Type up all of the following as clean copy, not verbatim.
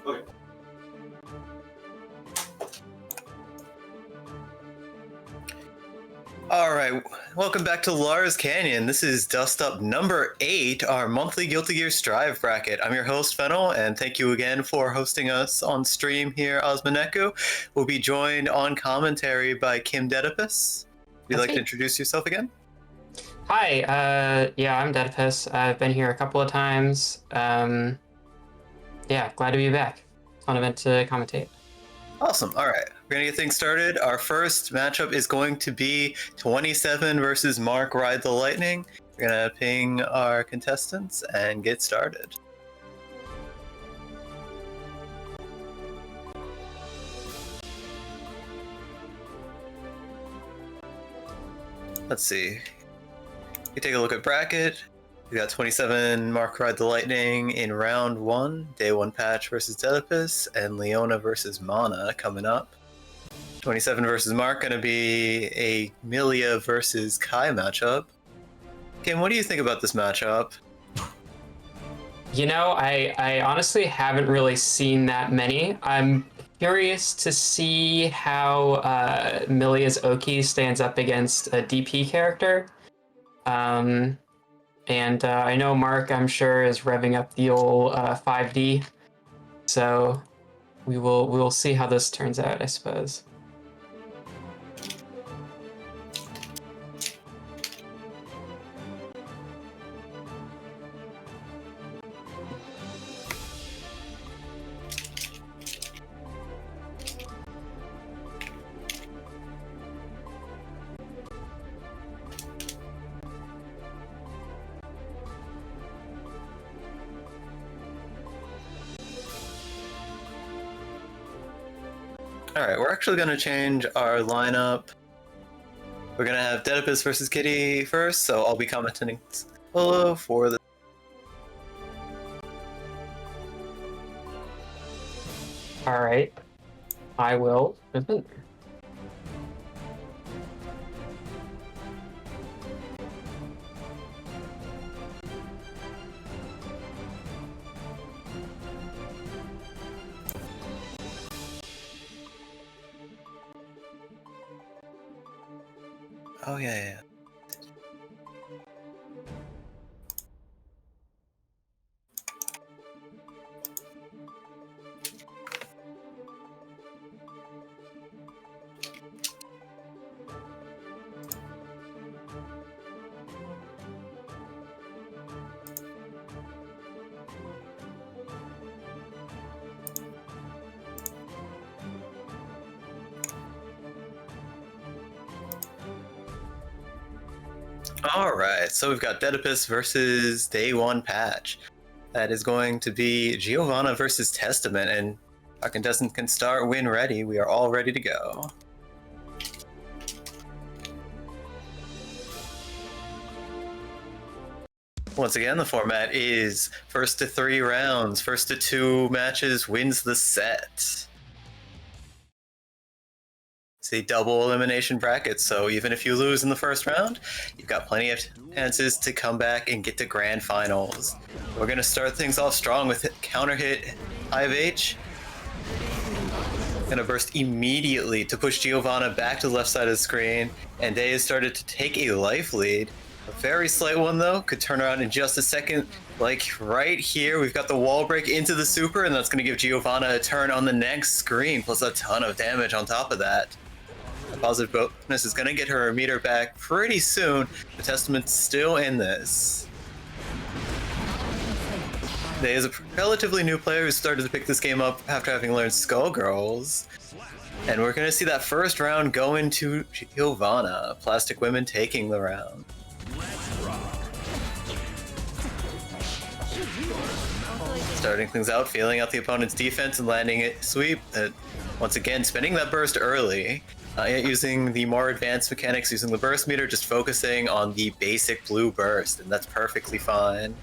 Okay. Alright, welcome back to Lars Canyon. This is Dust Up number 8, our monthly Guilty Gear Strive bracket. I'm your host, Fennel, and thank you again for hosting us on stream here, OzmaNeku. We'll be joined on commentary by Kim Dedipus. Would you like to introduce yourself again? Hi, yeah, I'm Dedipus. I've been here a couple of times. Yeah, glad to be back. Fun event to commentate. Awesome. All right. We're going to get things started. Our first matchup is going to be 27 versus Mark Ride the Lightning. We're going to ping our contestants and get started. Let's see. We take a look at bracket. We got 27 Mark Ride the Lightning in round 1, day 1 patch versus Dedipus, and Leona versus Mana coming up. 27 versus Mark gonna be a Milia versus Kai matchup. Kim, what do you think about this matchup? You know, I honestly haven't really seen that many. I'm curious to see how Milia's Oki stands up against a DP character. And I know Mark, I'm sure, is revving up the old 5D. So we will see how this turns out, I suppose. Alright, we're actually going to change our lineup. We're going to have Dedipus versus Kitty first, so I'll be commenting solo for the... Alright, I will. Oh, yeah. Alright, so we've got Dedipus versus Day 1 patch. That is going to be Giovanna versus Testament, and our contestant can start when ready. We are all ready to go. Once again, the format is first to 3 rounds. First to 2 matches wins the set. It's a double elimination bracket, so even if you lose in the first round, you've got plenty of chances to come back and get to grand finals. We're going to start things off strong with counter hit IVH. Going to burst immediately to push Giovanna back to the left side of the screen, and Day has started to take a life lead. A very slight one though, could turn around in just a second. Like right here, we've got the wall break into the super, and that's going to give Giovanna a turn on the next screen, plus a ton of damage on top of that. The positive bonus is going to get her meter back pretty soon. The Testament's still in this. Day is a relatively new player who started to pick this game up after having learned Skullgirls. And we're going to see that first round go into Giovanna. Plastic Women taking the round. Starting things out, feeling out the opponent's defense and landing it sweep. Once again, spending that burst early. Using the more advanced mechanics, using the burst meter, just focusing on the basic blue burst, and that's perfectly fine.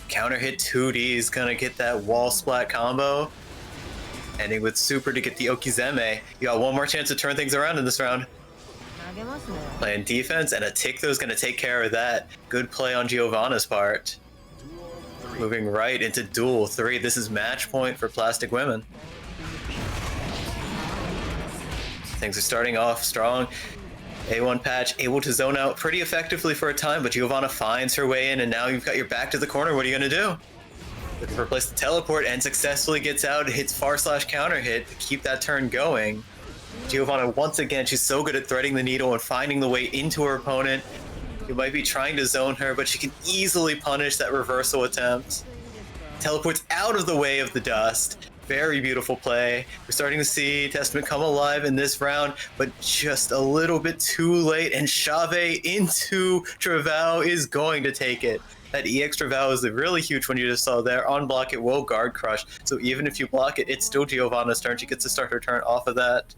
Counter hit 2D is gonna get that wall splat combo. Ending with super to get the Okizeme. You got one more chance to turn things around in this round. Playing defense, and a Tikto is gonna take care of that. Good play on Giovanna's part. Moving right into Duel 3. This is match point for Plastic Women. Things are starting off strong. A1 Patch able to zone out pretty effectively for a time, but Giovanna finds her way in, and now you've got your back to the corner. What are you going to do? Looking for a place to teleport, and successfully gets out, hits /counter hit to keep that turn going. Giovanna, once again, she's so good at threading the needle and finding the way into her opponent. You might be trying to zone her, but she can easily punish that reversal attempt. Teleports out of the way of the dust. Very beautiful play. We're starting to see Testament come alive in this round, but just a little bit too late, and Chave into Travau is going to take it. That EX Travau is a really huge one you just saw there. On block, it will guard crush, so even if you block it, it's still Giovanna's turn. She gets to start her turn off of that.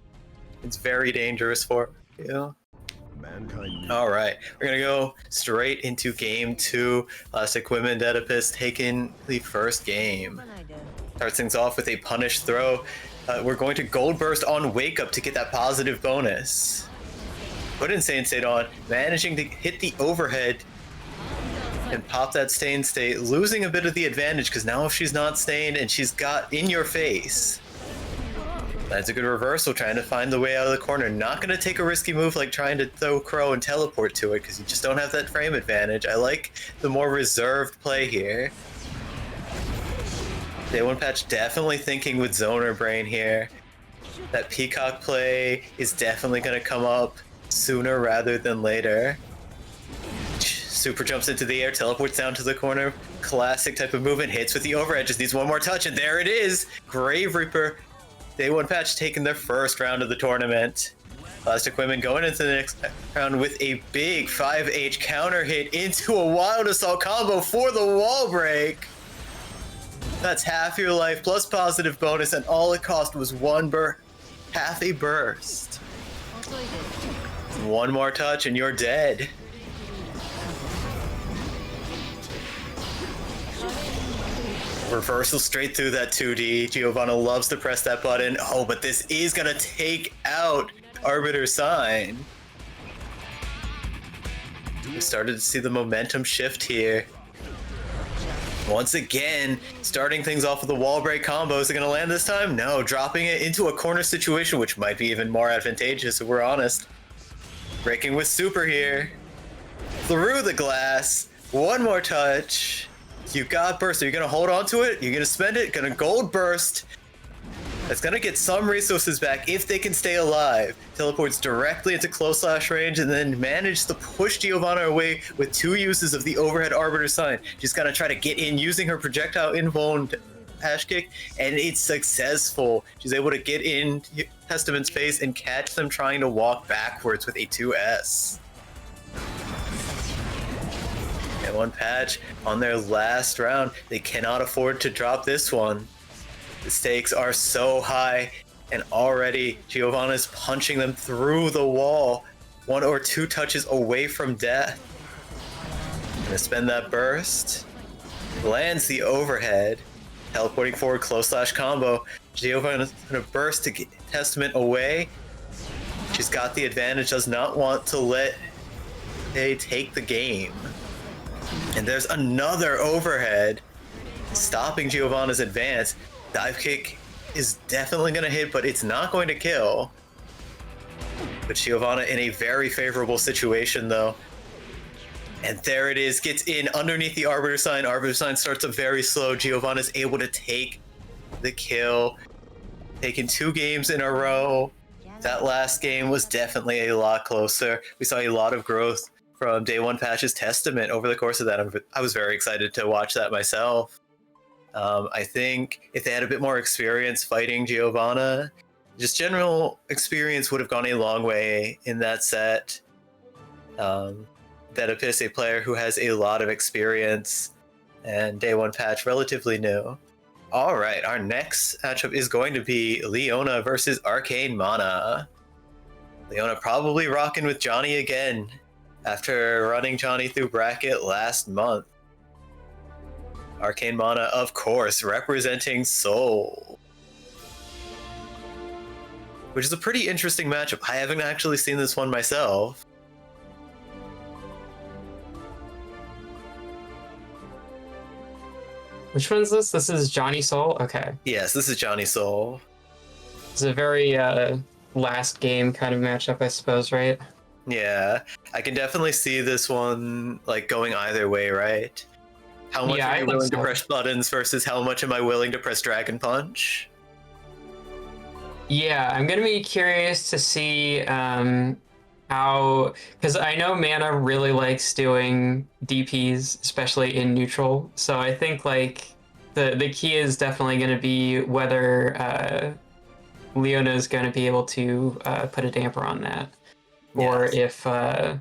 It's very dangerous for you. All right, we're gonna go straight into game 2. Plastic Women Oedipus taking the first game. Starts things off with a punish throw. We're going to Gold Burst on Wake Up to get that positive bonus. Put Insane State on, managing to hit the overhead and pop that Stain State, losing a bit of the advantage because now if she's not stained and she's got in your face. That's a good reversal, trying to find the way out of the corner. Not going to take a risky move like trying to throw Crow and teleport to it because you just don't have that frame advantage. I like the more reserved play here. A1 Patch definitely thinking with Zoner Brain here. That Peacock play is definitely going to come up sooner rather than later. Super jumps into the air, teleports down to the corner. Classic type of movement, hits with the overhead, just needs one more touch, and there it is! Grave Reaper. A1 Patch taking their first round of the tournament. Plastic Women going into the next round with a big 5H counter hit into a Wild Assault combo for the wall break. That's half your life plus positive bonus, and all it cost was half a burst. One more touch and you're dead. Reversal straight through that 2D. Giovanna loves to press that button. Oh, but this is gonna take out Arbiter Sign. We started to see the momentum shift here. Once again, starting things off with the wall break combo. Is it gonna land this time? No, dropping it into a corner situation, which might be even more advantageous if we're honest. Breaking with super here. Through the glass. One more touch. You got burst. Are you gonna hold on to it? You're gonna spend it? Gonna gold burst. That's gonna get some resources back if they can stay alive. Teleports directly into close slash range and then manage to push Giovanna away with 2 uses of the overhead Arbiter Sign. She's gonna try to get in using her projectile invuln hash kick, and it's successful. She's able to get in Testament's face and catch them trying to walk backwards with a 2S. And A1 Patch on their last round. They cannot afford to drop this one. The stakes are so high, and already Giovanna's punching them through the wall. 1 or 2 touches away from death. Gonna spend that burst. Lands the overhead. Teleporting forward, close slash combo. Giovanna's gonna burst to get Testament away. She's got the advantage, does not want to let they take the game. And there's another overhead, stopping Giovanna's advance. Dive kick is definitely going to hit, but it's not going to kill. But Giovanna in a very favorable situation, though. And there it is, gets in underneath the Arbiter Sign. Arbiter Sign starts up very slow. Giovanna's able to take the kill. Taking 2 games in a row. That last game was definitely a lot closer. We saw a lot of growth from A1 Patch's Testament over the course of that. I was very excited to watch that myself. I think if they had a bit more experience fighting Giovanna, just general experience would have gone a long way in that set. Oedipus, a player who has a lot of experience, and A1 Patch relatively new. All right, our next matchup is going to be Leona versus Arcane Mana. Leona probably rocking with Johnny again after running Johnny through bracket last month. Arcane Mana, of course, representing Soul. Which is a pretty interesting matchup. I haven't actually seen this one myself. Which one's this? This is Johnny Soul? Okay. Yes, this is Johnny Soul. It's a very last game kind of matchup, I suppose, right? Yeah, I can definitely see this one like going either way, right? How much Yeah, are I you think willing to so. press buttons versus how much am I willing to press Dragon Punch? Yeah, I'm gonna be curious to see how, because I know Mana really likes doing DPs, especially in neutral. So I think like the key is definitely gonna be whether Leona is gonna be able to put a damper on that, or Yes. if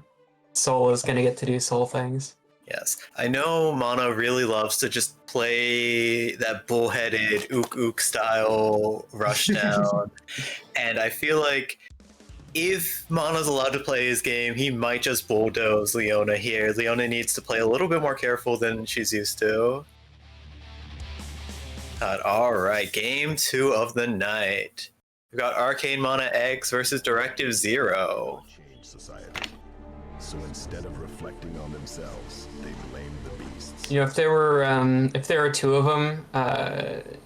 Soul is gonna get to do Soul things. Yes, I know Mana really loves to just play that bullheaded ook ook style rushdown, and I feel like if Mana's allowed to play his game, he might just bulldoze Leona here. Leona needs to play a little bit more careful than she's used to. All right, game 2 of the night. We've got Arcane Mana X versus Directive Zero. Change society. So instead of reflecting on themselves, they blame the beasts. You know, if there were two of them,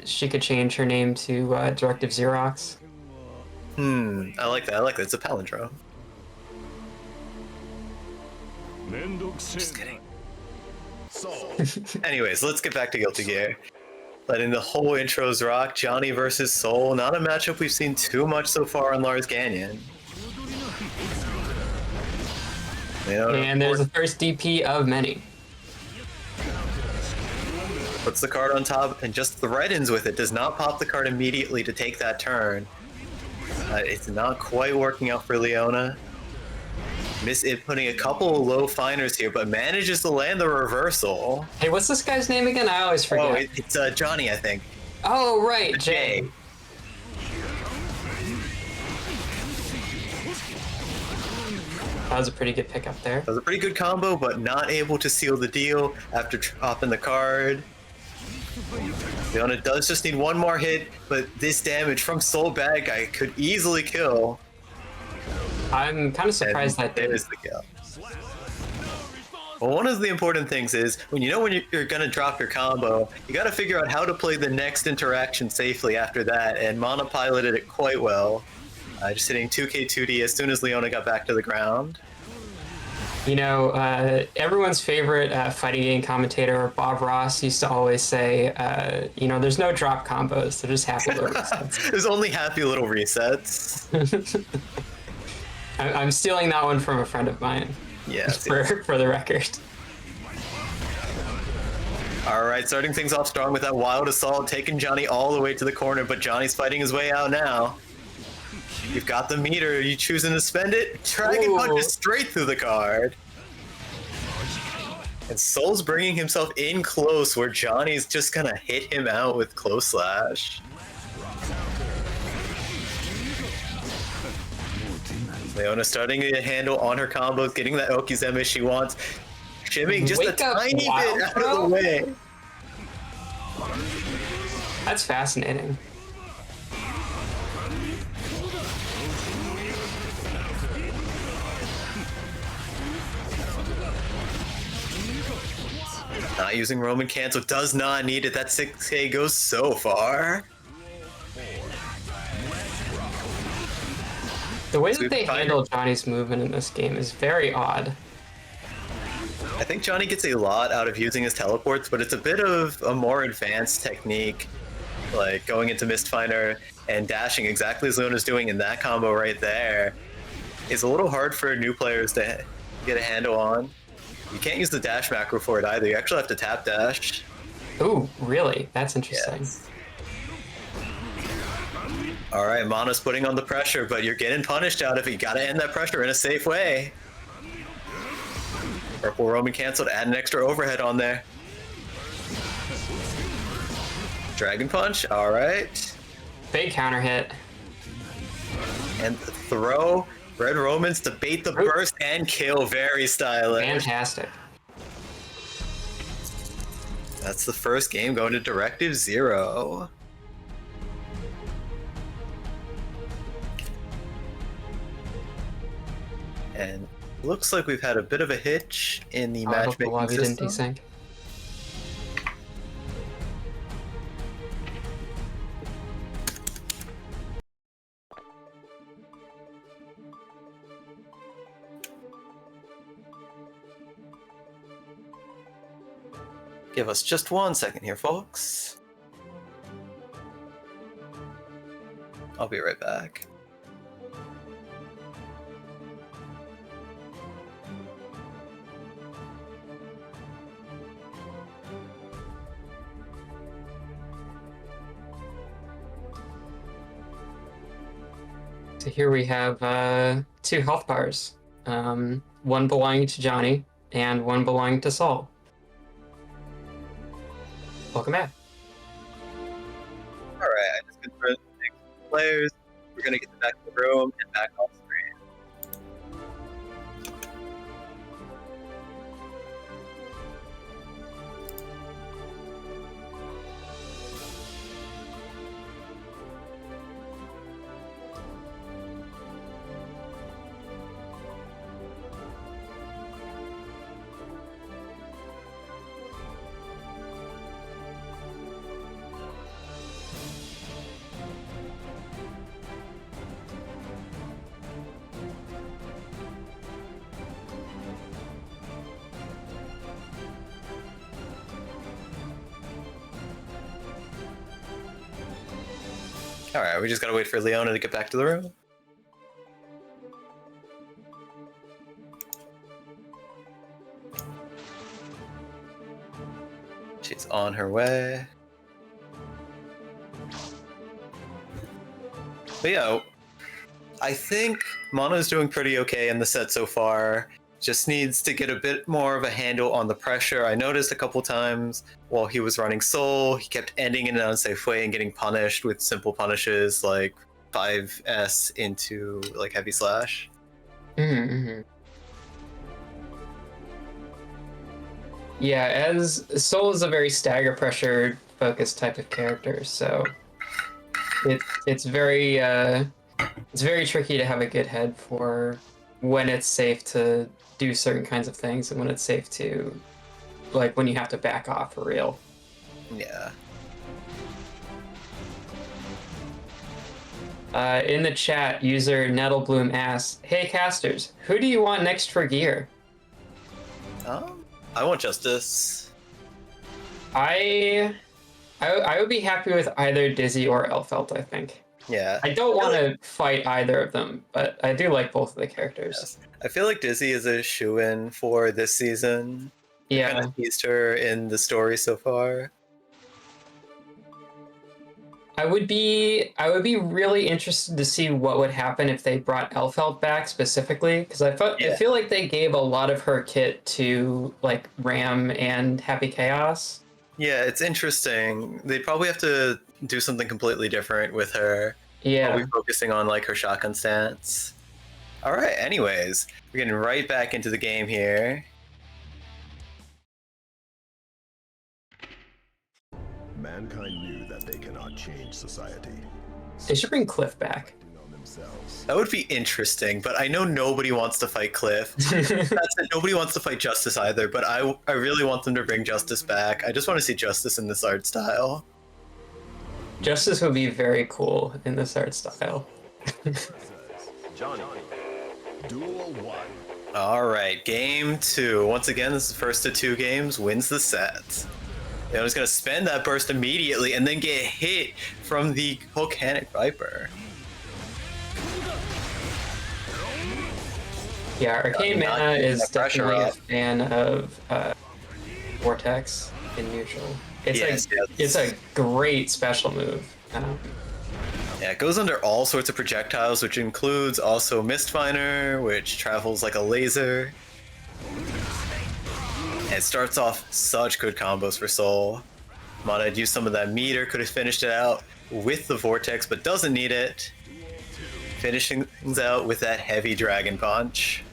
she could change her name to Directive Xerox. I like that. I like that. It's a palindrome. Just kidding. Anyways, let's get back to Guilty Gear. Letting the whole intros rock. Johnny versus Soul. Not a matchup we've seen too much so far on Lars Canyon. And there's the first DP of many. Puts the card on top and just threatens with it. Does not pop the card immediately to take that turn. It's not quite working out for Leona. Miss it putting a couple of low finers here, but manages to land the reversal. Hey, what's this guy's name again? I always forget. Oh, it's Johnny, I think. Oh, right, Jay. That was a pretty good pickup there. That was a pretty good combo, but not able to seal the deal after dropping the card. Leona does just need one more hit, but this damage from Soul Bad Guy could easily kill. I'm kind of surprised that It did. is the kill. Well, one of the important things is when you're gonna drop your combo, you gotta figure out how to play the next interaction safely after that, and Mana piloted it quite well. Just hitting 2K2D as soon as Leona got back to the ground. You know, everyone's favorite fighting game commentator, Bob Ross, used to always say, you know, there's no drop combos, they're just happy little resets. There's only happy little resets. I'm stealing that one from a friend of mine. Yes. For the record. All right, starting things off strong with that wild assault, taking Johnny all the way to the corner, but Johnny's fighting his way out now. You've got the meter. Are you choosing to spend it? Dragon punches straight through the card. And Soul's bringing himself in close where Johnny's just gonna hit him out with Close Slash. Leona starting to handle on her combos, getting that Okizeme she wants. Shimming just a tiny bit out of the way. That's fascinating. Not using Roman cancel, does not need it. That 6K goes so far. The way that they handle Johnny's movement in this game is very odd. I think Johnny gets a lot out of using his teleports, but it's a bit of a more advanced technique, like going into Mistfinder and dashing exactly as Leona's doing in that combo right there. It's a little hard for new players to get a handle on. You can't use the dash macro for it either. You actually have to tap dash. Ooh, really? That's interesting. Yes. All right, Mana's putting on the pressure, but you're getting punished out of it. You gotta end that pressure in a safe way. Purple Roman canceled, add an extra overhead on there. Dragon Punch, all right. Big counter hit. And the throw. Red Romans to bait the burst and kill. Very stylish. Fantastic. That's the first game going to Directive Zero. And looks like we've had a bit of a hitch in the I hope the matchmaking lobby didn't system. desync. Give us just 1 second here, folks. I'll be right back. So here we have 2 health bars, one belonging to Johnny and one belonging to Saul. Welcome back. All right, I just confirmed the players. We're gonna get back to the room and back off screen. All right, we just gotta wait for Leona to get back to the room. She's on her way. But yeah, I think Mono's doing pretty okay in the set so far. Just needs to get a bit more of a handle on the pressure. I noticed a couple times while he was running Soul, he kept ending in an unsafe way and getting punished with simple punishes like 5S into like Heavy Slash. Mm-hmm. Yeah, as Soul is a very stagger pressure focused type of character, so it's very tricky to have a good head for when it's safe to do certain kinds of things and when it's safe to, like, when you have to back off for real. Yeah. In the chat, user Nettlebloom asks, "Hey casters, who do you want next for gear?" I want Justice. I would be happy with either Dizzy or Elfelt, I think. Yeah. I don't want to fight either of them, but I do like both of the characters. Yes. I feel like Dizzy is a shoo-in for this season. Yeah. Kind of teased her in the story so far. I would be really interested to see what would happen if they brought Elfelt back specifically, because I feel like they gave a lot of her kit to like Ram and Happy Chaos. Yeah, it's interesting. They'd probably have to do something completely different with her. Yeah. Probably focusing on like her shotgun stance. All right. Anyways, we're getting right back into the game here. Mankind knew that they cannot change society. They should bring Cliff back. On themselves. That would be interesting, but I know nobody wants to fight Cliff. That's it. Nobody wants to fight Justice either, but I really want them to bring Justice back. I just want to see Justice in this art style. Justice would be very cool in this art style. Johnny. Duel 1. All right, game 2. Once again, this is the first of 2 games. Wins the set. Leona's gonna spend that burst immediately and then get hit from the Volcanic Viper. Yeah, Arcane Not Mana getting is that pressure definitely a up. fan of Vortex in neutral. It's Yes. a great special move. Yeah, it goes under all sorts of projectiles, which includes also Mistfinder, which travels like a laser. And it starts off such good combos for Soul. Mana had used some of that meter, could have finished it out with the Vortex, but doesn't need it. Finishing things out with that heavy Dragon Punch.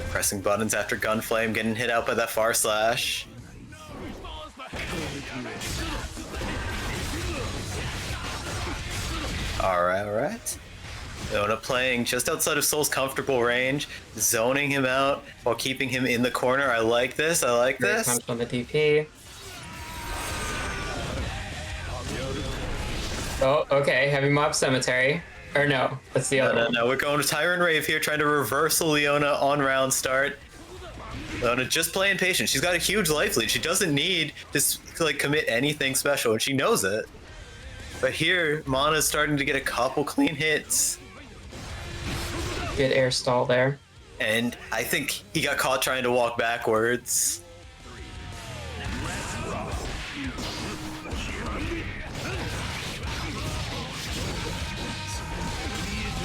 Pressing buttons after Gunflame, getting hit out by that Far Slash. Alright. Leona playing just outside of Soul's comfortable range, zoning him out while keeping him in the corner. I like this. Great punch on the DP. Oh, okay. Heavy Mob Cemetery. Or no, that's the other one. No. We're going to Tyrant Rave here, trying to reversal Leona on round start. Leona just playing patient. She's got a huge life lead. She doesn't need to like commit anything special, and she knows it. But here, Mana's starting to get a couple clean hits. Good air stall there. And I think he got caught trying to walk backwards.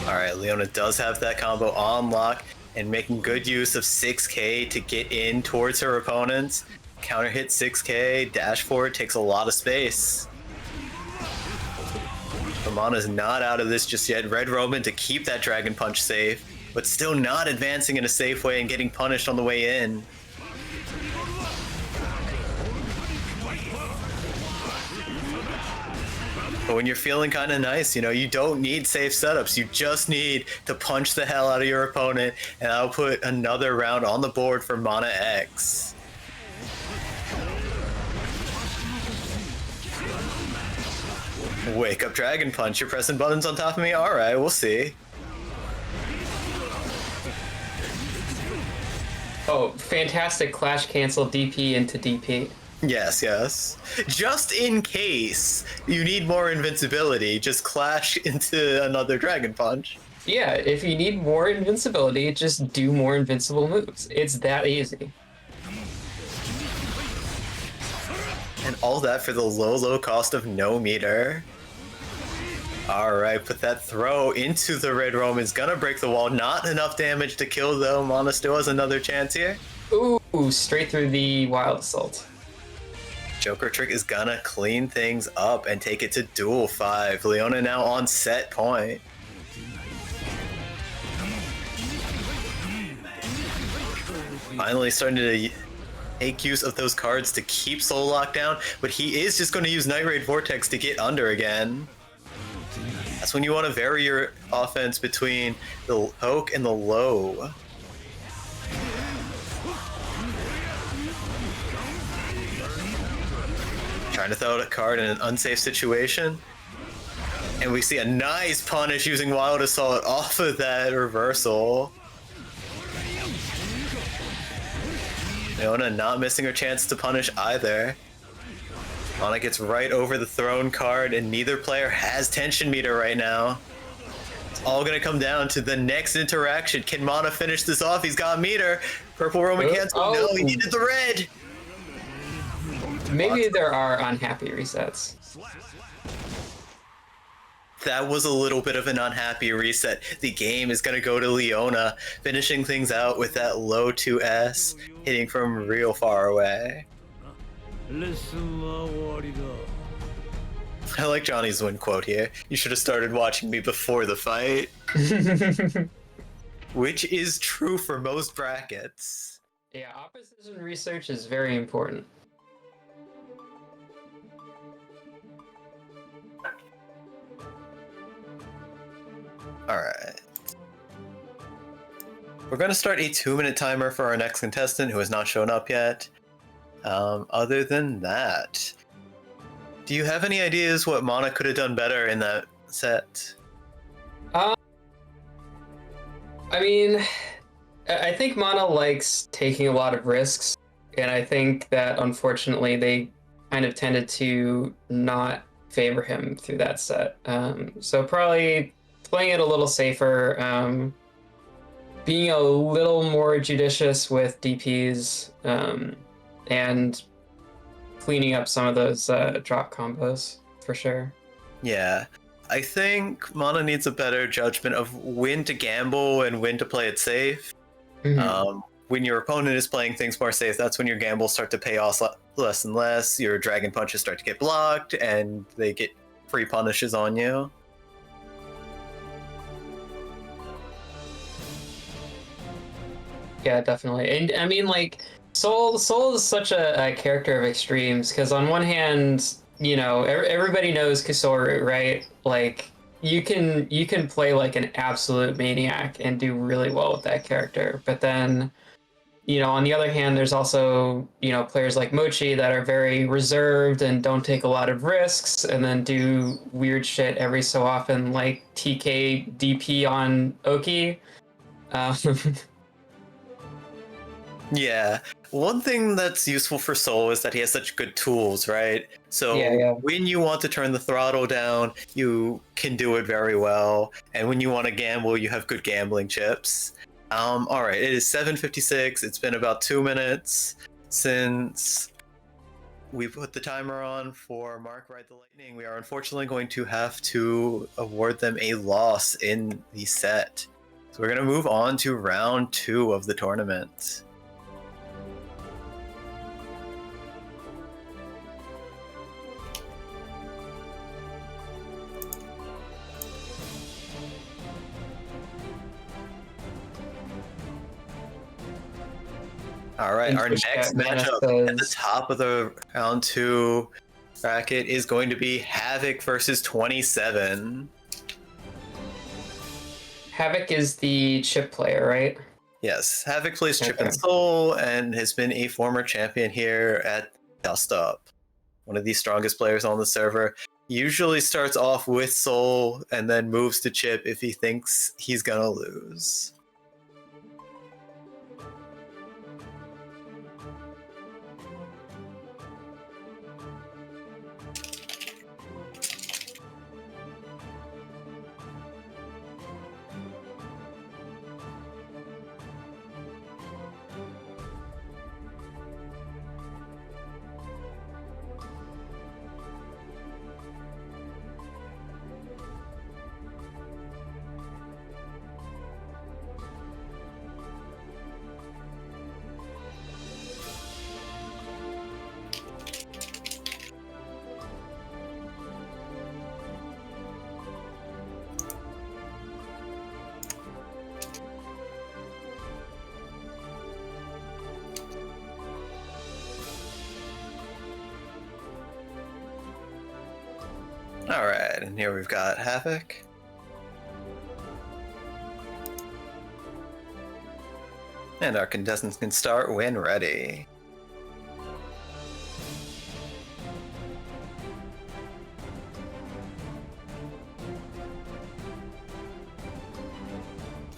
Alright, Leona does have that combo on lock and making good use of 6k to get in towards her opponents. Counter hit 6k, dash forward takes a lot of space. Mana's not out of this just yet. Red Roman to keep that Dragon Punch safe, but still not advancing in a safe way and getting punished on the way in. But when you're feeling kind of nice, you know, you don't need safe setups. You just need to punch the hell out of your opponent, and I'll put another round on the board for Mana X. Wake up Dragon Punch. You're pressing buttons on top of me? Alright, we'll see. Oh, fantastic Clash cancel DP into DP. Yes, yes. Just in case you need more invincibility, just clash into another Dragon Punch. Yeah, if you need more invincibility, just do more invincible moves. It's that easy. And all that for the low cost of no meter. Alright, put that throw into the Red Roman's gonna break the wall. Not enough damage to kill though. Mana still has another chance here. Ooh, straight through the Wild Assault. Joker Trick is gonna clean things up and take it to duel 5. Leona now on set point. Finally starting to make use of those cards to keep Soul Lock down, but he is just going to use Night Raid Vortex to get under again. That's when you want to vary your offense between the poke and the low. Trying to throw out a card in an unsafe situation. And we see a nice punish using Wild Assault off of that reversal. Leona not missing her chance to punish either. Mana gets right over the throne card, and neither player has tension meter right now. It's all gonna come down to the next interaction. Can Mana finish this off? He's got meter. Purple Roman cancel. Oh. No, he needed the red. Maybe there are unhappy resets. That was a little bit of an unhappy reset. The game is going to go to Leona, finishing things out with that low 2S, hitting from real far away. I like Johnny's win quote here. You should have started watching me before the fight. Which is true for most brackets. Yeah, opposition research is very important. Alright. We're going to start a 2-minute timer for our next contestant who has not shown up yet. Other than that, do you have any ideas what Mana could have done better in that set? I mean, I think Mana likes taking a lot of risks, and I think that unfortunately they kind of tended to not favor him through that set. So probably playing it a little safer, being a little more judicious with DPs, and cleaning up some of those drop combos for sure. Yeah, I think Mana needs a better judgment of when to gamble and when to play it safe. Mhm. When your opponent is playing things more safe, that's when your gambles start to pay off less and less. Your Dragon Punches start to get blocked, and they get free punishes on you. Yeah, definitely. And I mean, like, Soul is such a character of extremes, because on one hand, you know, everybody knows Kisoru, right? Like, you can play like an absolute maniac and do really well with that character. But then, you know, on the other hand, there's also, you know, players like Mochi that are very reserved and don't take a lot of risks and then do weird shit every so often, like TK DP on Oki. Yeah. One thing that's useful for Soul is that he has such good tools, right? So Yeah. when you want to turn the throttle down, you can do it very well. And when you want to gamble, you have good gambling chips. All right, it is 7:56. It's been about 2 minutes since we put the timer on for Mark Ride the Lightning. We are unfortunately going to have to award them a loss in the set. So we're going to move on to round 2 of the tournament. All right, our next matchup at the top of the round 2 bracket is going to be Havoc versus 27. Havoc is the chip player, right? Yes, Havoc plays Chip and Soul and has been a former champion here at Dust Up. One of the strongest players on the server. Usually starts off with Soul and then moves to Chip if he thinks he's gonna lose. All right, and here we've got Havoc. And our contestants can start when ready.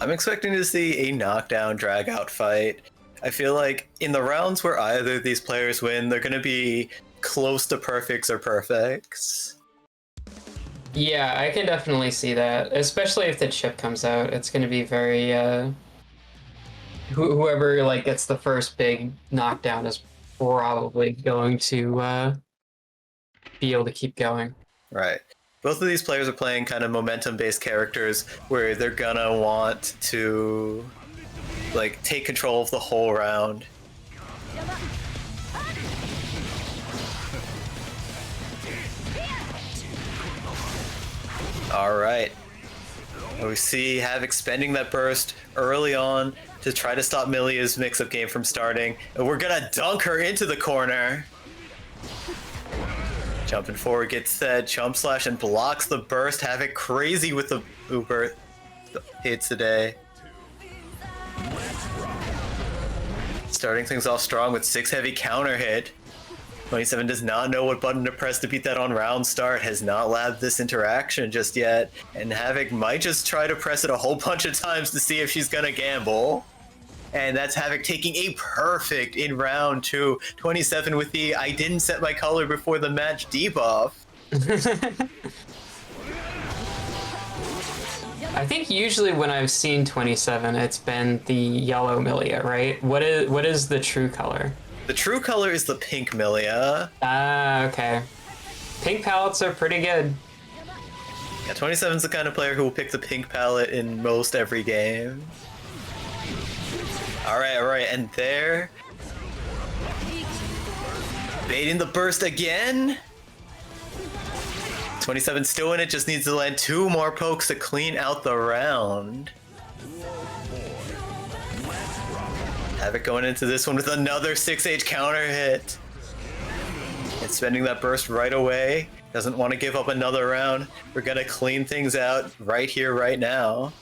I'm expecting to see a knockdown drag-out fight. I feel like in the rounds where either of these players win, they're going to be close to perfects or perfects. Yeah, I can definitely see that, especially if the chip comes out. It's going to be very whoever like gets the first big knockdown is probably going to be able to keep going. Right. Both of these players are playing kind of momentum-based characters where they're gonna want to like take control of the whole round. All right. We see Havoc spending that burst early on to try to stop Milia's mix-up game from starting. And we're gonna dunk her into the corner. Jumping forward, gets that jump slash and blocks the burst. Havoc crazy with the Uber hits today. Starting things off strong with 6 heavy counter hit. 27 does not know what button to press to beat that on round start, has not labbed this interaction just yet, and Havoc might just try to press it a whole bunch of times to see if she's gonna gamble. And that's Havoc taking a perfect in round 2. 27 with the I didn't set my color before the match debuff. I think usually when I've seen 27, it's been the yellow Milia, right? What is the true color? The true color is the pink Milia. Ah, okay. Pink palettes are pretty good. Yeah, 27's the kind of player who will pick the pink palette in most every game. All right, and there. Baiting the burst again. 27 still in it, just needs to land 2 more pokes to clean out the round. Havoc going into this one with another 6H counter hit. And spending that burst right away. Doesn't want to give up another round. We're gonna clean things out right here, right now.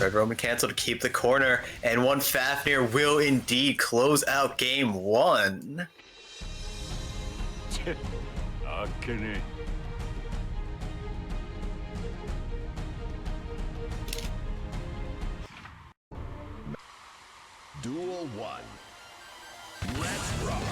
Red Roman cancel to keep the corner, and one Fafnir will indeed close out game 1. Duel 1. Let's rock.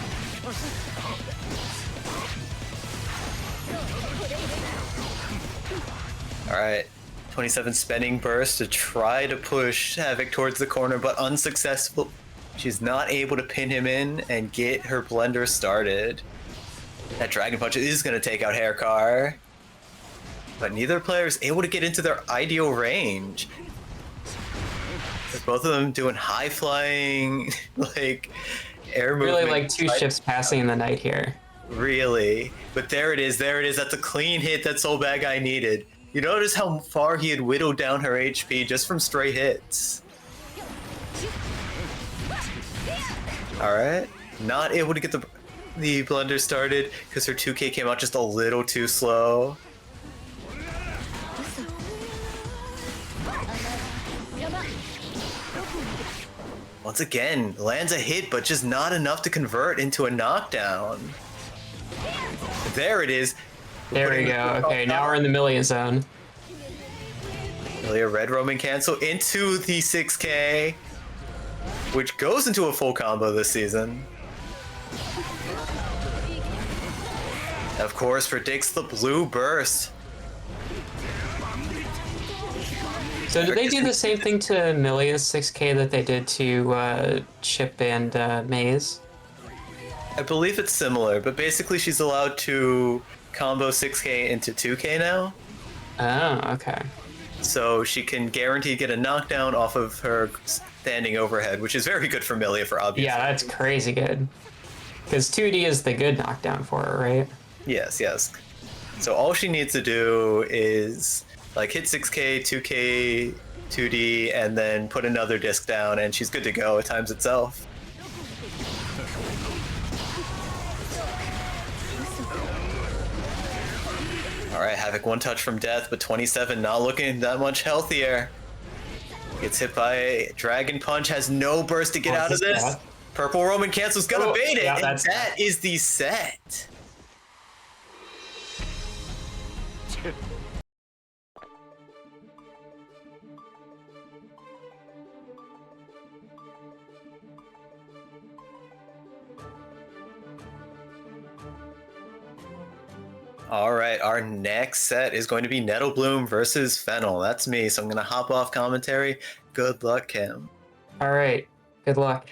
Alright. 27 spinning burst to try to push Havoc towards the corner, but unsuccessful. She's not able to pin him in and get her blender started. That Dragon Punch is going to take out Haircar. But neither player is able to get into their ideal range. With both of them doing high flying, like, air movement. Really like two ships passing in the night here. Really. But there it is. That's a clean hit that Soul Bad Guy needed. You notice how far he had whittled down her HP just from stray hits. Alright. Not able to get the blender started because her 2K came out just a little too slow. Once again, lands a hit, but just not enough to convert into a knockdown. There it is. There we go. Okay, now we're in the Millia zone. Millia Red Roman cancel into the 6K, which goes into a full combo this season. Of course, predicts the blue burst. So did they do the same thing to Millia's 6K that they did to Chip and Maze? I believe it's similar, but basically she's allowed to combo 6K into 2K now. Oh, okay. So she can guarantee get a knockdown off of her standing overhead, which is very good for Millia for obvious Yeah, that's crazy good. Because 2D is the good knockdown for her, right? Yes, yes. So all she needs to do is like hit 6K, 2K, 2D, and then put another disc down, and she's good to go. It times itself. Alright, Havoc one touch from death, but 27 not looking that much healthier. Gets hit by Dragon Punch, has no burst to get out of this. Purple Roman cancel's gonna bait it, yeah, and that is the set. All right, our next set is going to be Nettlebloom versus Fennel. That's me, so I'm going to hop off commentary. Good luck, Kim. All right, good luck.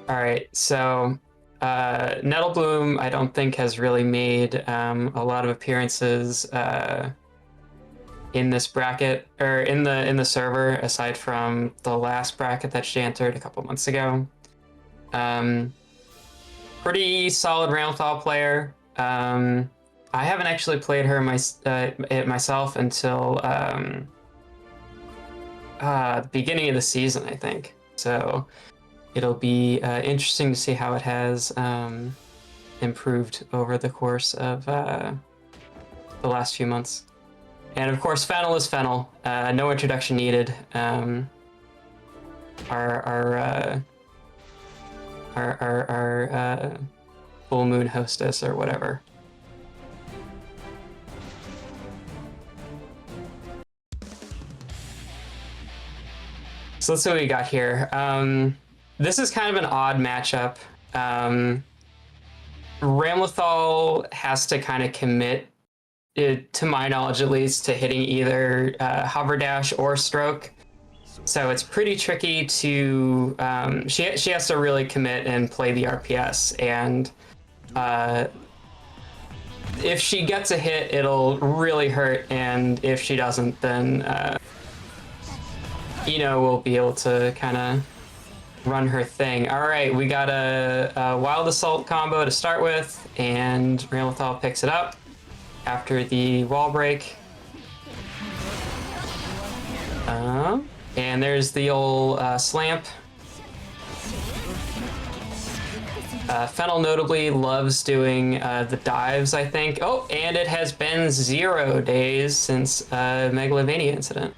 All right, so Nettlebloom, I don't think has really made a lot of appearances in this bracket or in the server, aside from the last bracket that she entered a couple months ago. Pretty solid Ramthal player. I haven't actually played her myself until the beginning of the season, I think. So it'll be interesting to see how it has improved over the course of the last few months. And of course, Fennel is Fennel. No introduction needed. Our full moon hostess or whatever. So let's see what we got here. This is kind of an odd matchup. Ramlethal has to kind of commit, to my knowledge at least, to hitting either hover dash or stroke. So it's pretty tricky to, she has to really commit and play the RPS, and if she gets a hit, it'll really hurt, and if she doesn't, then, we'll be able to kind of run her thing. All right, we got a Wild Assault combo to start with, and Ramlethal picks it up after the wall break. And there's the old slamp. Fennel notably loves doing the dives, I think. Oh, and it has been 0 days since Megalovania incident.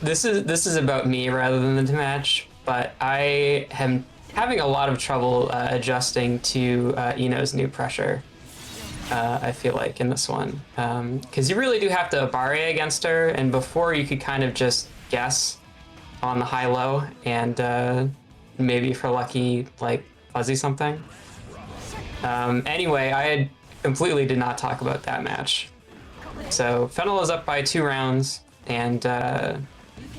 This is about me rather than the match, but I am having a lot of trouble adjusting to Ino's new pressure. I feel like in this one, because you really do have to Abare against her, and before you could kind of just guess on the high-low and maybe if you're lucky, like fuzzy something. Anyway, I completely did not talk about that match. So Fennel is up by 2 rounds, and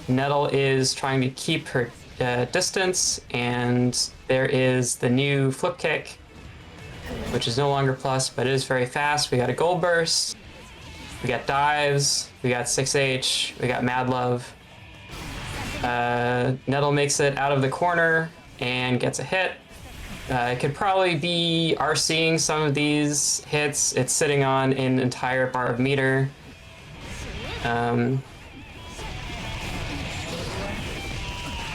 Nettle is trying to keep her distance, and there is the new flip kick, which is no longer plus, but it is very fast. We got a gold burst, we got dives, we got 6H, we got Mad Love. Nettle makes it out of the corner and gets a hit. It could probably be RCing some of these hits. It's sitting on an entire bar of meter.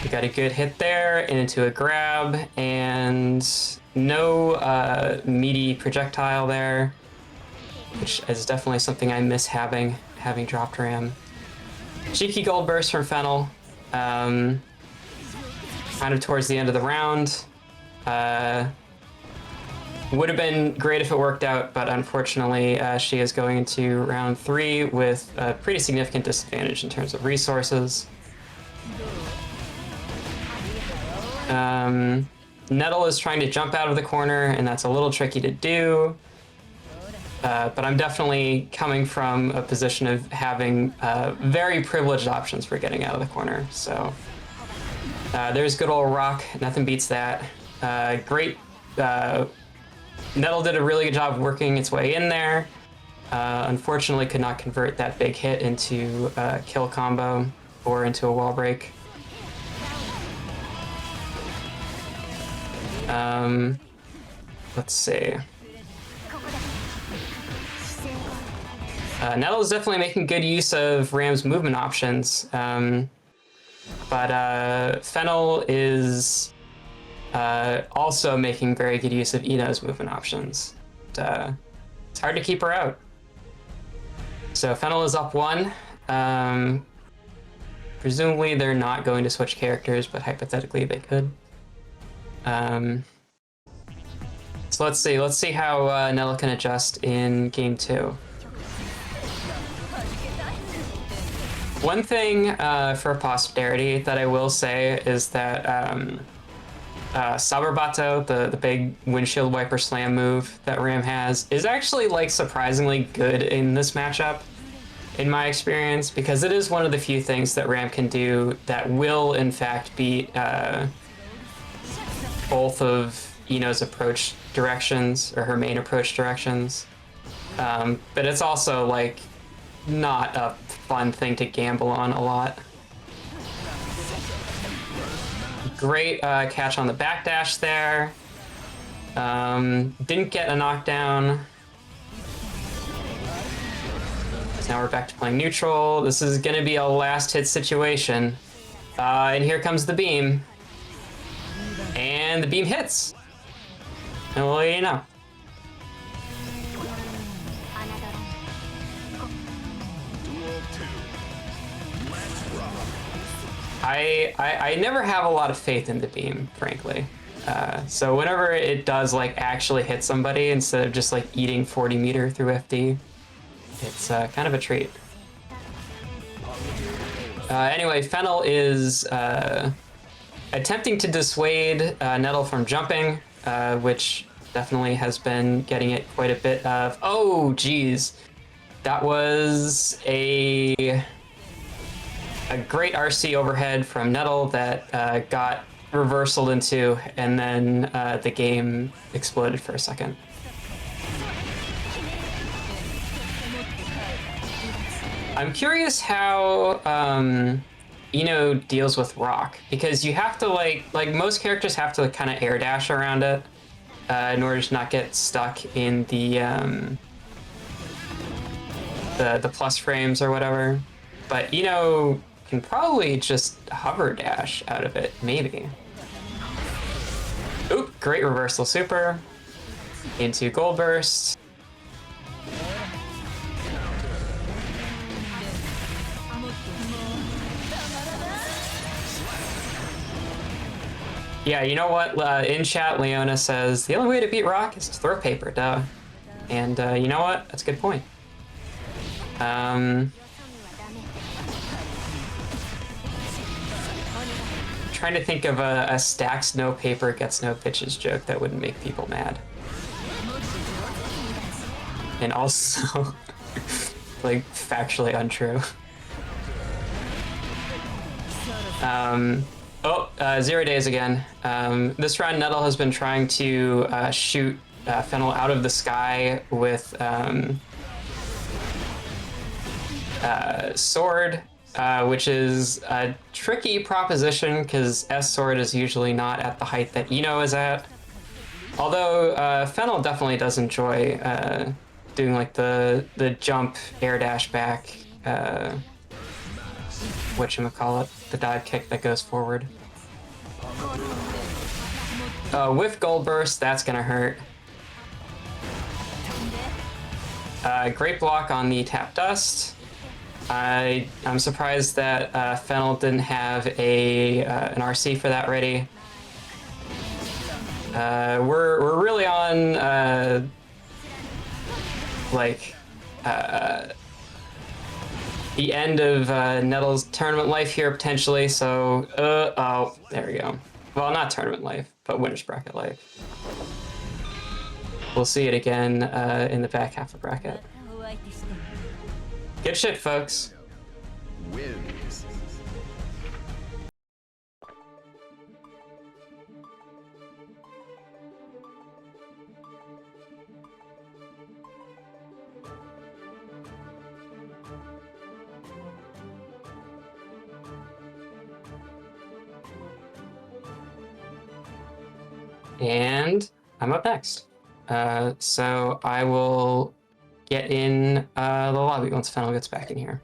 We got a good hit there and into a grab, and no meaty projectile there, which is definitely something I miss having dropped Ram. Cheeky gold burst from Fennel, kind of towards the end of the round. Would have been great if it worked out, but unfortunately she is going into round 3 with a pretty significant disadvantage in terms of resources. Nettle is trying to jump out of the corner, and that's a little tricky to do. But I'm definitely coming from a position of having very privileged options for getting out of the corner. So there's good old Rock. Nothing beats that. Great. Nettle did a really good job working its way in there. Unfortunately, could not convert that big hit into a kill combo or into a wall break. Let's see. Nettle is definitely making good use of Ram's movement options, but Fennel is also making very good use of Ino's movement options. It's hard to keep her out. So Fennel is up 1. Presumably they're not going to switch characters, but hypothetically they could. So let's see how Nettle can adjust in game 2. One thing for posterity that I will say is that Saberbato, the big windshield wiper slam move that Ram has, is actually like surprisingly good in this matchup, in my experience, because it is one of the few things that Ram can do that will in fact beat both of Ino's approach directions, or her main approach directions. But it's also like not a fun thing to gamble on a lot. Great catch on the backdash there. Didn't get a knockdown. So now we're back to playing neutral. This is gonna be a last hit situation. And here comes the beam. And the beam hits. And we'll let you know. I never have a lot of faith in the beam, frankly. So whenever it does like actually hit somebody instead of just like eating 40 meter through FD, it's kind of a treat. Anyway, Fennel is attempting to dissuade Nettle from jumping, which definitely has been getting it quite a bit of. Oh, geez, that was a great RC overhead from Nettle that got reversaled into, and then the game exploded for a second. I'm curious how Ino deals with Rock, because you have to like most characters have to kind of air dash around it in order to not get stuck in the plus frames or whatever. But Ino can probably just hover dash out of it, maybe. Oop, great reversal super into gold burst. Yeah, you know what? In chat, Leona says the only way to beat Rock is to throw paper, duh. And you know what? That's a good point. Trying to think of a stacks no paper gets no pitches joke that wouldn't make people mad. And also, like, factually untrue. 0 days again. This round, Nettle has been trying to shoot Fennel out of the sky with Sword, which is a tricky proposition because S-Sword is usually not at the height that Eno is at. Although Fennel definitely does enjoy doing like the jump air dash back, whatchamacallit, the dive kick that goes forward. With Gold Burst, that's gonna hurt. Great block on the Tap Dust. I'm surprised that Fennel didn't have an RC for that ready. We're really on the end of Nettle's tournament life here potentially. So oh, there we go. Well, not tournament life, but winners bracket life. We'll see it again in the back half of bracket. Good shit, folks. Wins. And I'm up next. So I will get in the lobby once Fennel gets back in here.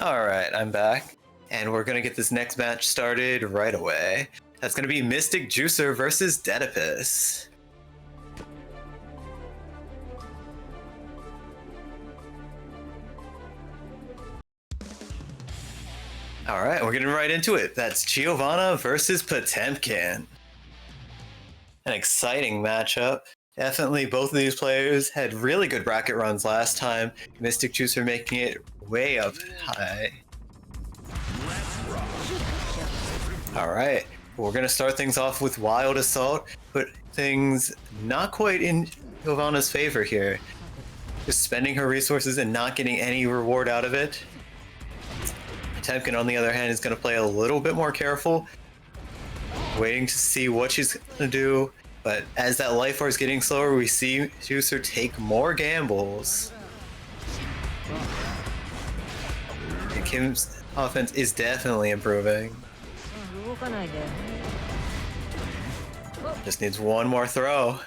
Alright, I'm back. And we're gonna get this next match started right away. That's gonna be Mystic Juicer versus Dedipus. Alright, we're getting right into it. That's Giovanna versus Potemkin. An exciting matchup. Definitely both of these players had really good bracket runs last time. Mystic Juicer making it way up high. Alright, we're gonna start things off with Wild Assault. Put things not quite in Giovanna's favor here. Just spending her resources and not getting any reward out of it. Potemkin, on the other hand, is gonna play a little bit more careful. Waiting to see what she's gonna do. But as that life bar is getting slower, we see Juicer take more gambles. And Kim's offense is definitely improving. Just needs one more throw.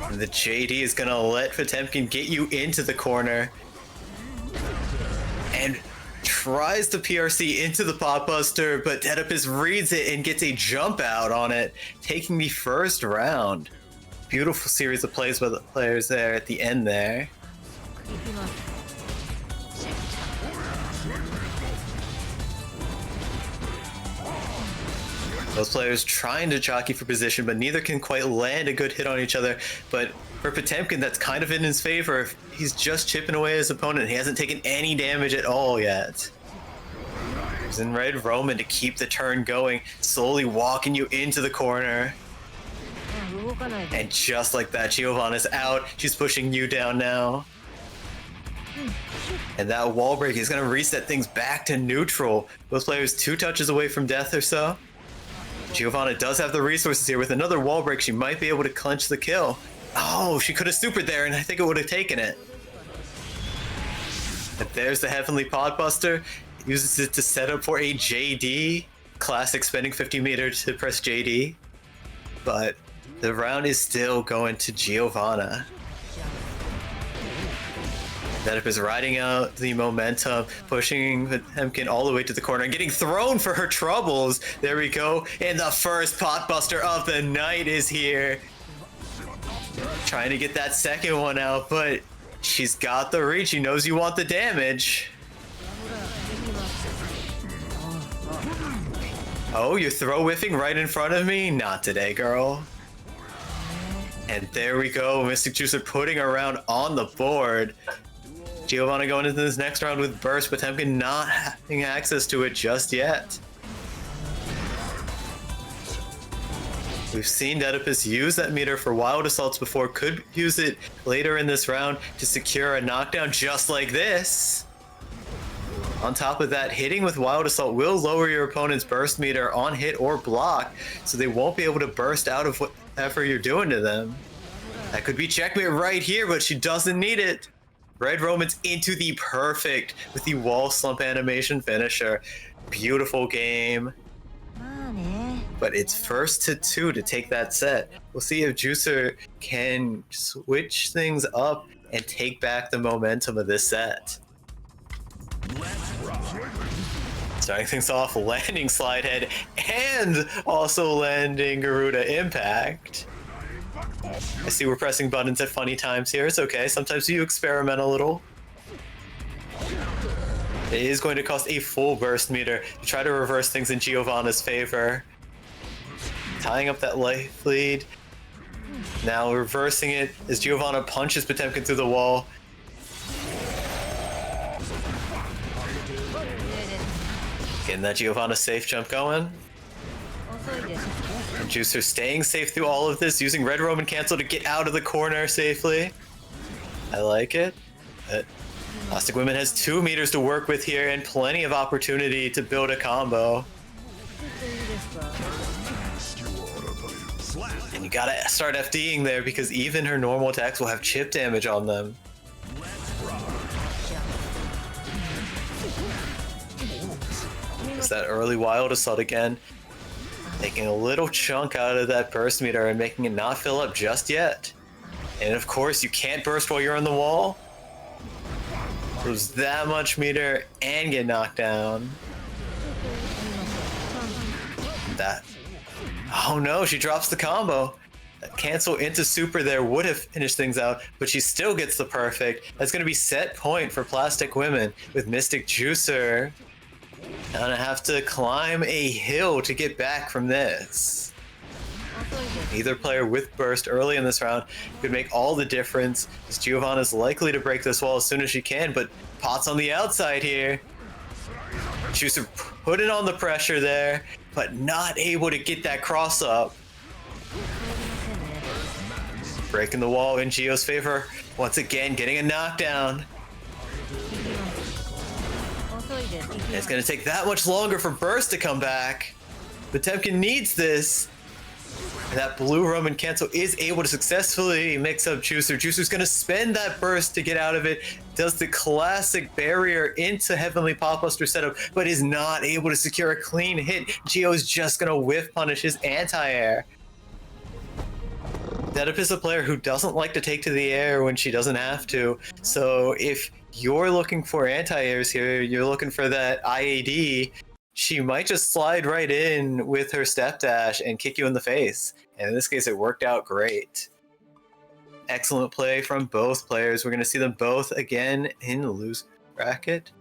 And the JD is gonna let Potemkin get you into the corner. And tries to PRC into the Pop Buster, but Dedipus reads it and gets a jump out on it, taking the first round. Beautiful series of plays by the players there at the end there. Both players trying to jockey for position, but neither can quite land a good hit on each other. But for Potemkin, that's kind of in his favor. He's just chipping away his opponent. He hasn't taken any damage at all yet. He's in Red Roman to keep the turn going, slowly walking you into the corner. And just like that, Giovanna's out. She's pushing you down now. And that wall break is going to reset things back to neutral. Both players 2 touches away from death or so. Giovanna does have the resources here. With another wall break, she might be able to clinch the kill. Oh, she could have supered there, and I think it would have taken it. But there's the Heavenly Podbuster. Uses it to set up for a JD. Classic spending 50 meters to press JD. But the round is still going to Giovanna. Oedipus is riding out the momentum, pushing Potemkin all the way to the corner and getting thrown for her troubles. There we go. And the first potbuster of the night is here. Trying to get that second one out, but she's got the reach. She knows you want the damage. Oh, you're throw whiffing right in front of me? Not today, girl. And there we go. Mystic Juicer putting her around on the board. Giovanna going into this next round with burst, but Potemkin not having access to it just yet. We've seen Oedipus use that meter for wild assaults before, could use it later in this round to secure a knockdown just like this. On top of that, hitting with wild assault will lower your opponent's burst meter on hit or block, so they won't be able to burst out of whatever you're doing to them. That could be checkmate right here, but she doesn't need it. Red Roman's into the perfect with the wall slump animation finisher. Beautiful game. But it's first to 2 to take that set. We'll see if Juicer can switch things up and take back the momentum of this set. Starting things off, landing slide head and also landing Garuda impact. I see we're pressing buttons at funny times here. It's okay. Sometimes you experiment a little. It is going to cost a full burst meter to try to reverse things in Giovanna's favor. Tying up that life lead. Now reversing it as Giovanna punches Potemkin through the wall. Getting that Giovanna safe jump going. And Juicer staying safe through all of this, using Red Roman cancel to get out of the corner safely. I like it. But Plastic Women has 2 meters to work with here and plenty of opportunity to build a combo. And you gotta start FDing there because even her normal attacks will have chip damage on them. It's that early wild assault again. Taking a little chunk out of that burst meter and making it not fill up just yet. And of course, you can't burst while you're on the wall. Lose that much meter and get knocked down. That. Oh no, she drops the combo. That cancel into super there would have finished things out, but she still gets the perfect. That's going to be set point for Plastic Women with Mystic Juicer. Gonna have to climb a hill to get back from this. Either player with burst early in this round could make all the difference, as Giovanna's likely to break this wall as soon as she can, but Pot's on the outside here. Juicer putting on the pressure there, but not able to get that cross up. Breaking the wall in Gio's favor, once again getting a knockdown. And it's going to take that much longer for burst to come back. Potemkin needs this. And that blue Roman cancel is able to successfully mix up Juicer. Juicer's going to spend that burst to get out of it. Does the classic barrier into Heavenly Potbuster setup, but is not able to secure a clean hit. Gio is just going to whiff punish his anti-air. Oedipus is a player who doesn't like to take to the air when she doesn't have to. So if you're looking for anti-airs here, you're looking for that IAD, she might just slide right in with her step dash and kick you in the face. And in this case, it worked out great. Excellent play from both players. We're going to see them both again in the lose bracket.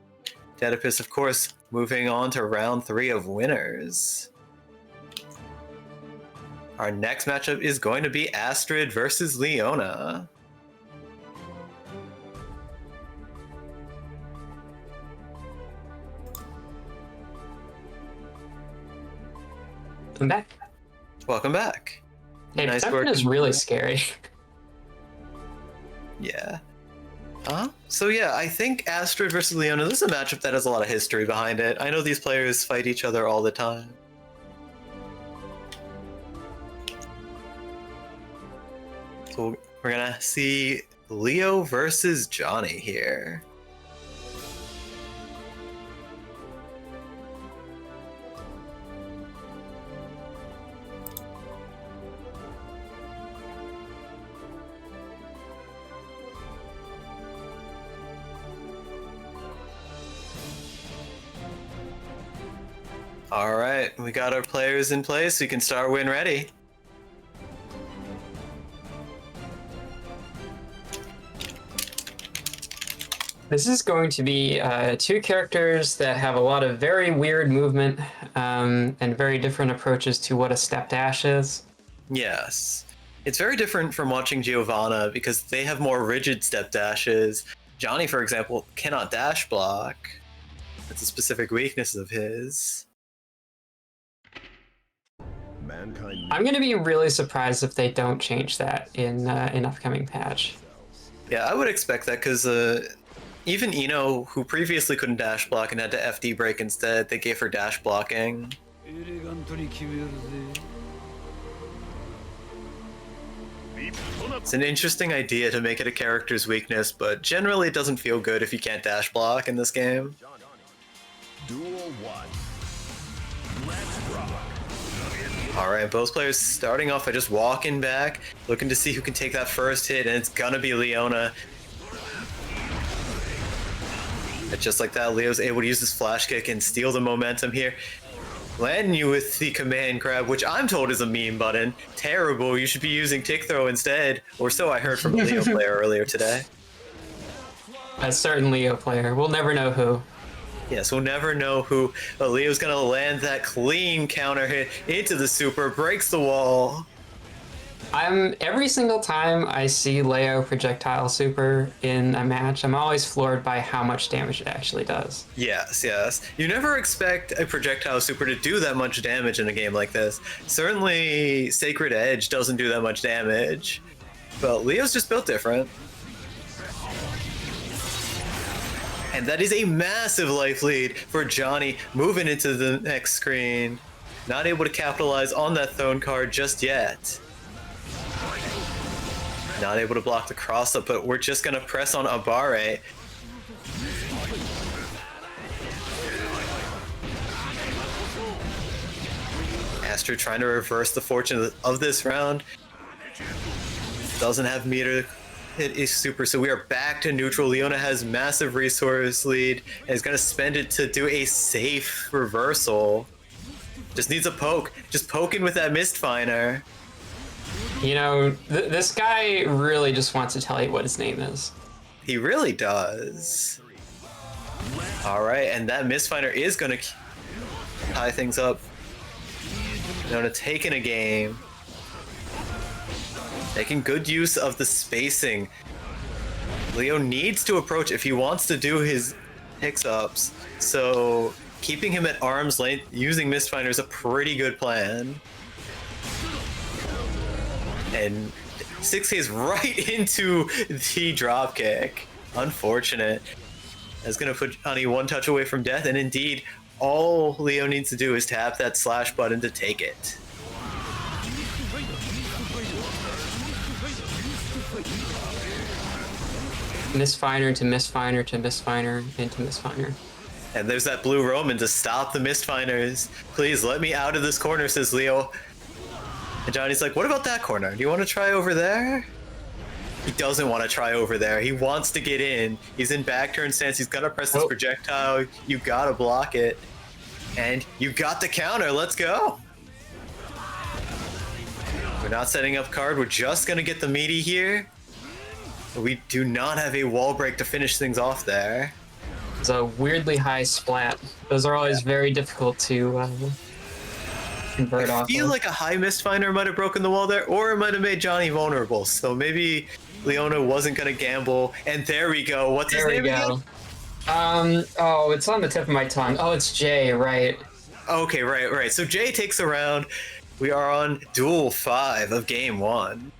Oedipus, of course, moving on to round 3 of winners. Our next matchup is going to be Astrid versus Leona. I'm back. Welcome back. Hey, Nice Perception work. is really scary. Yeah. So yeah, I think Astrid versus Leona, this is a matchup that has a lot of history behind it. I know these players fight each other all the time. So we're gonna see Leo versus Johnny here. All right, we got our players in place. We can start when ready. This is going to be two characters that have a lot of very weird movement and very different approaches to what a step dash is. Yes. It's very different from watching Giovanna because they have more rigid step dashes. Johnny, for example, cannot dash block. That's a specific weakness of his. Mankind I'm going to be really surprised if they don't change that in upcoming patch. Yeah, I would expect that because even Ino, who previously couldn't dash block and had to FD break instead, they gave her dash blocking. It's an interesting idea to make it a character's weakness, but generally it doesn't feel good if you can't dash block in this game. Duel 1. Let's rock. Alright, both players starting off by just walking back, looking to see who can take that first hit, and it's gonna be Leona. But just like that, Leo's able to use this flash kick and steal the momentum here. Landing you with the command grab, which I'm told is a meme button. Terrible, you should be using tick throw instead. Or so I heard from a Leo player earlier today. A certain Leo player. We'll never know who. Yes, we'll never know who, but Leo's gonna land that clean counter hit into the super, breaks the wall. Every single time I see Leo projectile super in a match, I'm always floored by how much damage it actually does. Yes, yes. You never expect a projectile super to do that much damage in a game like this. Certainly, Sacred Edge doesn't do that much damage, but Leo's just built different. And that is a massive life lead for Johnny moving into the next screen. Not able to capitalize on that throne card just yet. Not able to block the cross up, but we're just gonna press on Abare. Astrid trying to reverse the fortune of this round. Doesn't have meter hit is super, so we are back to neutral. Leona has massive resource lead and is gonna spend it to do a safe reversal. Just needs a poke. Just poking with that Mistfinder. You know, this guy really just wants to tell you what his name is. He really does. All right, and that Mistfinder is gonna tie things up. Leona taking a game. Making good use of the spacing. Leo needs to approach if he wants to do his mix-ups. So keeping him at arm's length using Mistfinder is a pretty good plan. And 6K is right into the dropkick. Unfortunate. That's going to put Johnny one touch away from death, and indeed, all Leo needs to do is tap that slash button to take it. Mistfinder to Mistfinder to Mistfinder into Mistfinder. And there's that blue Roman to stop the Mistfinders. Please let me out of this corner, says Leo. And Johnny's like, what about that corner? Do you want to try over there? He doesn't want to try over there. He wants to get in. He's in back turn stance. He's gonna press this projectile. You gotta block it. And you got the counter. Let's go. We're not setting up card. We're just gonna get the meaty here. We do not have a wall break to finish things off there. It's a weirdly high splat. Those are always very difficult to convert I off feel of. like a high Mistfinder might have broken the wall there, or it might have made Johnny vulnerable. So maybe Leona wasn't gonna gamble. And there we go. What's his There we name again? go. Oh, it's on the tip of my tongue. Oh, it's Jay, right? Okay, right. So Jay takes a round. We are on Duel 5 of Game 1.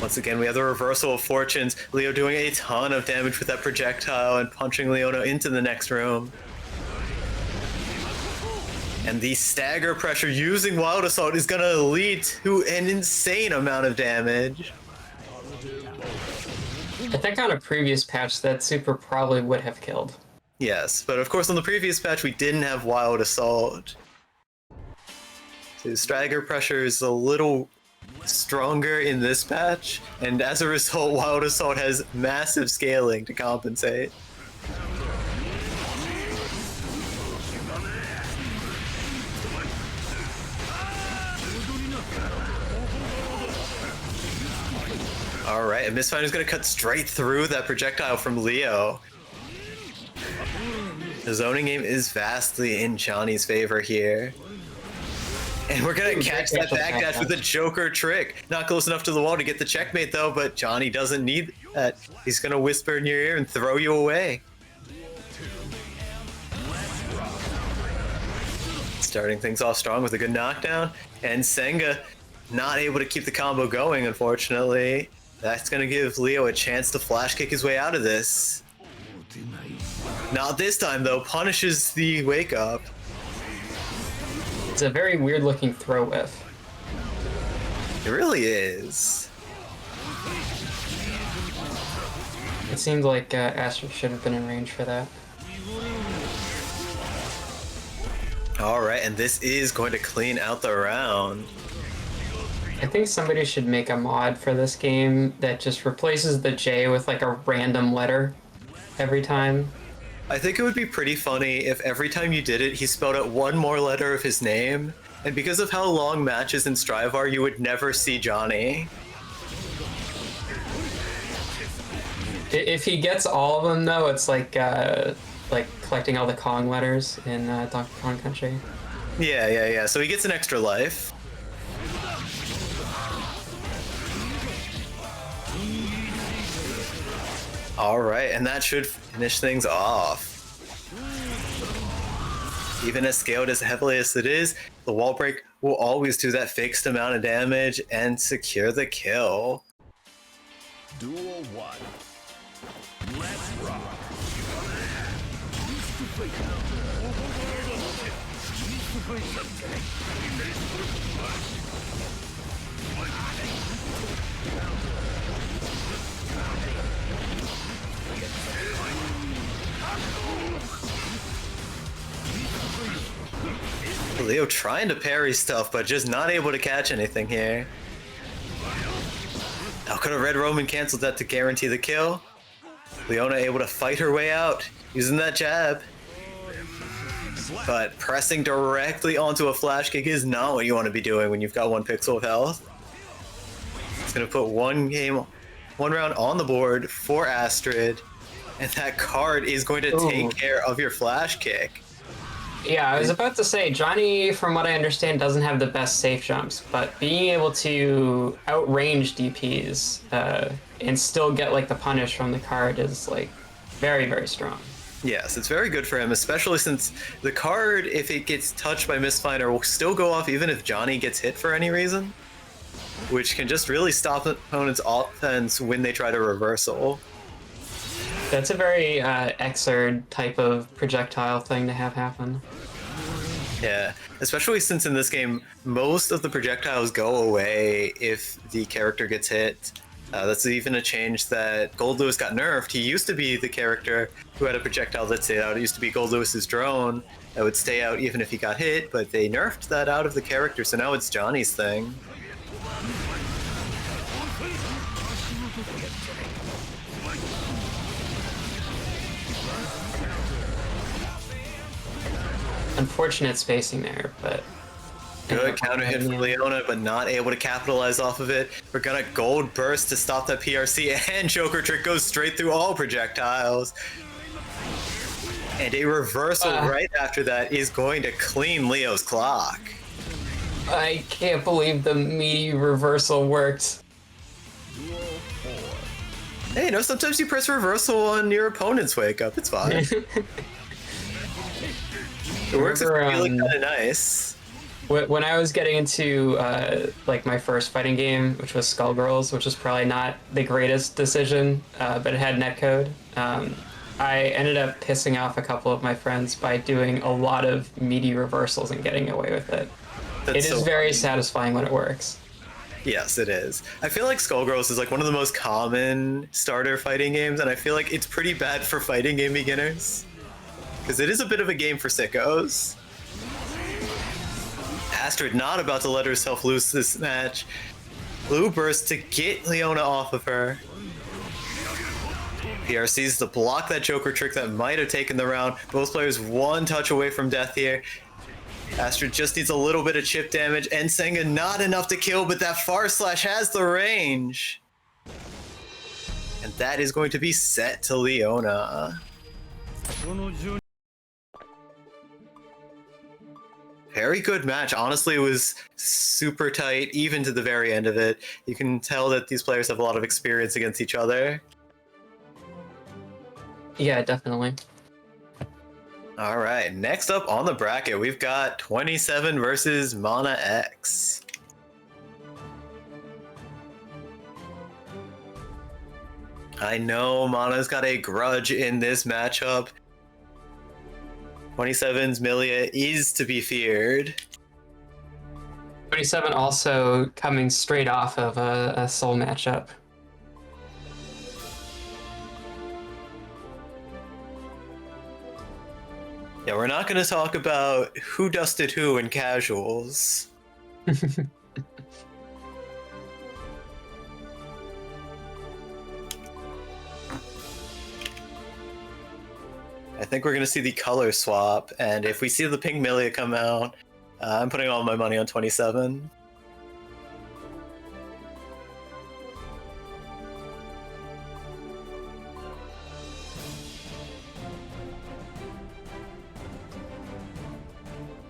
Once again, we have the reversal of fortunes. Leo doing a ton of damage with that projectile and punching Leona into the next room. And the stagger pressure using Wild Assault is gonna lead to an insane amount of damage. I think on a previous patch that super probably would have killed. Yes, but of course on the previous patch we didn't have Wild Assault. So stagger pressure is a little stronger in this patch, and as a result, Wild Assault has massive scaling to compensate. Alright, and Mistfinder's gonna cut straight through that projectile from Leo. The zoning game is vastly in Johnny's favor here. And we're gonna catch that backdash with a Joker trick. Not close enough to the wall to get the checkmate though, but Johnny doesn't need that. He's gonna whisper in your ear and throw you away. Starting things off strong with a good knockdown. And Senga not able to keep the combo going, unfortunately. That's gonna give Leo a chance to flash kick his way out of this. Not this time though, punishes the wake up. It's a very weird looking throw whiff. It really is. It seemed like Astrid should have been in range for that. Alright, and this is going to clean out the round. I think somebody should make a mod for this game that just replaces the J with like a random letter every time. I think it would be pretty funny if every time you did it, he spelled out one more letter of his name, and because of how long matches in Strive are, you would never see Johnny. If he gets all of them though, it's like collecting all the Kong letters in Donkey Kong Country. Yeah. So he gets an extra life. Alright, and that should finish things off. Even as scaled as heavily as it is, the wall break will always do that fixed amount of damage and secure the kill. Duel 1. Let's rock. Leo trying to parry stuff, but just not able to catch anything here. How could a Red Roman cancel that to guarantee the kill? Leona able to fight her way out, using that jab. But pressing directly onto a flash kick is not what you want to be doing when you've got 1 pixel of health. It's going to put one round on the board for Astrid, and that card is going to take care of your flash kick. Yeah, I was about to say, Johnny, from what I understand, doesn't have the best safe jumps, but being able to outrange DPs and still get like the punish from the card is like very, very strong. Yes, it's very good for him, especially since the card, if it gets touched by Mistfinder, will still go off even if Johnny gets hit for any reason, which can just really stop the opponent's offense when they try to reversal. That's a very Xrd type of projectile thing to have happen. Yeah, especially since in this game, most of the projectiles go away if the character gets hit. That's even a change that Gold Lewis got nerfed. He used to be the character who had a projectile that stayed out. It used to be Gold Lewis's drone that would stay out even if he got hit, but they nerfed that out of the character, so now it's Johnny's thing. Unfortunate spacing there, but Good counter hit from Leona, but not able to capitalize off of it. We're gonna gold burst to stop that PRC, and Joker Trick goes straight through all projectiles. And a reversal right after that is going to clean Leo's clock. I can't believe the meaty reversal worked. Hey, you know, sometimes you press reversal on your opponent's wake up. It's fine. It works if you're feeling kind of nice. When I was getting into like my first fighting game, which was Skullgirls, which was probably not the greatest decision, but it had netcode. I ended up pissing off a couple of my friends by doing a lot of meaty reversals and getting away with it. It is very satisfying when it works. Yes, it is. I feel like Skullgirls is like one of the most common starter fighting games, and I feel like it's pretty bad for fighting game beginners. Because it is a bit of a game for sickos. Astrid not about to let herself lose this match. Blue burst to get Leona off of her. PRC's to block that Joker Trick that might have taken the round. Both players one touch away from death here. Astrid just needs a little bit of chip damage, and Senga not enough to kill, but that far slash has the range. And that is going to be set to Leona. Very good match. Honestly, it was super tight, even to the very end of it. You can tell that these players have a lot of experience against each other. Yeah, definitely. All right, next up on the bracket, we've got 27 versus Mana X. I know Mana's got a grudge in this matchup. 27's Milia is to be feared. 27 also coming straight off of a soul matchup. Yeah, we're not going to talk about who dusted who in casuals. I think we're going to see the color swap, and if we see the pink Milia come out, I'm putting all my money on 27.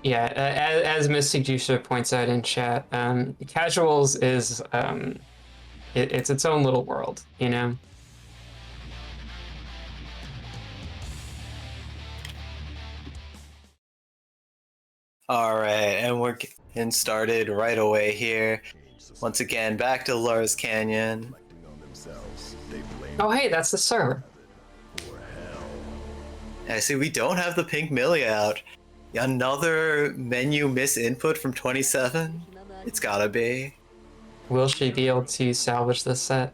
Yeah, as Mystic Juicer points out in chat, casuals is it's its own little world, you know. All right, and we're getting started right away here. Once again, back to Lars Canyon. Oh, hey, that's the server. I see we don't have the pink Milia out. Another menu miss input from 27? It's gotta be. Will she be able to salvage this set?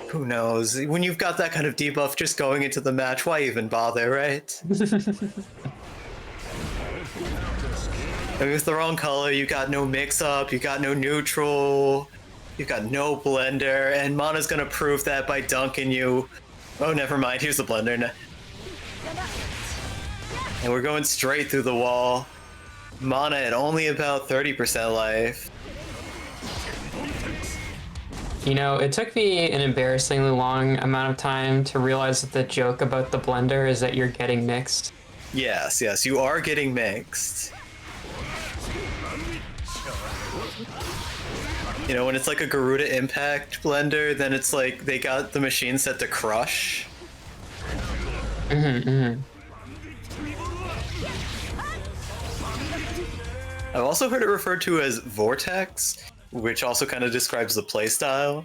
Who knows? When you've got that kind of debuff just going into the match, why even bother, right? And with the wrong color, you got no mix-up, you got no neutral, you got no blender, and Mana's gonna prove that by dunking you. Oh, never mind, here's the blender now. And we're going straight through the wall. Mana at only about 30% life. You know, it took me an embarrassingly long amount of time to realize that the joke about the blender is that you're getting mixed. Yes, yes, you are getting mixed. You know, when it's like a Garuda Impact blender, then it's like they got the machine set to crush. I've also heard it referred to as Vortex, which also kind of describes the playstyle.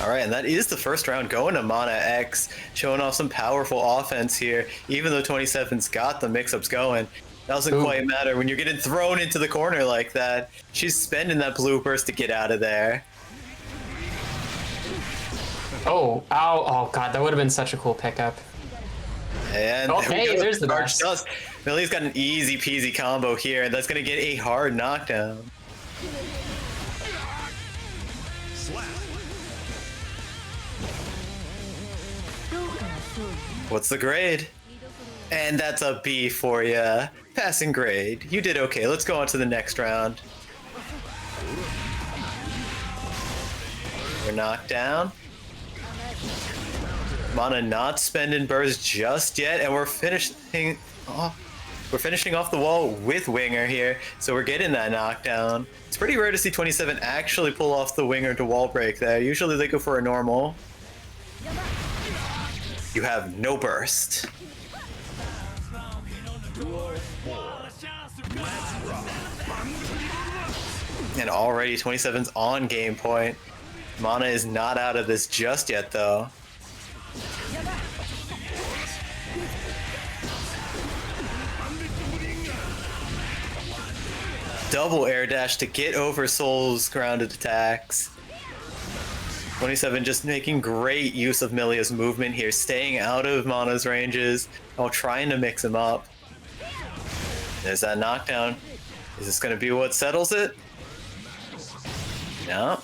Alright, and that is the first round going to Mana X, showing off some powerful offense here, even though 27's got the mix-ups going. Doesn't quite matter when you're getting thrown into the corner like that. She's spending that blue burst to get out of there. Oh, ow, oh god, that would have been such a cool pickup. And oh, hey, there's the charge burst. dust. Millie's got an easy peasy combo here, and that's going to get a hard knockdown. What's the grade? And that's a B for ya. Passing grade. You did okay. Let's go on to the next round. We're knocked down. Mana not spending burst just yet, and we're finishing off the wall with Winger here, so we're getting that knockdown. It's pretty rare to see 27 actually pull off the Winger to wall break there. Usually they go for a normal. You have no burst. And already 27's on game point. Mana is not out of this just yet though. Double air dash to get over Soul's grounded attacks. 27 just making great use of Milia's movement here, staying out of Mana's ranges while trying to mix him up. There's that knockdown. Is this going to be what settles it? No.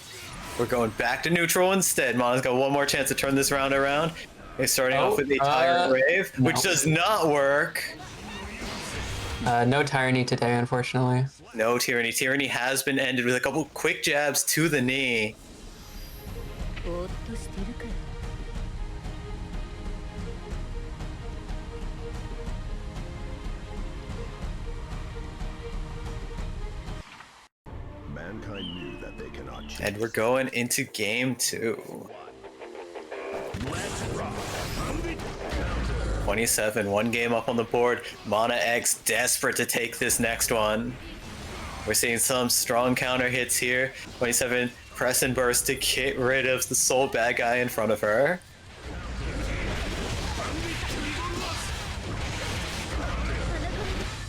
We're going back to neutral instead. Mana's got one more chance to turn this round around. He's starting off with a Tyrant Rave, which does not work. No Tyranny today, unfortunately. No Tyranny. Tyranny has been ended with a couple quick jabs to the knee. Mankind knew that they cannot change. And we're going into game 2. 27, one game up on the board. Mana X desperate to take this next one. We're seeing some strong counter hits here. 27 press and burst to get rid of the sole bad guy in front of her.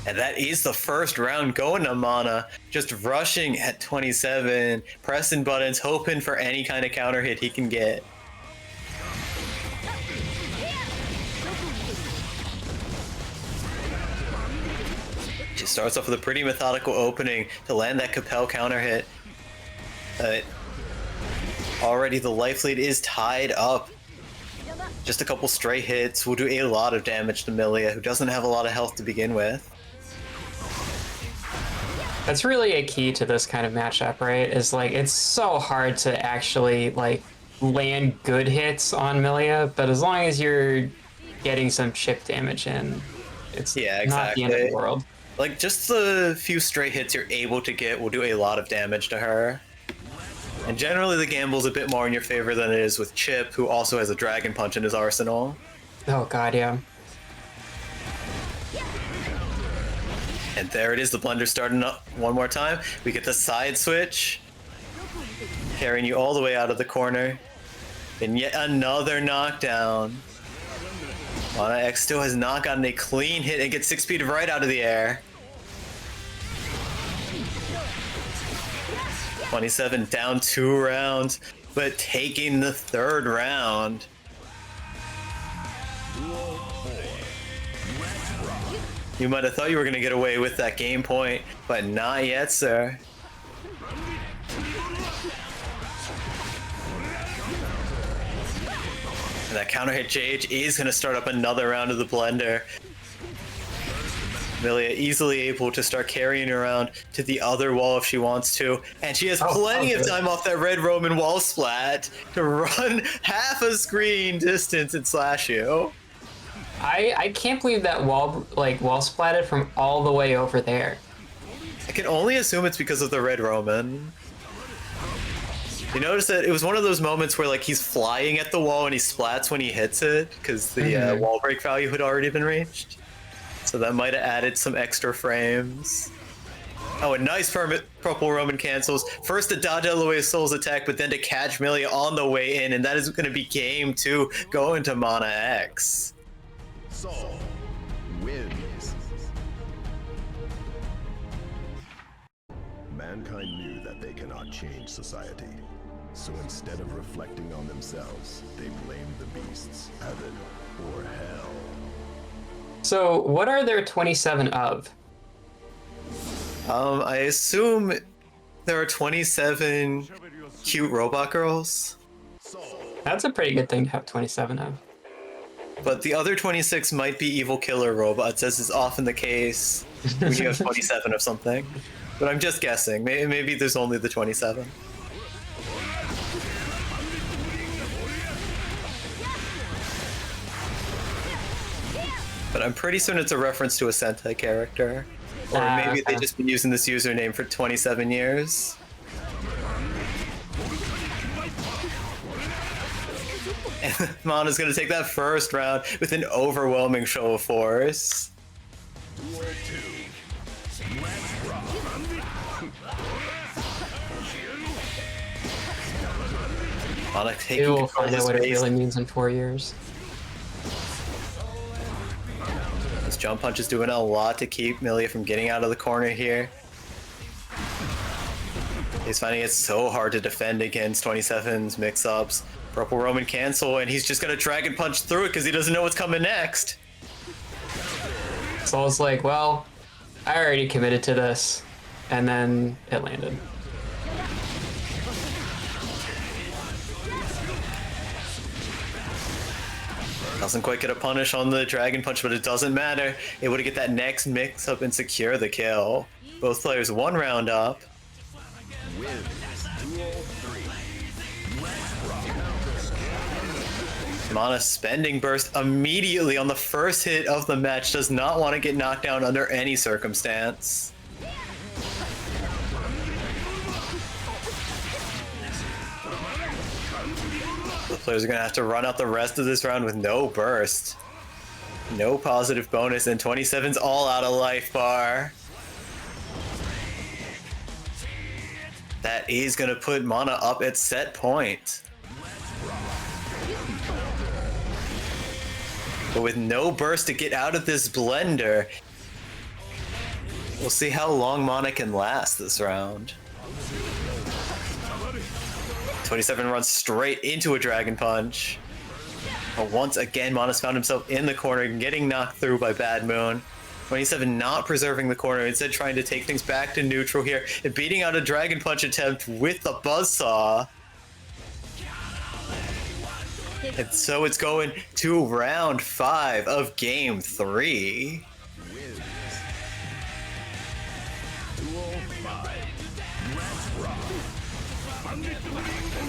And that is the first round going to Mana. Just rushing at 27, pressing buttons, hoping for any kind of counter hit he can get. She starts off with a pretty methodical opening to land that Capel counter hit. Already the life lead is tied up. Just a couple stray hits will do a lot of damage to Milia, who doesn't have a lot of health to begin with. That's really a key to this kind of matchup, right? Is like it's so hard to actually like land good hits on Milia, but as long as you're getting some chip damage in, it's not the end of the world. Like just the few stray hits you're able to get will do a lot of damage to her. And generally the gamble's a bit more in your favor than it is with Chip, who also has a Dragon Punch in his arsenal. Oh god, yeah. And there it is, the blender starting up one more time. We get the side switch, carrying you all the way out of the corner. And yet another knockdown. Mana X still has not gotten a clean hit and gets 6 feet right out of the air. 27 down 2 rounds, but taking the 3rd round. You might have thought you were going to get away with that game point, but not yet, sir. And that counter hit JH is going to start up another round of the blender. Milia easily able to start carrying around to the other wall if she wants to. And she has plenty of time off that red Roman wall splat to run half a screen distance and slash you. I can't believe that wall splatted from all the way over there. I can only assume it's because of the red Roman. You notice that it was one of those moments where like he's flying at the wall and he splats when he hits it because the wall break value had already been reached. So that might have added some extra frames. Oh, a nice purple Roman cancels. First to dodge out of the way of Soul's attack, but then to catch Milia on the way in, and that is going to be game 2 going to Mana X. Soul wins. Mankind knew that they cannot change society. So instead of reflecting on themselves, they blamed the beasts, heaven, or hell. So what are there 27 of? I assume there are 27 cute robot girls. That's a pretty good thing to have 27 of. But the other 26 might be evil killer robots, as is often the case when you have 27 of something. But I'm just guessing. Maybe there's only the 27. But I'm pretty certain it's a reference to a Sentai character. Or maybe they've just been using this username for 27 years. And Mana's gonna take that first round with an overwhelming show of force. Mana taking We'll find out what it really means in 4 years. This jump punch is doing a lot to keep Millia from getting out of the corner here. He's finding it so hard to defend against 27's mix-ups. Purple Roman cancel, and he's just gonna Dragon Punch through it because he doesn't know what's coming next. Soul's like, well, I already committed to this, and then it landed. Doesn't quite get a punish on the Dragon Punch, but it doesn't matter. Able to get that next mix-up and secure the kill. Both players 1 round up. Mana spending burst immediately on the first hit of the match. Does not want to get knocked down under any circumstance. The players are going to have to run out the rest of this round with no burst. No positive bonus, and 27's all out of life bar. That is going to put Mana up at set point. But with no burst to get out of this blender, we'll see how long Mana can last this round. 27 runs straight into a Dragon Punch. But once again, Mana's found himself in the corner, getting knocked through by Bad Moon. 27 not preserving the corner, instead trying to take things back to neutral here and beating out a Dragon Punch attempt with the Buzzsaw. And so it's going to round 5 of game 3.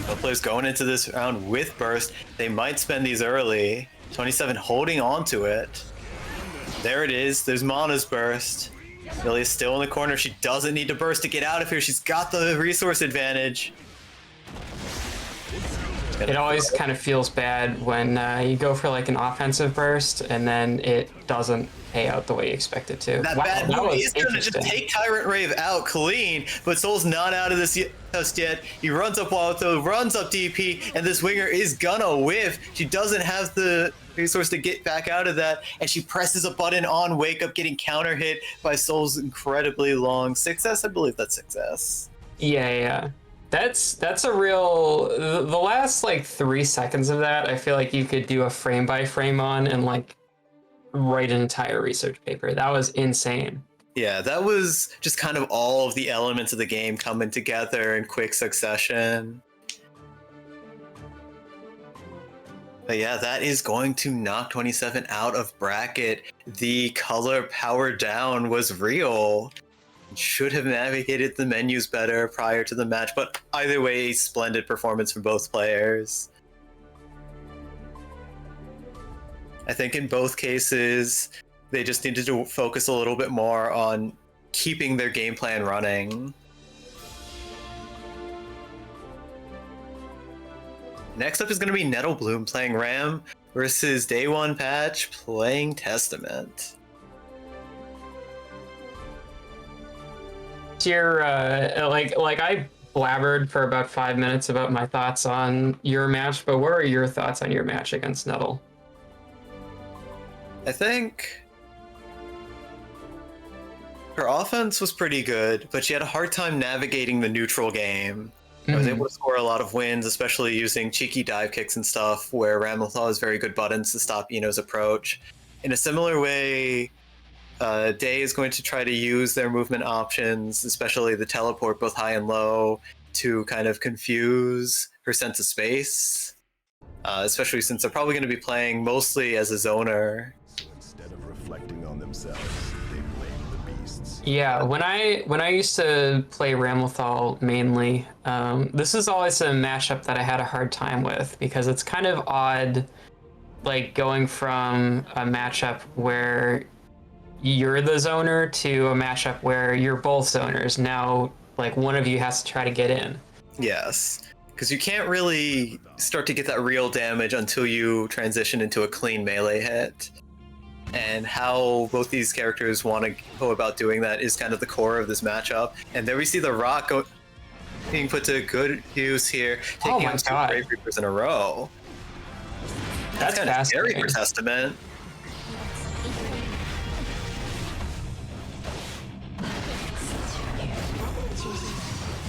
Both players going into this round with burst. They might spend these early. 27 holding on to it. There it is. There's Mana's burst. Millia's still in the corner. She doesn't need to burst to get out of here. She's got the resource advantage. It always kind of feels bad when you go for like an offensive burst and then it doesn't pay out the way you expect it to. That Bad Moon is going to just take Tyrant Rave out clean, but Soul's not out of this just yet. He runs up Walto, runs up DP, and this winger is gonna whiff. She doesn't have the resource to get back out of that, and she presses a button on Wake Up, getting counter hit by Soul's incredibly long 6S. I believe that's 6S. Yeah. That's a real, the last like 3 seconds of that, I feel like you could do a frame by frame on and like write an entire research paper. That was insane. Yeah, that was just kind of all of the elements of the game coming together in quick succession. But yeah, that is going to knock 27 out of bracket. The color power down was real. Should have navigated the menus better prior to the match, but either way, splendid performance from both players. I think in both cases, they just needed to focus a little bit more on keeping their game plan running. Next up is going to be Nettle Bloom playing Ram versus Day One Patch playing Testament. Your like I blabbered for about 5 minutes about my thoughts on your match, but what are your thoughts on your match against Nettle? I think her offense was pretty good, but she had a hard time navigating the neutral game. I was able to score a lot of wins, especially using cheeky dive kicks and stuff, where Ramlethal has very good buttons to stop Ino's approach. In a similar way, Day is going to try to use their movement options, especially the teleport, both high and low, to kind of confuse her sense of space. especially since they're probably going to be playing mostly as a zoner. So instead of reflecting on themselves, they blame the beasts. Yeah, when I used to play Ramlethal mainly, this is always a mashup that I had a hard time with because it's kind of odd, like going from a matchup where you're the zoner to a mashup where you're both zoners. Now, like one of you has to try to get in. Yes, because you can't really start to get that real damage until you transition into a clean melee hit. And how both these characters want to go about doing that is kind of the core of this matchup. And there we see the rock being put to good use here, taking out 2 Grave Reapers in a row. That's kind of scary for Testament.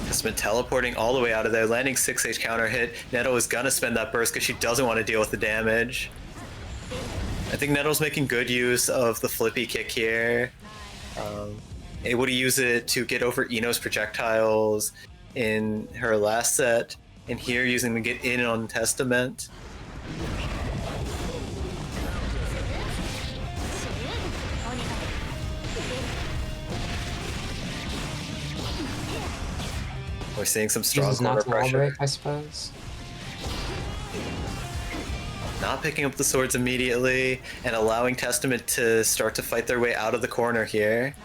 Testament teleporting all the way out of there, landing 6H counter hit. Nettle is gonna spend that burst because she doesn't want to deal with the damage. I think Nettle's making good use of the flippy kick here. Able to use it to get over Ino's projectiles in her last set, and here using to get in on Testament. We're seeing some strong corner pressure. Break, I suppose. Not picking up the swords immediately and allowing Testament to start to fight their way out of the corner here.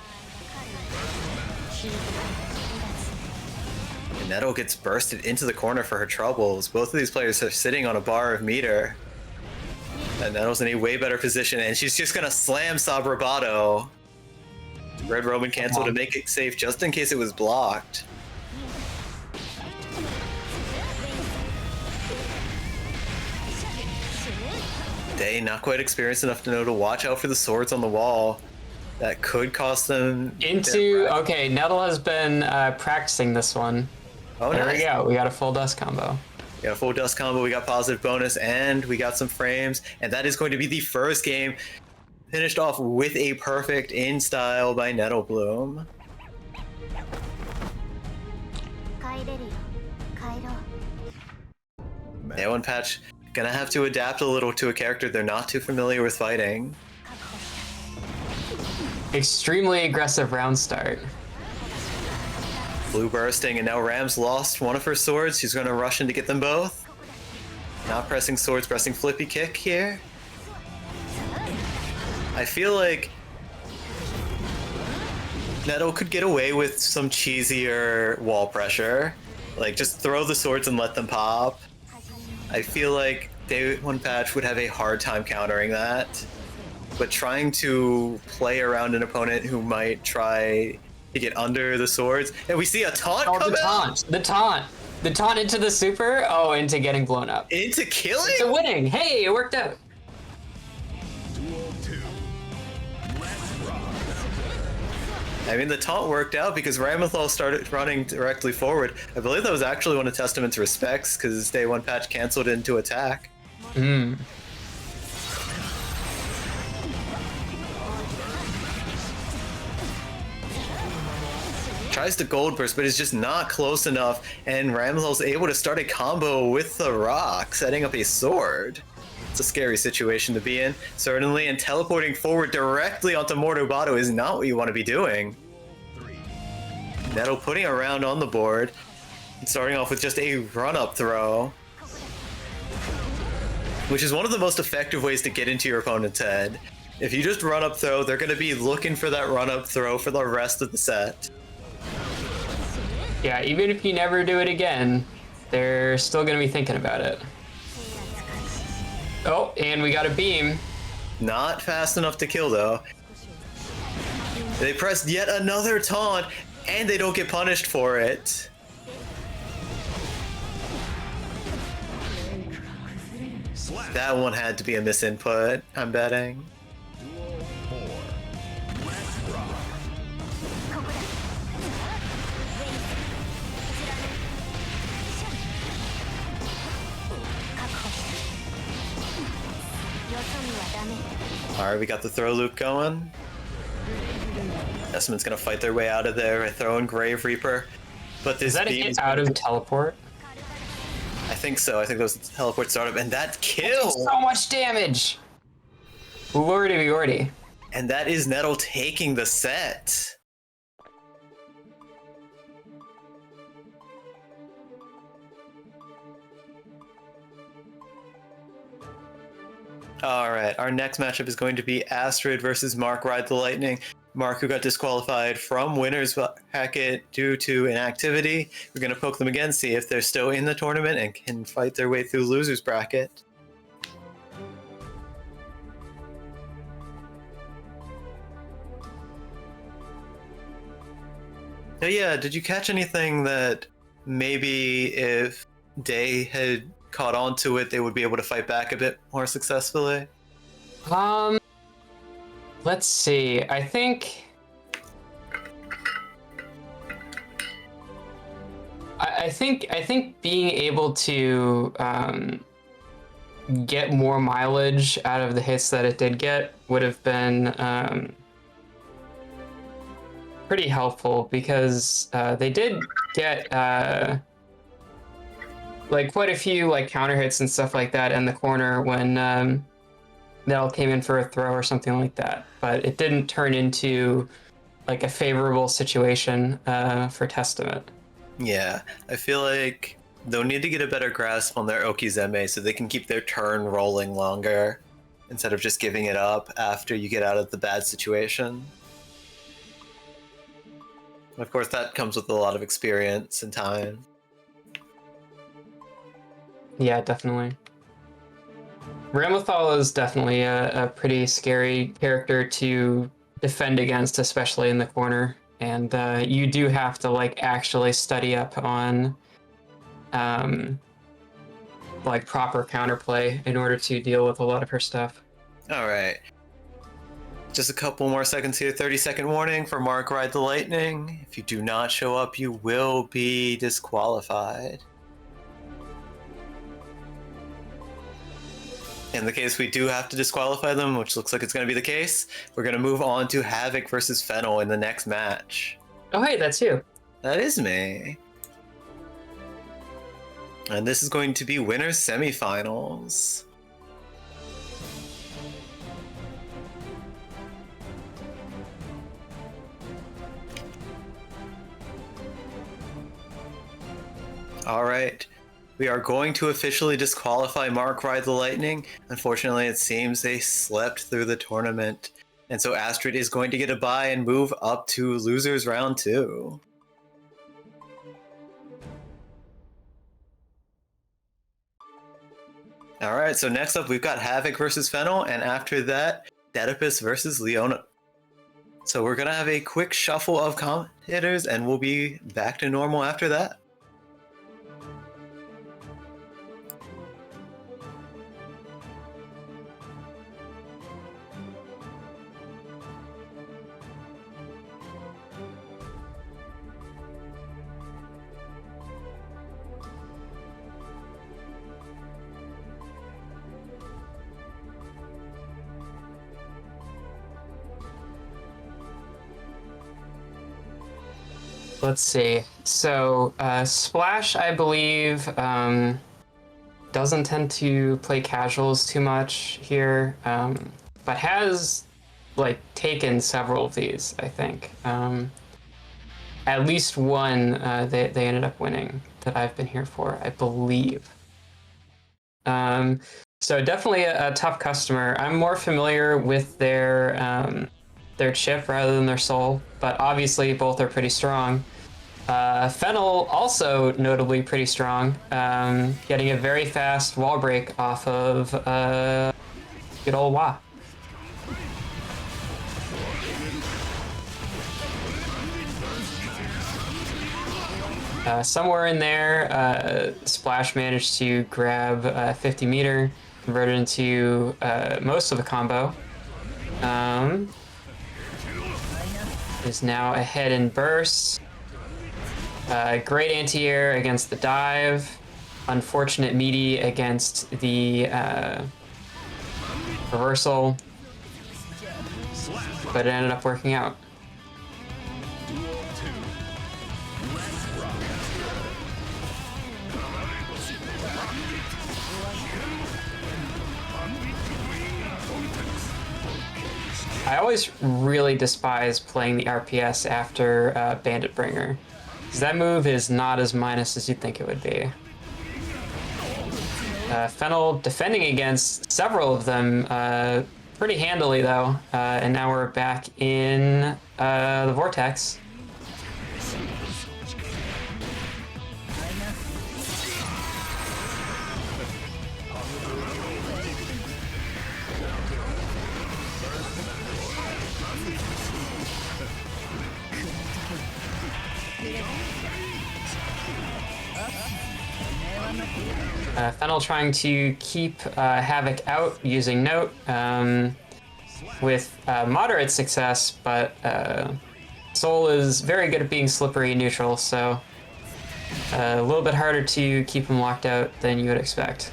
And Nettle gets bursted into the corner for her troubles. Both of these players are sitting on a bar of meter. And Nettle's in a way better position, and she's just gonna slam Sabrabato. Red Roman cancel to make it safe just in case it was blocked. Day not quite experienced enough to know to watch out for the swords on the wall. That could cost them into. Okay, Nettle has been practicing this one. Oh, there nice. we go. We got a full dust combo. We got a full dust combo. We got positive bonus, and we got some frames. And that is going to be the first game finished off with a perfect in style by Nettle Bloom. Day one patch. Gonna have to adapt a little to a character they're not too familiar with fighting. Extremely aggressive round start. Blue bursting, and now Ram's lost one of her swords. She's gonna rush in to get them both. Not pressing swords, pressing flippy kick here. I feel like Nettle could get away with some cheesier wall pressure. Like, just throw the swords and let them pop. I feel like Day 1 patch would have a hard time countering that. But trying to play around an opponent who might try to get under the swords. And we see a taunt come out! The taunt into the super. Oh, into getting blown up. Into killing? Into winning. Hey, it worked out. I mean, the taunt worked out because Ramlethal started running directly forward. I believe that was actually one of Testament's respects because Day 1 patch canceled into attack. Tries to gold burst, but is just not close enough, and Ramthal's able to start a combo with the rock, setting up a sword. It's a scary situation to be in, certainly, and teleporting forward directly onto Mordobato is not what you want to be doing. Nettle putting a round on the board, and starting off with just a run-up throw, which is one of the most effective ways to get into your opponent's head. If you just run-up throw, they're going to be looking for that run-up throw for the rest of the set. Yeah, even if you never do it again, they're still going to be thinking about it. Oh, and we got a beam. Not fast enough to kill, though. They pressed yet another taunt, and they don't get punished for it. That one had to be a misinput, I'm betting. Alright, we got the throw loop going. Testament's gonna fight their way out of there by throwing Grave Reaper. But this Is that a hit out of teleport? I think so. I think that was the teleport startup, and that kill! So much damage! Lordy. And that is Nettle taking the set. Alright, our next matchup is going to be Astrid versus Mark Ride the Lightning. Mark, who got disqualified from winner's bracket due to inactivity. We're going to poke them again, see if they're still in the tournament and can fight their way through loser's bracket. So yeah, did you catch anything that maybe if Day had caught on to it, they would be able to fight back a bit more successfully? Let's see. I think being able to get more mileage out of the hits that it did get would have been pretty helpful, because they did get like quite a few like counter hits and stuff like that in the corner when Nell came in for a throw or something like that, but it didn't turn into like a favorable situation for Testament. Yeah, I feel like they'll need to get a better grasp on their Okizeme so they can keep their turn rolling longer instead of just giving it up after you get out of the bad situation. Of course, that comes with a lot of experience and time. Yeah, definitely. Ramathal is definitely a pretty scary character to defend against, especially in the corner. And you do have to like actually study up on like proper counterplay in order to deal with a lot of her stuff. All right. Just a couple more seconds here. 30-second warning for Mark Ride the Lightning. If you do not show up, you will be disqualified. In the case we do have to disqualify them, which looks like it's going to be the case, we're going to move on to Havoc versus Fennel in the next match. Oh, hey, that's you. That is me. And this is going to be winners semifinals. All right. We are going to officially disqualify Mark Ride the Lightning. Unfortunately, it seems they slept through the tournament. And so Astrid is going to get a bye and move up to losers round 2. All right, so next up we've got Havoc versus Fennel, and after that, Dedipus versus Leona. So we're gonna have a quick shuffle of commentators and we'll be back to normal after that. Let's see. So Splash, I believe, doesn't tend to play casuals too much here, but has like taken several of these, I think. At least one they ended up winning that I've been here for, I believe. So definitely a tough customer. I'm more familiar with their chip rather than their soul, but obviously both are pretty strong. Fennel also notably pretty strong, getting a very fast wall break off of good old Wa. Somewhere in there, Splash managed to grab 50 meter, convert it into most of the combo. Is now ahead in burst. Great anti-air against the dive. Unfortunate meaty against the reversal. But it ended up working out. I always really despise playing the RPS after Bandit Bringer, because that move is not as minus as you'd think it would be. Fennel defending against several of them pretty handily, though, and now we're back in the Vortex. Fennel trying to keep Havoc out using Note with moderate success, but Soul is very good at being slippery neutral, so a little bit harder to keep him locked out than you would expect.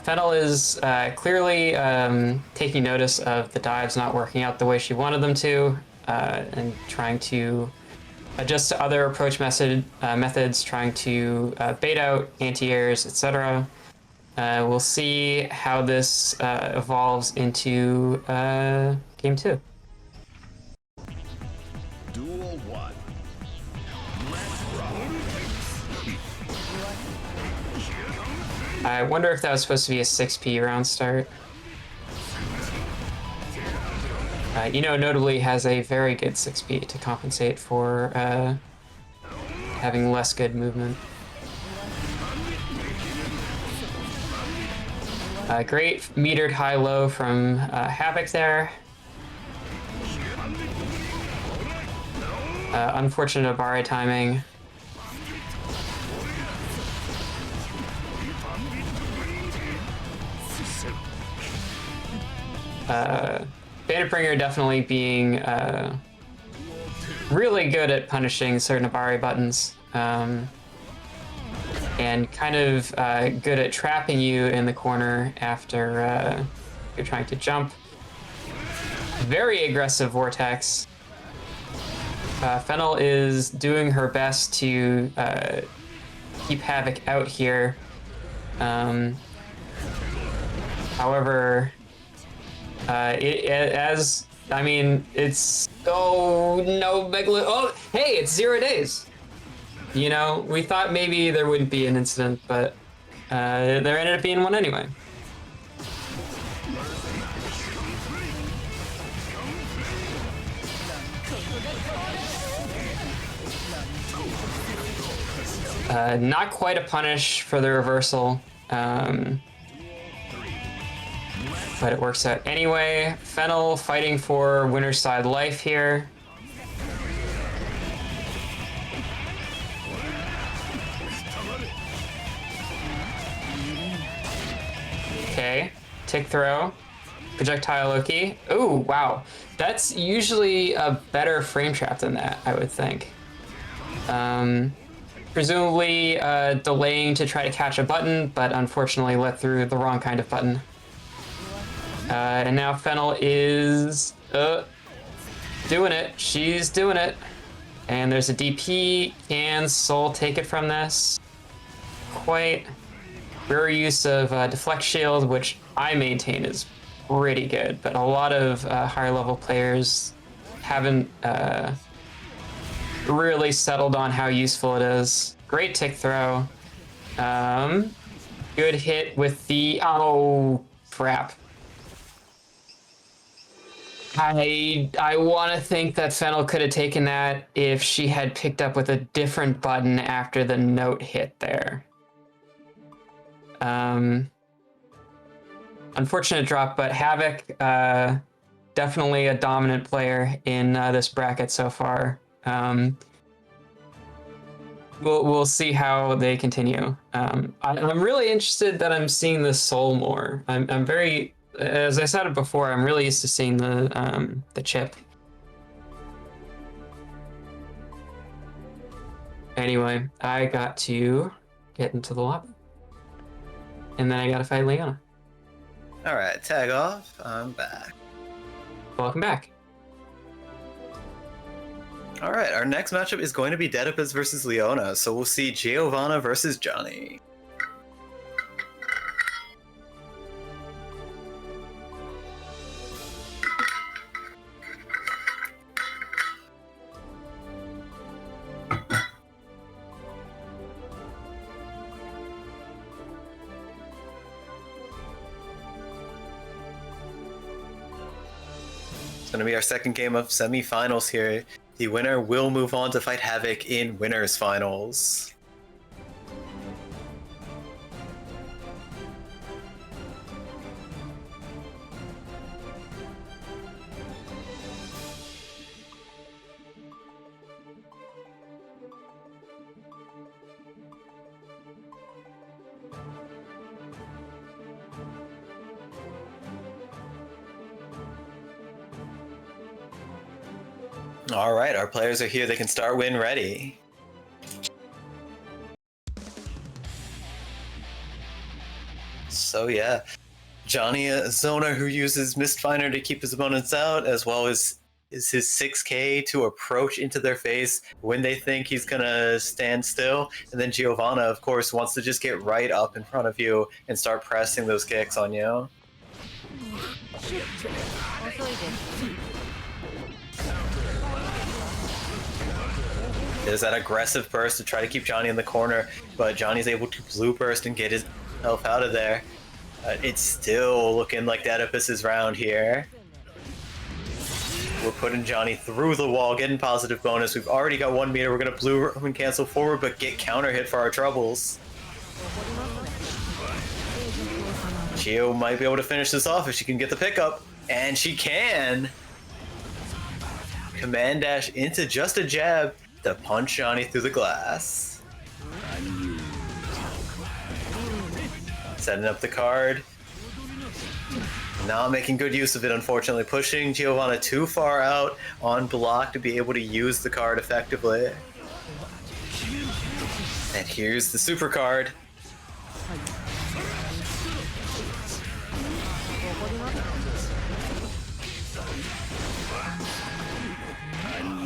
Fennel is clearly taking notice of the dives not working out the way she wanted them to, and trying to adjust to other approach methods, trying to bait out anti-airs, etc. We'll see how this evolves into game 2. Duel 1. I wonder if that was supposed to be a 6P round start. Notably has a very good 6P to compensate for having less good movement. Great metered high-low from Havoc there. Unfortunate Abare timing. Bandit Bringer definitely being really good at punishing certain Abare buttons, and kind of good at trapping you in the corner after you're trying to jump. Very aggressive Vortex. Fennel is doing her best to keep Havoc out here. However, it's no Megalo. Oh, hey, it's 0 days. We thought maybe there wouldn't be an incident, but there ended up being one anyway. Not quite a punish for the reversal. But it works out anyway. Fennel fighting for winner's side life here. Okay, tick throw, projectile Loki. Oh, wow. That's usually a better frame trap than that, I would think. Presumably delaying to try to catch a button, but unfortunately let through the wrong kind of button. And now Fennel is doing it. She's doing it. And there's a DP. Can Soul take it from this? Quite. Rare use of Deflect Shield, which I maintain is pretty good, but a lot of higher level players haven't really settled on how useful it is. Great tick throw. Good hit with the... Oh, crap. I want to think that Fennel could have taken that if she had picked up with a different button after the note hit there. Unfortunate drop, but Havoc, definitely a dominant player in this bracket so far. We'll see how they continue. I'm really interested that I'm seeing the Soul more. I'm very... As I said it before, I'm really used to seeing the chip. Anyway, I got to get into the lobby. And then I gotta fight Leona. Alright, tag off. I'm back. Welcome back. Alright, our next matchup is going to be Dedipus versus Leona, so we'll see Giovanna versus Johnny. It's going to be our second game of semi-finals here. The winner will move on to fight Havoc in winners finals. All right, our players are here. They can start when ready. So yeah, Johnny, a zoner who uses Mistfinder to keep his opponents out, as well as is his 6k to approach into their face when they think he's gonna stand still. And then Giovanna, of course, wants to just get right up in front of you and start pressing those kicks on you. There's that aggressive burst to try to keep Johnny in the corner, but Johnny's able to blue burst and get himself out of there. It's still looking like Dedipus' round here. We're putting Johnny through the wall, getting positive bonus. We've already got 1 meter. We're going to blue and cancel forward, but get counter hit for our troubles. Gio might be able to finish this off if she can get the pickup, and she can! Command dash into just a jab to punch Johnny through the glass. Setting up the card. Not making good use of it, unfortunately. Pushing Giovanna too far out on block to be able to use the card effectively. And here's the super card.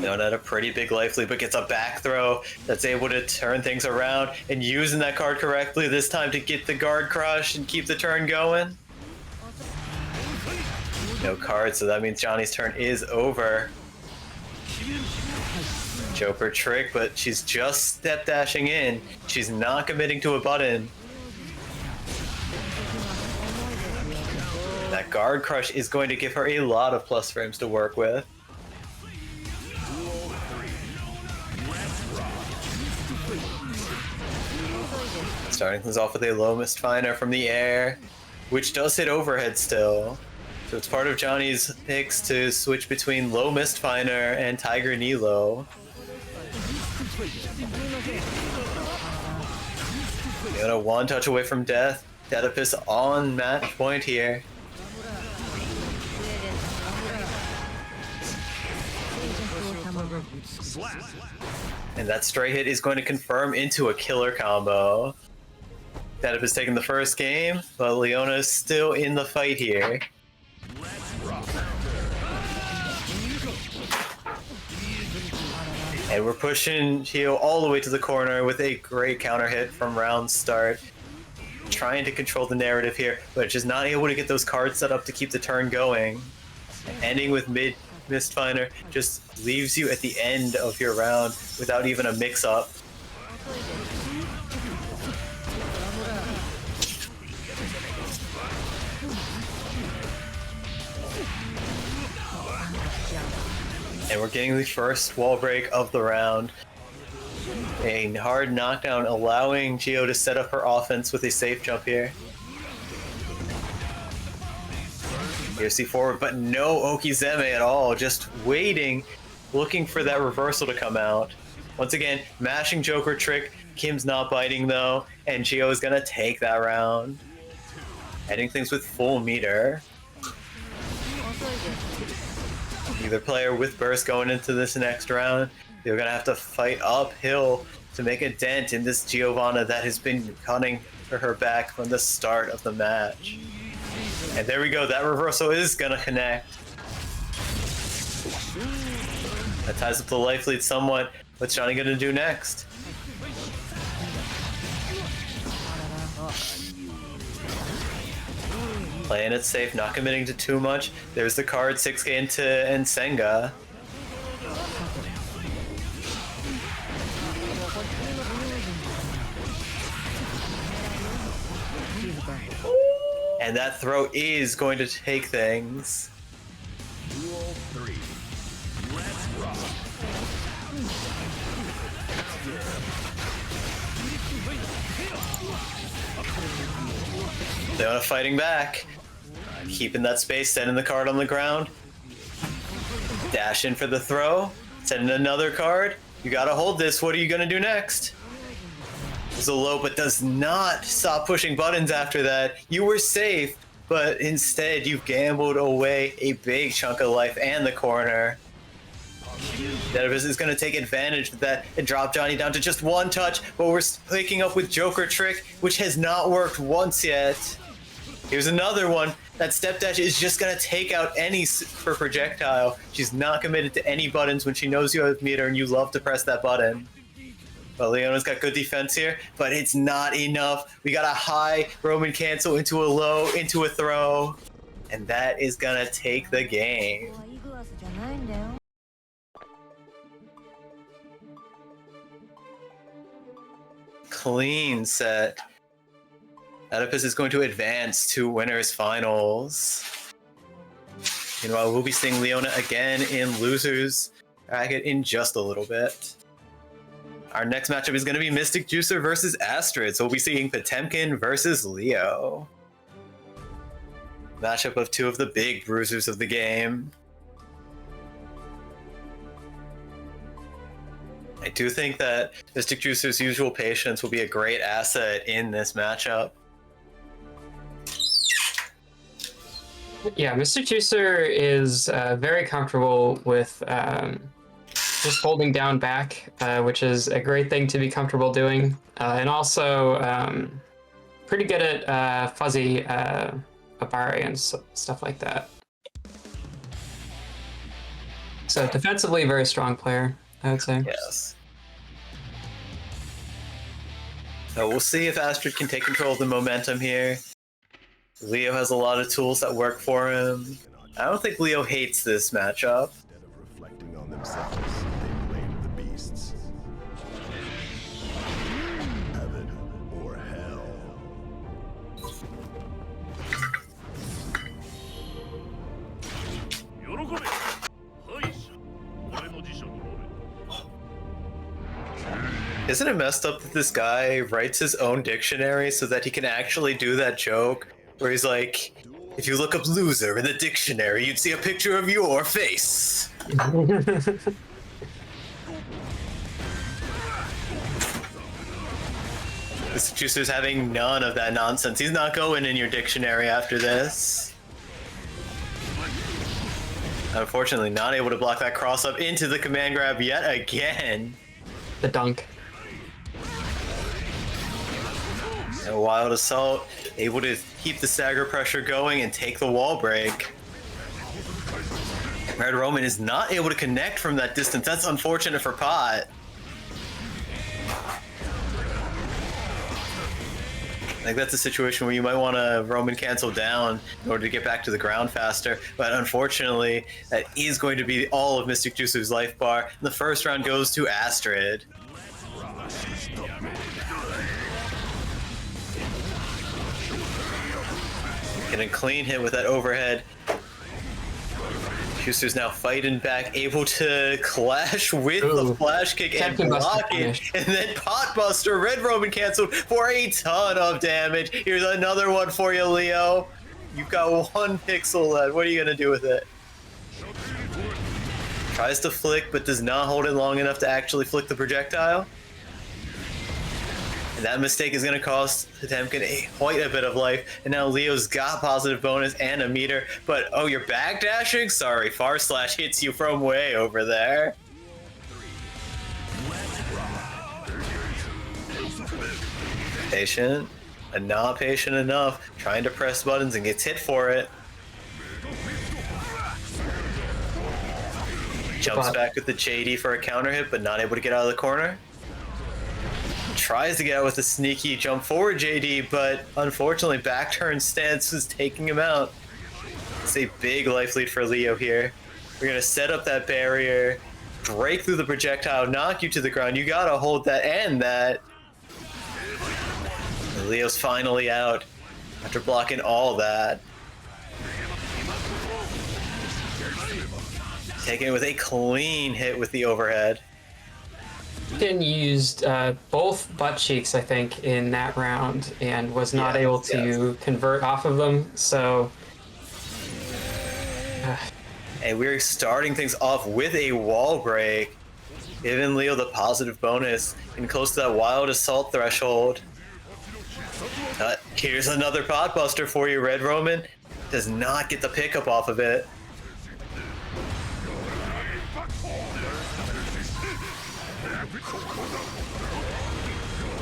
Not a pretty big life lead, but gets a back throw that's able to turn things around, and using that card correctly this time to get the guard crush and keep the turn going. No card, so that means Johnny's turn is over. Joker trick, but she's just step dashing in. She's not committing to a button. That guard crush is going to give her a lot of plus frames to work with. Starting things off with a low Mistfinder from the air, which does hit overhead still. So it's part of Johnny's picks to switch between low Mistfinder and Tiger Nilo. Leona 1 touch away from death. Dedipus on match point here. And that stray hit is going to confirm into a killer combo. Dedipus taking the first game, but Leona is still in the fight here. And we're pushing Hio all the way to the corner with a great counter hit from round start. Trying to control the narrative here, but just not able to get those cards set up to keep the turn going. Ending with mid Mistfinder just leaves you at the end of your round without even a mix-up. And we're getting the first wall break of the round. A hard knockdown allowing Gio to set up her offense with a safe jump here. UFC forward, but no Okizeme at all. Just waiting, looking for that reversal to come out. Once again, mashing Joker trick. Kim's not biting though, and Gio is gonna take that round. Heading things with full meter. Either player with burst going into this next round. They're gonna have to fight uphill to make a dent in this Giovanna that has been cunning for her back from the start of the match. And there we go, that reversal is gonna connect. That ties up the life lead somewhat. What's Johnny gonna do next? Playing it safe, not committing to too much. There's the card, 6k into Nsenga. And that throw is going to take things. Duel 3. Let's rock. Leona fighting back. Keeping that space, sending the card on the ground. Dash in for the throw. Sending another card. You gotta hold this. What are you gonna do next? There's a low, but does not stop pushing buttons after that. You were safe, but instead you've gambled away a big chunk of life and the corner. Database is going to take advantage of that and drop Johnny down to just one touch, but we're picking up with Joker Trick, which has not worked once yet. Here's another one. That step dash is just going to take out any for projectile. She's not committed to any buttons when she knows you have meter and you love to press that button. But Leona's got good defense here, but it's not enough. We got a high Roman cancel into a low, into a throw, and that is gonna take the game. Clean set. Oedipus is going to advance to winners finals. Meanwhile, we'll be seeing Leona again in losers bracket in just a little bit. Our next matchup is going to be Mystic Juicer versus Astrid, so we'll be seeing Potemkin versus Leo. Matchup of two of the big bruisers of the game. I do think that Mystic Juicer's usual patience will be a great asset in this matchup. Yeah, Mystic Juicer is very comfortable with just holding down back, which is a great thing to be comfortable doing, and also pretty good at fuzzy Abari and stuff like that. So defensively, very strong player, I would say. Yes. So we'll see if Astrid can take control of the momentum here. Leo has a lot of tools that work for him. I don't think Leo hates this matchup. Instead of reflecting on themselves, they blame the beasts. Heaven or hell. Isn't it messed up that this guy writes his own dictionary so that he can actually do that joke where he's like, if you look up loser in the dictionary, you'd see a picture of your face. This Juicer's having none of that nonsense. He's not going in your dictionary after this. Unfortunately, not able to block that cross up into the command grab yet again. The dunk. A wild assault, able to keep the stagger pressure going and take the wall break. Red Roman is not able to connect from that distance. That's unfortunate for Pot. I think that's a situation where you might want to Roman cancel down in order to get back to the ground faster, but unfortunately, that is going to be all of Mystic Juicer's life bar. And the first round goes to Astrid. Getting a clean hit with that overhead. Juicer's now fighting back, able to clash with the flash kick and block it, and then Potbuster, Red Roman canceled for a ton of damage. Here's another one for you, Leo. You've got one pixel left. What are you gonna do with it? Tries to flick, but does not hold it long enough to actually flick the projectile. And that mistake is going to cost Potemkin quite a bit of life. And now Leo's got positive bonus and a meter. But, oh, you're backdashing? Sorry, Far Slash hits you from way over there. Patient, and not patient enough, trying to press buttons and gets hit for it. Jumps back with the JD for a counter hit, but not able to get out of the corner. Tries to get out with a sneaky jump forward JD, but unfortunately back turn stance is taking him out. It's a big life lead for Leo here. We're gonna set up that barrier, break through the projectile, knock you to the ground. You gotta hold that and that. And Leo's finally out after blocking all that. Taking it with a clean hit with the overhead. Ken used both butt cheeks, I think, in that round, and was not able to convert off of them. So, and we're starting things off with a wall break, giving Leo the positive bonus and close to that wild assault threshold. Here's another pot buster for you, Red Roman. Does not get the pickup off of it.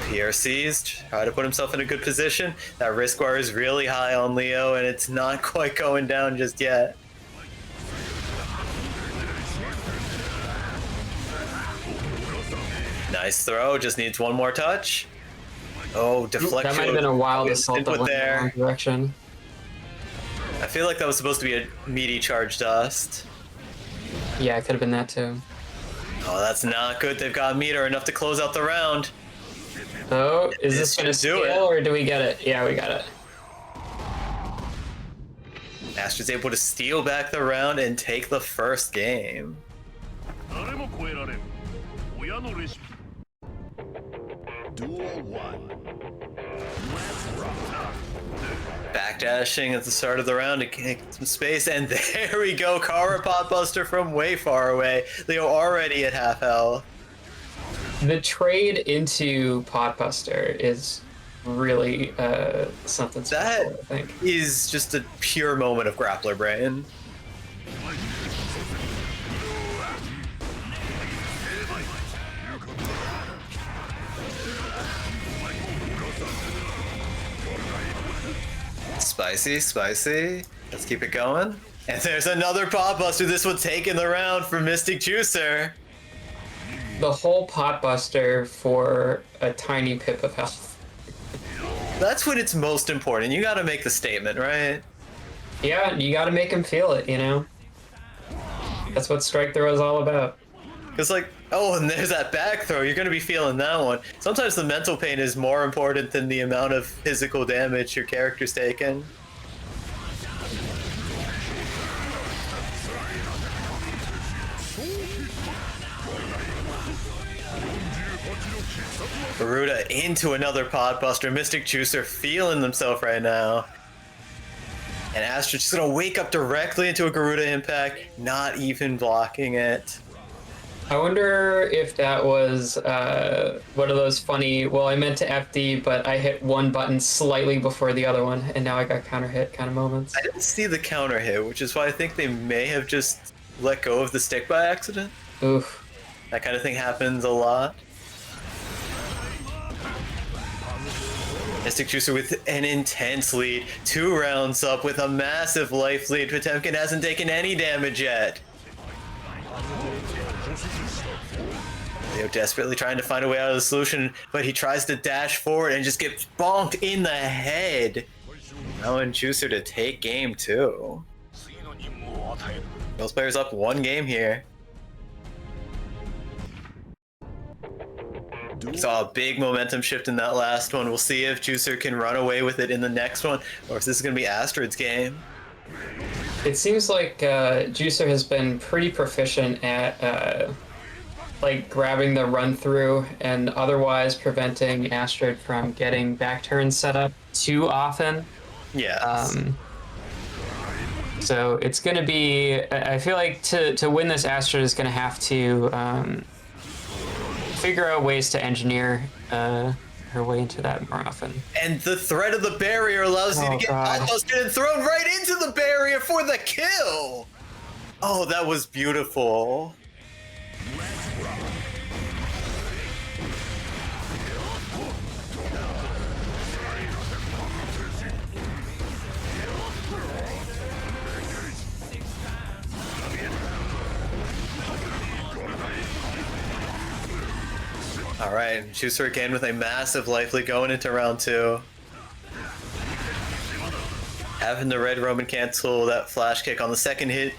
PRCs, try to put himself in a good position. That risk bar is really high on Leo, and it's not quite going down just yet. Nice throw, just needs one more touch. Oh, deflection. That might have been a wild assault that went in the wrong direction. I feel like that was supposed to be a meaty charge dust. Yeah, it could have been that too. Oh, that's not good. They've got meter enough to close out the round. So, is this going to scale, or do we get it? Yeah, we got it. Astra's able to steal back the round and take the first game. Duel 1. Let's rock. Backdashing at the start of the round to get some space, and there we go. Kara pot buster from way far away. Leo already at half health. The trade into Potbuster is really something special, That I think. is just a pure moment of grappler brain. Spicy, spicy. Let's keep it going. And there's another pot buster. This one taking the round for Mystic Juicer. The whole Potbuster for a tiny pip of health. That's when it's most important. You gotta make the statement, right? Yeah, you gotta make him feel it, you know? That's what Strike Throw is all about. Because, like, oh, and there's that back throw. You're gonna be feeling that one. Sometimes the mental pain is more important than the amount of physical damage your character's taken. Garuda into another pot buster. Mystic Juicer feeling themselves right now. And Astra just gonna wake up directly into a Garuda impact, not even blocking it. I wonder if that was one of those funny, well, I meant to FD, but I hit one button slightly before the other one, and now I got counter hit kind of moments. I didn't see the counter hit, which is why I think they may have just let go of the stick by accident. Oof. That kind of thing happens a lot. Mystic Juicer with an intense lead. 2 rounds up with a massive life lead. Potemkin hasn't taken any damage yet. Leo desperately trying to find a way out of the solution, but he tries to dash forward and just gets bonked in the head. Allowing Juicer to take game 2. Those players up 1 game here. Saw a big momentum shift in that last one. We'll see if Juicer can run away with it in the next one, or if this is going to be Astrid's game. It seems like Juicer has been pretty proficient at like grabbing the run through and otherwise preventing Astrid from getting back turns set up too often. Yeah. So it's going to be, I feel like to win this, Astrid is going to have to figure out ways to engineer her way into that more often. And the threat of the barrier allows you to get almost and thrown right into the barrier for the kill. Oh, that was beautiful. All right, shoots her again with a massive life lead going into round 2. Having the red Roman cancel that flash kick on the second hit,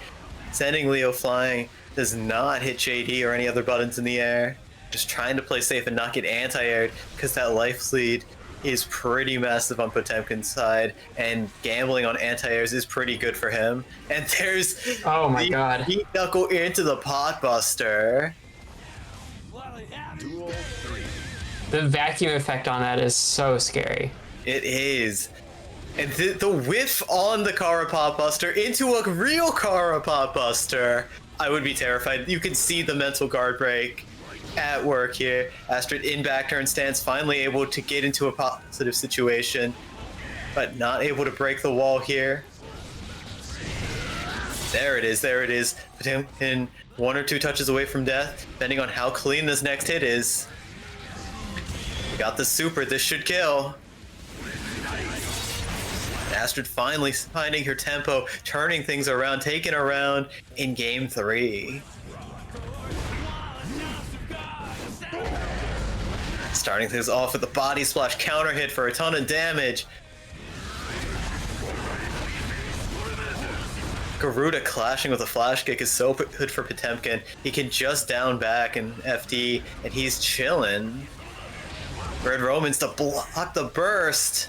sending Leo flying, does not hit JD or any other buttons in the air. Just trying to play safe and not get anti-aired because that life lead is pretty massive on Potemkin's side, and gambling on anti-airs is pretty good for him. And there's Oh my god. Deep knuckle into the potbuster. Duel 3. The vacuum effect on that is so scary. It is. And the whiff on the Kara Potbuster into a real Kara Potbuster. I would be terrified. You can see the mental guard break at work here. Astrid in back turn stance, finally able to get into a positive situation, but not able to break the wall here. There it is, there it is. Potemkin 1 or 2 touches away from death, depending on how clean this next hit is. We got the super, this should kill. Astrid finally finding her tempo, turning things around, taking around in game 3. Starting things off with a body splash counter hit for a ton of damage. Garuda clashing with a flash kick is so good for Potemkin. He can just down back and FD, and he's chilling. Red Romans to block the burst.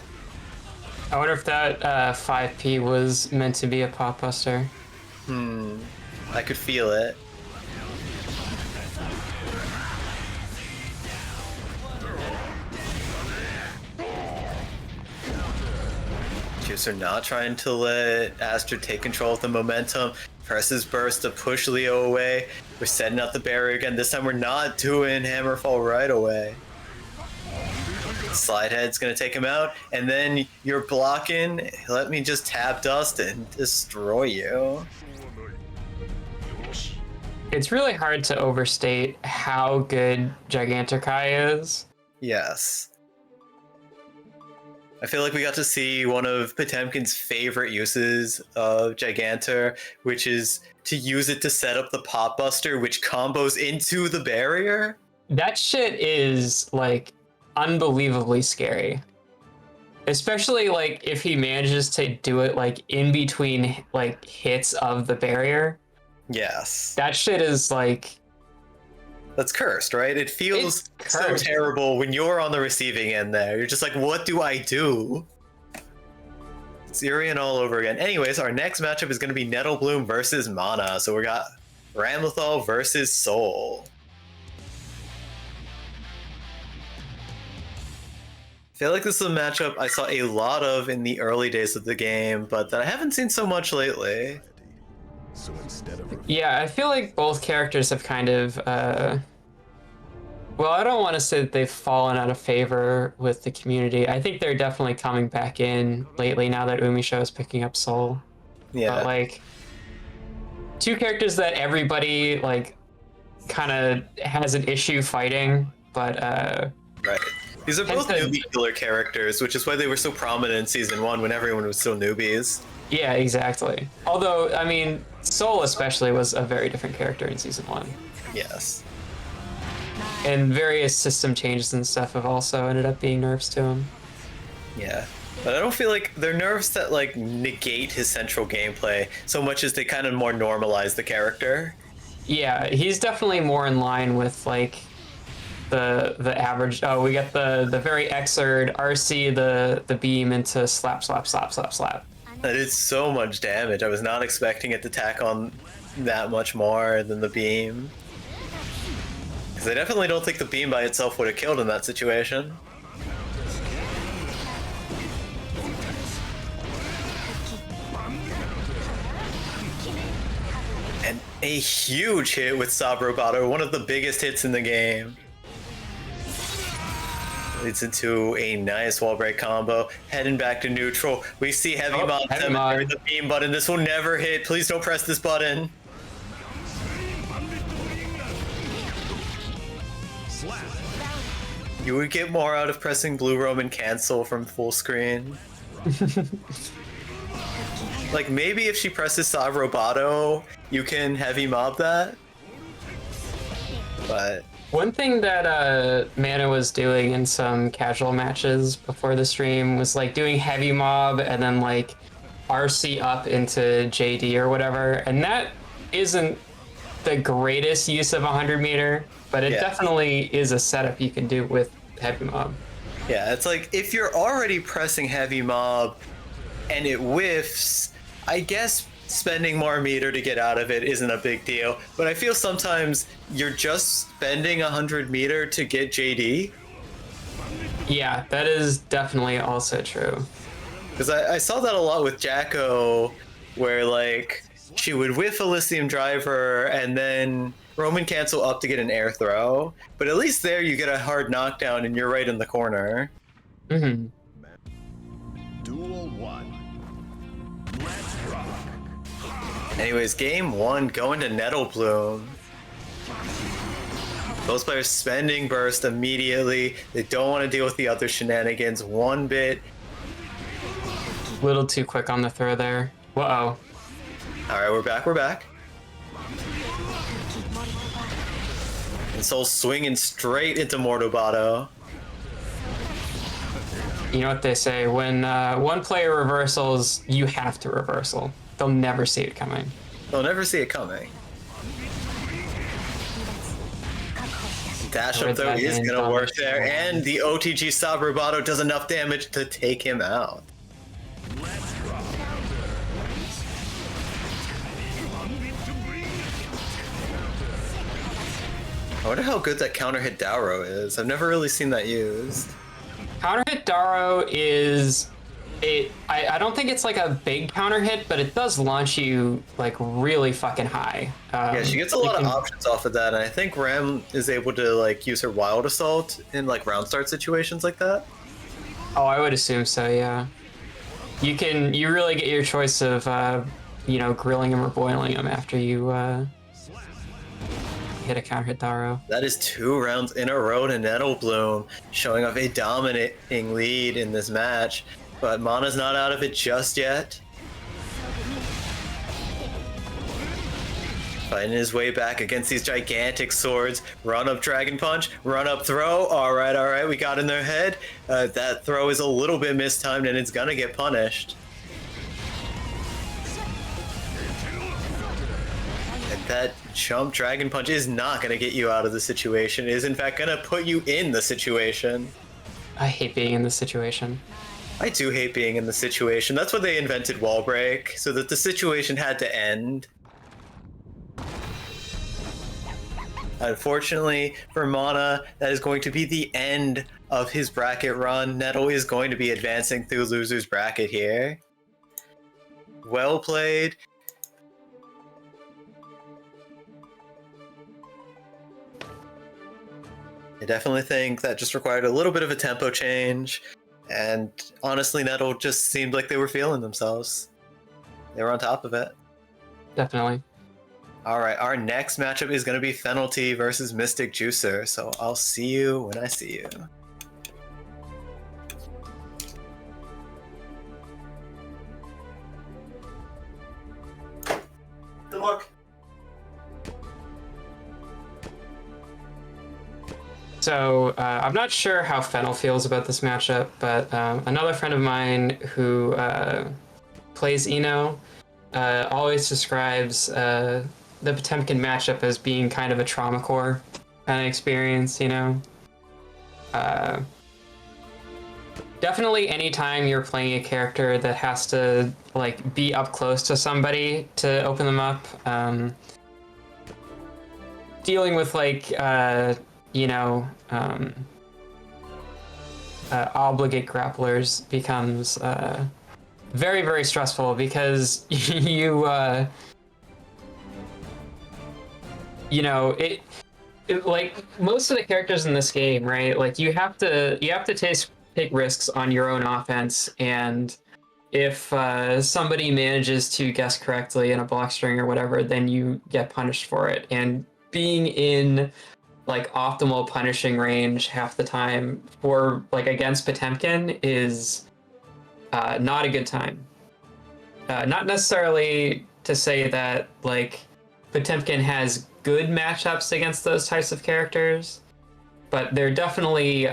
I wonder if that 5P was meant to be a potbuster. I could feel it. Juicer not trying to let Astrid take control of the momentum. Presses burst to push Leo away. We're setting up the barrier again. This time we're not doing Hammerfall right away. Slidehead's gonna take him out, and then you're blocking. Let me just tap dust and destroy you. It's really hard to overstate how good Gigantokai is. Yes. I feel like we got to see one of Potemkin's favorite uses of Gigantor, which is to use it to set up the Potbuster, which combos into the barrier. That shit is, like, unbelievably scary. Especially, like, if he manages to do it, like, in between, like, hits of the barrier. Yes. That shit is, like... That's cursed, right? It feels It's so cursed. terrible when you're on the receiving end there. You're just like, what do I do? Syrian all over again. Anyways, our next matchup is going to be Nettlebloom versus Mana. So we got Ramlethal versus Soul. I feel like this is a matchup I saw a lot of in the early days of the game, but that I haven't seen so much lately. So instead of Yeah, I feel like both characters have kind of, well, I don't want to say that they've fallen out of favor with the community. I think they're definitely coming back in lately now that Umisho is picking up Soul. Yeah. But, like, two characters that everybody, like, kind of has an issue fighting, but, Right. These are both Tends to- newbie killer characters, which is why they were so prominent in Season 1 when everyone was still newbies. yeah, exactly. Although, I mean, Soul especially was a very different character in Season 1. Yes. And various system changes and stuff have also ended up being nerfs to him. Yeah. But I don't feel like they're nerfs that, like, negate his central gameplay so much as they kind of more normalize the character. Yeah, he's definitely more in line with, like, the average. Oh, we got the very Xrd RC the beam into slap slap slap slap slap. That did so much damage. I was not expecting it to tack on that much more than the beam. Because I definitely don't think the beam by itself would have killed in that situation. And a huge hit with Sabrobato, one of the biggest hits in the game. Leads into a nice wall break combo. Heading back to neutral. We see Heavy Oh, Mod Heavy 7 Mod. near the beam button. This will never hit. Please don't press this button. You would get more out of pressing Blue Roman cancel from full screen. Like, maybe if she presses Sav Roboto, you can heavy mob that. But One thing that Mana was doing in some casual matches before the stream was like doing heavy mob and then like RC up into JD or whatever, and that isn't the greatest use of 100 meter, but it Yeah. definitely is a setup you can do with heavy mob. Yeah, it's like if you're already pressing heavy mob and it whiffs, I guess spending more meter to get out of it isn't a big deal. But I feel sometimes you're just spending 100 meter to get JD. Yeah, that is definitely also true. Because I saw that a lot with Jacko, where like she would whiff a Lithium Driver and then Roman cancel up to get an air throw. But at least there you get a hard knockdown and you're right in the corner. Mm-hmm. Duel 1. Let's rock. Anyways, game 1 going to Nettle Bloom. Both players spending burst immediately. They don't want to deal with the other shenanigans one bit. Little too quick on the throw there. Whoa. All right, we're back. And Soul swinging straight into Mordobato. You know what they say, when one player reversals, you have to reversal. They'll never see it coming. They'll never see it coming. Dash up though is gonna work there, and the OTG Sabrobato does enough damage to take him out. I wonder how good that counter hit Dauro is. I've never really seen that used. Counter hit Daro is I don't think it's like a big counter hit, but it does launch you like really fucking high. Yeah, she gets a lot of options off of that, and I think Ram is able to like use her Wild Assault in like round start situations like that. Oh, I would assume so. Yeah, you really get your choice of grilling him or boiling him after you hit a counter hit Daro. That is 2 rounds in a row to Nettle Bloom, showing off a dominating lead in this match. But Mana's not out of it just yet. Fighting his way back against these gigantic swords. Run up Dragon Punch, run up throw. All right, we got in their head. That throw is a little bit mistimed and it's gonna get punished. And that jump Dragon Punch is not gonna get you out of the situation. It is in fact gonna put you in the situation. I hate being in this situation. I do hate being in the situation. That's why they invented wall break, so that the situation had to end. Unfortunately for Mana, that is going to be the end of his bracket run. Nettle is going to be advancing through loser's bracket here. Well played. I definitely think that just required a little bit of a tempo change. And honestly, Nettle just seemed like they were feeling themselves. They were on top of it. Definitely. All right, our next matchup is going to be Fenalty versus Mystic Juicer. So I'll see you when I see you. Good luck. So I'm not sure how Fennel feels about this matchup, but another friend of mine who plays Eno always describes the Potemkin matchup as being kind of a trauma core kind of experience, you know? Definitely anytime you're playing a character that has to like be up close to somebody to open them up, dealing with like obligate grapplers becomes very, very stressful because it like most of the characters in this game, right? Like you have to take risks on your own offense, and if somebody manages to guess correctly in a block string or whatever, then you get punished for it. And being in like optimal punishing range half the time for like against Potemkin is not a good time. Not necessarily to say that like Potemkin has good matchups against those types of characters, but they're definitely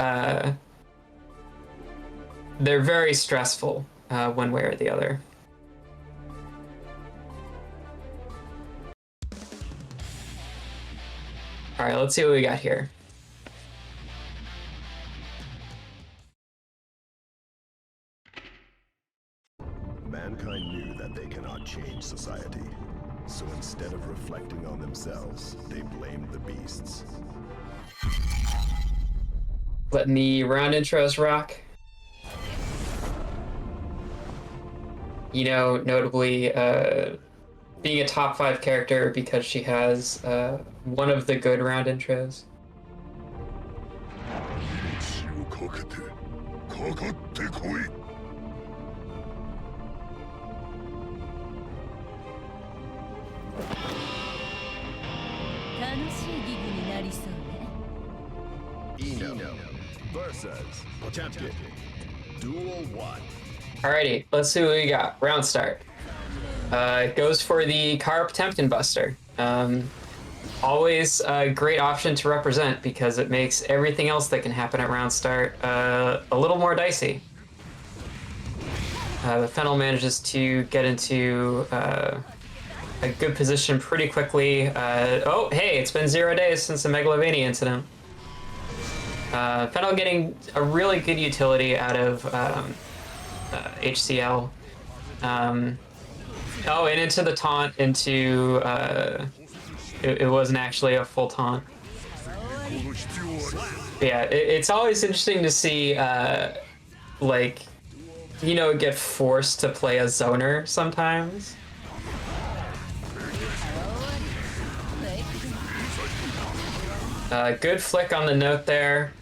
they're very stressful one way or the other. All right, let's see what we got here. Mankind knew that they cannot change society. So instead of reflecting on themselves, they blamed the beasts. Letting the round intros rock. You know, notably being a top 5 character because she has one of the good round intros. Eno versus Potemkin. Duel 1. Alrighty, let's see what we got. Round start. Goes for the Kara Potemkin Buster. Always a great option to represent because it makes everything else that can happen at round start a little more dicey. The Fennel manages to get into a good position pretty quickly. Oh, hey, it's been 0 days since the Megalovania incident. Fennel getting a really good utility out of HCL. Oh, and into the taunt, into... it wasn't actually a full taunt. But yeah, it's always interesting to see, like, you know, get forced to play a zoner sometimes. Good flick on the note there.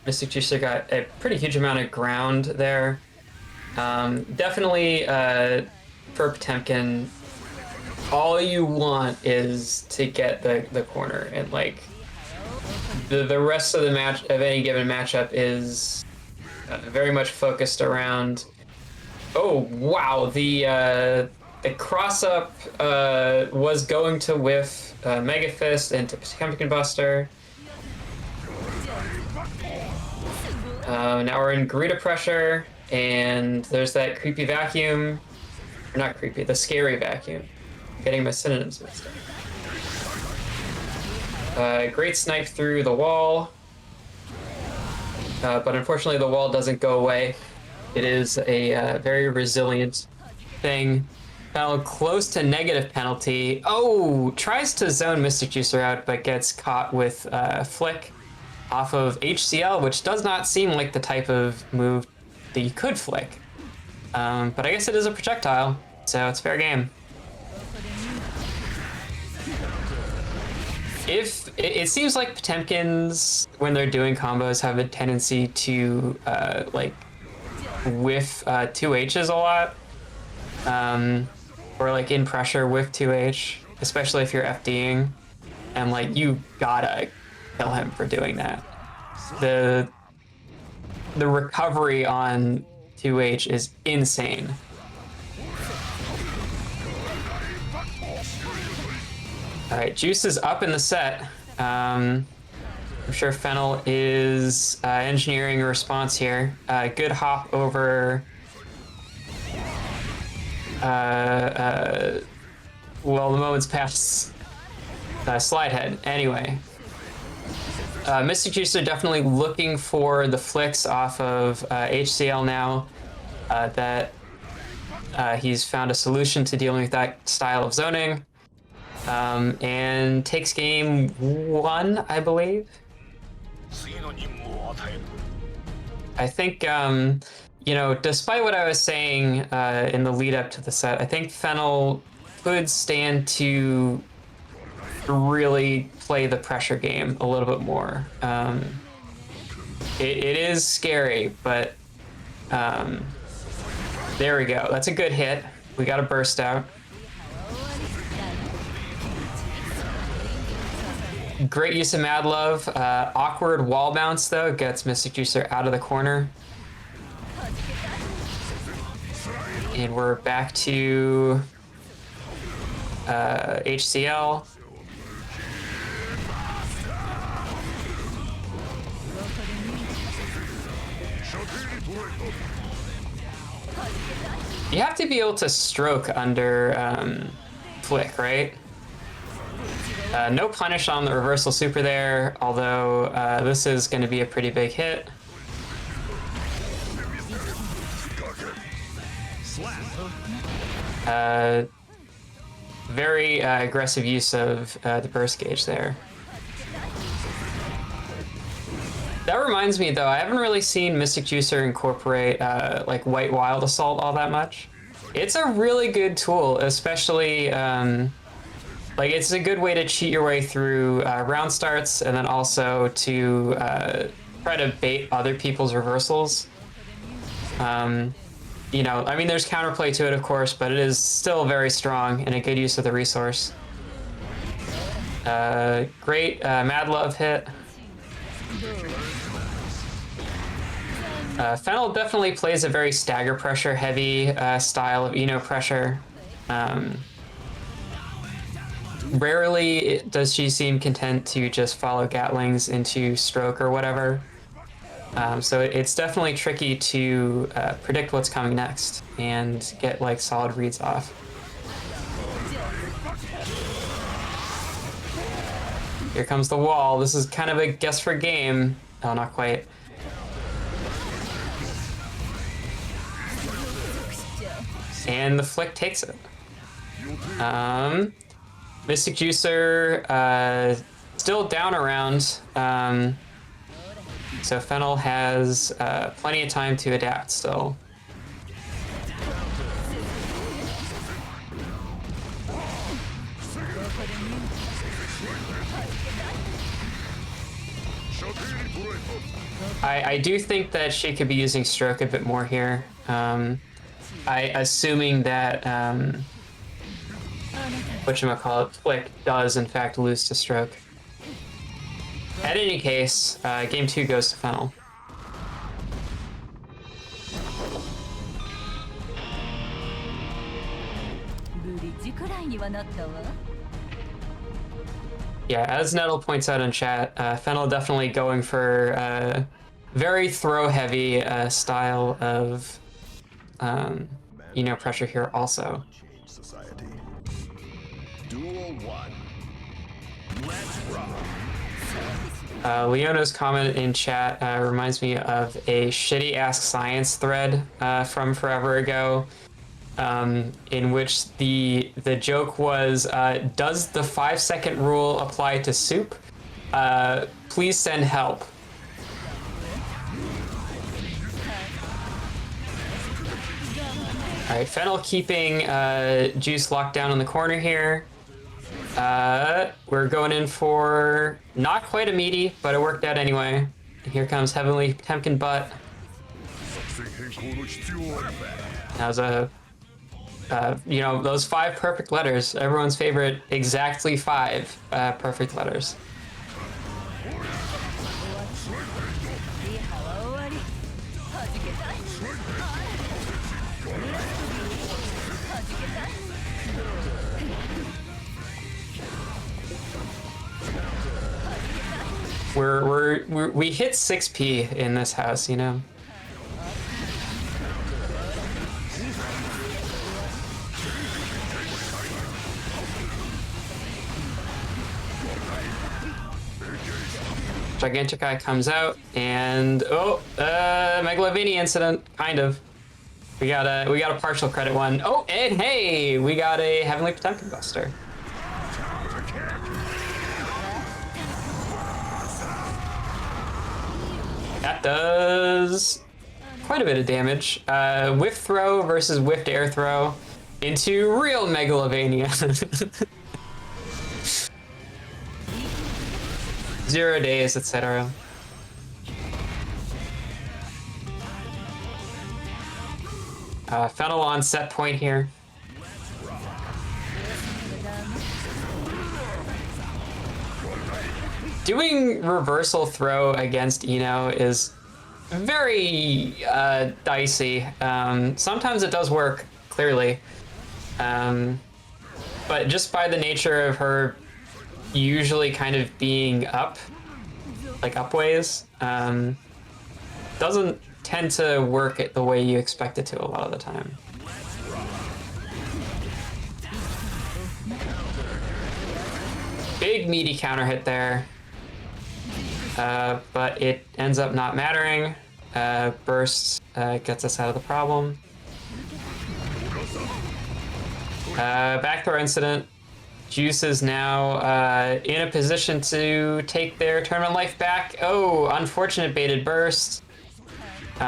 Mystic Juicer got a pretty huge amount of ground there. Definitely, for Potemkin, all you want is to get the corner, and like the rest of the match of any given matchup is very much focused around. Oh wow, the cross up was going to whiff Mega Fist into Potemkin Buster. Now we're in Garita pressure, and there's that creepy vacuum. Or not creepy, the scary vacuum. I'm getting my synonyms mixed up. Great snipe through the wall. But unfortunately the wall doesn't go away. It is a very resilient thing. Fell close to negative penalty. Oh, tries to zone Mystic Juicer out, but gets caught with Flick off of HCL, which does not seem like the type of move that you could flick. But I guess it is a projectile, so it's fair game. If it seems like Potemkins, when they're doing combos, have a tendency to like whiff 2Hs a lot, or like in pressure with 2H, especially if you're FDing, and like you gotta kill him for doing that. The recovery on 2H is insane. All right, Juice is up in the set. I'm sure Fennel is engineering a response here. Good hop over. Well, the moment's past slide head. Anyway, Mystic Juicer definitely looking for the flicks off of HCL now. That he's found a solution to dealing with that style of zoning. And takes game 1, I believe. I think, you know, despite what I was saying in the lead up to the set, I think Fennel could stand to really play the pressure game a little bit more. It is scary, but there we go. That's a good hit. We got a burst out. Great use of Mad Love. Awkward wall bounce, though, gets Mystic Juicer out of the corner. And we're back to HCL. You have to be able to stroke under Flick, right? No punish on the reversal super there, although this is going to be a pretty big hit. Very aggressive use of the burst gauge there. That reminds me, though, I haven't really seen Mystic Juicer incorporate like White Wild Assault all that much. It's a really good tool, especially like it's a good way to cheat your way through round starts, and then also to try to bait other people's reversals. You know, I mean, there's counterplay to it, of course, but it is still very strong and a good use of the resource. Great Mad Love hit. Fennel definitely plays a very stagger pressure heavy style of Eno pressure. Rarely does she seem content to just follow Gatlings into stroke or whatever. So it's definitely tricky to predict what's coming next and get like solid reads off. Here comes the wall. This is kind of a guess for game. Oh, not quite. And the Flick takes it. Mystic Juicer still down around. So Fennel has plenty of time to adapt still. I do think that she could be using stroke a bit more here. Assuming that whatchamacallit, Flick does in fact lose to stroke. At any case, game 2 goes to Fennel. Yeah, as Nettle points out in chat, Fennel definitely going for very throw-heavy style of pressure here also. Change society. Duel 1. Let's rock. Leona's comment in chat reminds me of a shitty Ask Science thread from forever ago, in which the joke was, does the 5-second rule apply to soup? Please send help. All right, Fennel keeping Juice locked down in the corner here. We're going in for not quite a meaty, but it worked out anyway. Here comes Heavenly Temkin Butt. That was a, those 5 perfect letters. Everyone's favorite, exactly 5 perfect letters. We hit 6P in this house, you know. Gigantic Eye comes out, and Megalovania incident, kind of. We got a partial credit one. Oh, and hey, we got a Heavenly Potemkin Buster. That does quite a bit of damage. Whiff throw versus whiffed air throw into real Megalovania. 0 days, etc. Fennel on set point here. Doing reversal throw against Eno is very dicey. Sometimes it does work, clearly. But just by the nature of her usually kind of being up, like upways, doesn't tend to work it the way you expect it to a lot of the time. Big meaty counter hit there, but it ends up not mattering. Burst gets us out of the problem. Backdoor incident. Juice is now in a position to take their tournament life back. Oh, unfortunate baited burst. They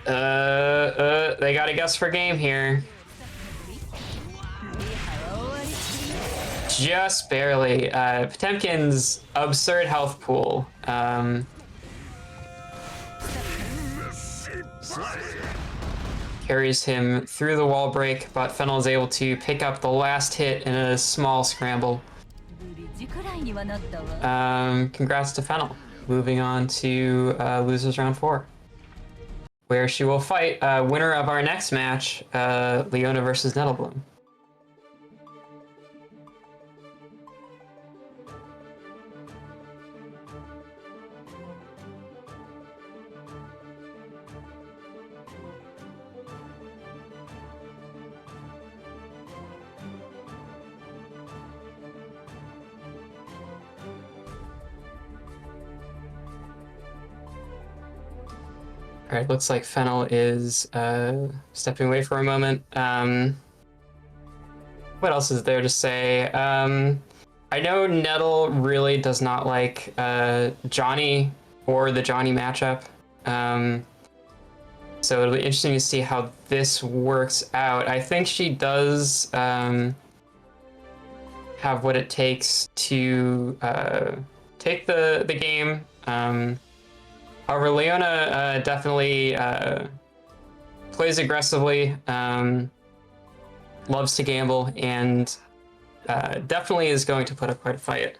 got a guess for game here. Just barely. Potemkin's absurd health pool. Carries him through the wall break, but Fennel is able to pick up the last hit in a small scramble. Congrats to Fennel. Moving on to losers round 4, where she will fight winner of our next match, Leona versus Nettlebloom. All right, looks like Fennel is stepping away for a moment. What else is there to say? I know Nettle really does not like Johnny or the Johnny matchup. So it'll be interesting to see how this works out. I think she does have what it takes to take the game. However, Leona definitely plays aggressively, loves to gamble, and definitely is going to put up quite a fight.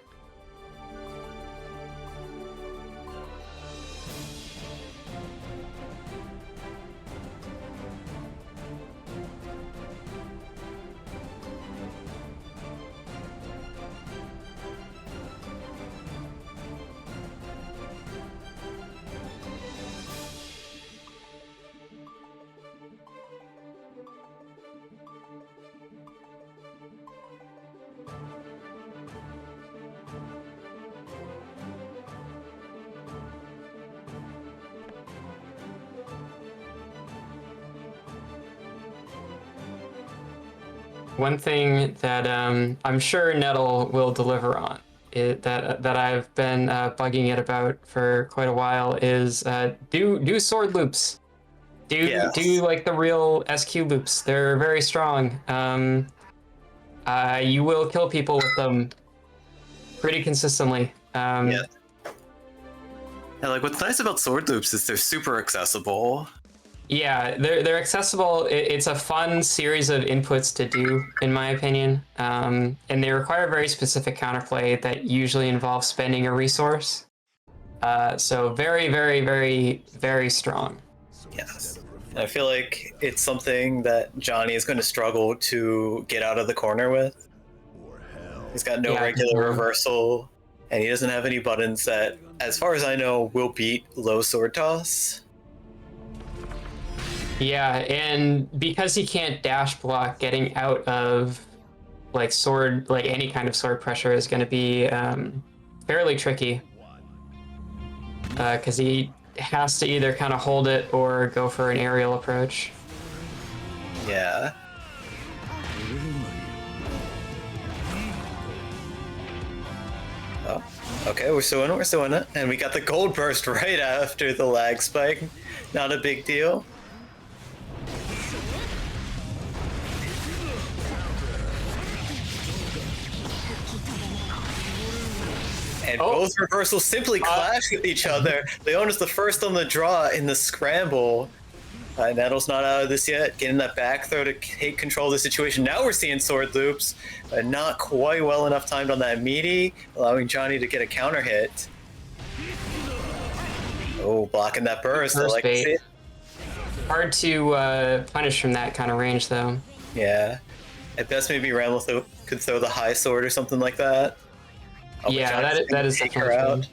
One thing that I'm sure Nettle will deliver on, that I've been bugging it about for quite a while, is do sword loops. Do like the real SQ loops. They're very strong. You will kill people with them pretty consistently. Yeah. And like what's nice about sword loops is they're super accessible. Yeah, they're accessible. It's a fun series of inputs to do, in my opinion, and they require very specific counterplay that usually involves spending a resource. So very, very, very, very strong. Yes. And I feel like it's something that Johnny is going to struggle to get out of the corner with. He's got no regular reversal, and he doesn't have any buttons that, as far as I know, will beat low sword toss. Yeah, and because he can't dash block, getting out of like sword, like any kind of sword pressure is going to be fairly tricky. Because he has to either kind of hold it or go for an aerial approach. Yeah. Oh, okay, we're still in it. And we got the gold burst right after the lag spike. Not a big deal. And both reversals simply clash with each other. Leona's the first on the draw in the scramble. Nettle's not out of this yet. Getting that back throw to take control of the situation. Now we're seeing sword loops. Not quite well enough timed on that meaty, allowing Johnny to get a counter hit. Oh, blocking that burst. I like to see it. Hard to punish from that kind of range, though. Yeah. At best, maybe Ramble could throw the high sword or something like that. Yeah, that is take her out.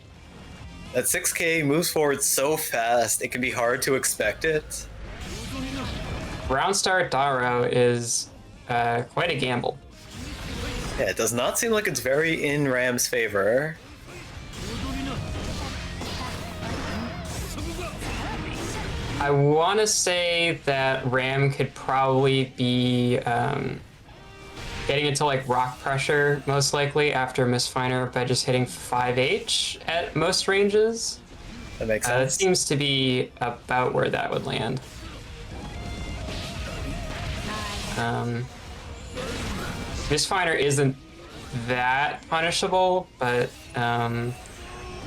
That 6K moves forward so fast, it can be hard to expect it. Round start Daro is quite a gamble. Yeah, it does not seem like it's very in Ram's favor. I want to say that Ram could probably be getting into like rock pressure most likely after Misfiner by just hitting 5H at most ranges. That makes That sense. seems to be about where that would land. Misfiner isn't that punishable, but Yeah,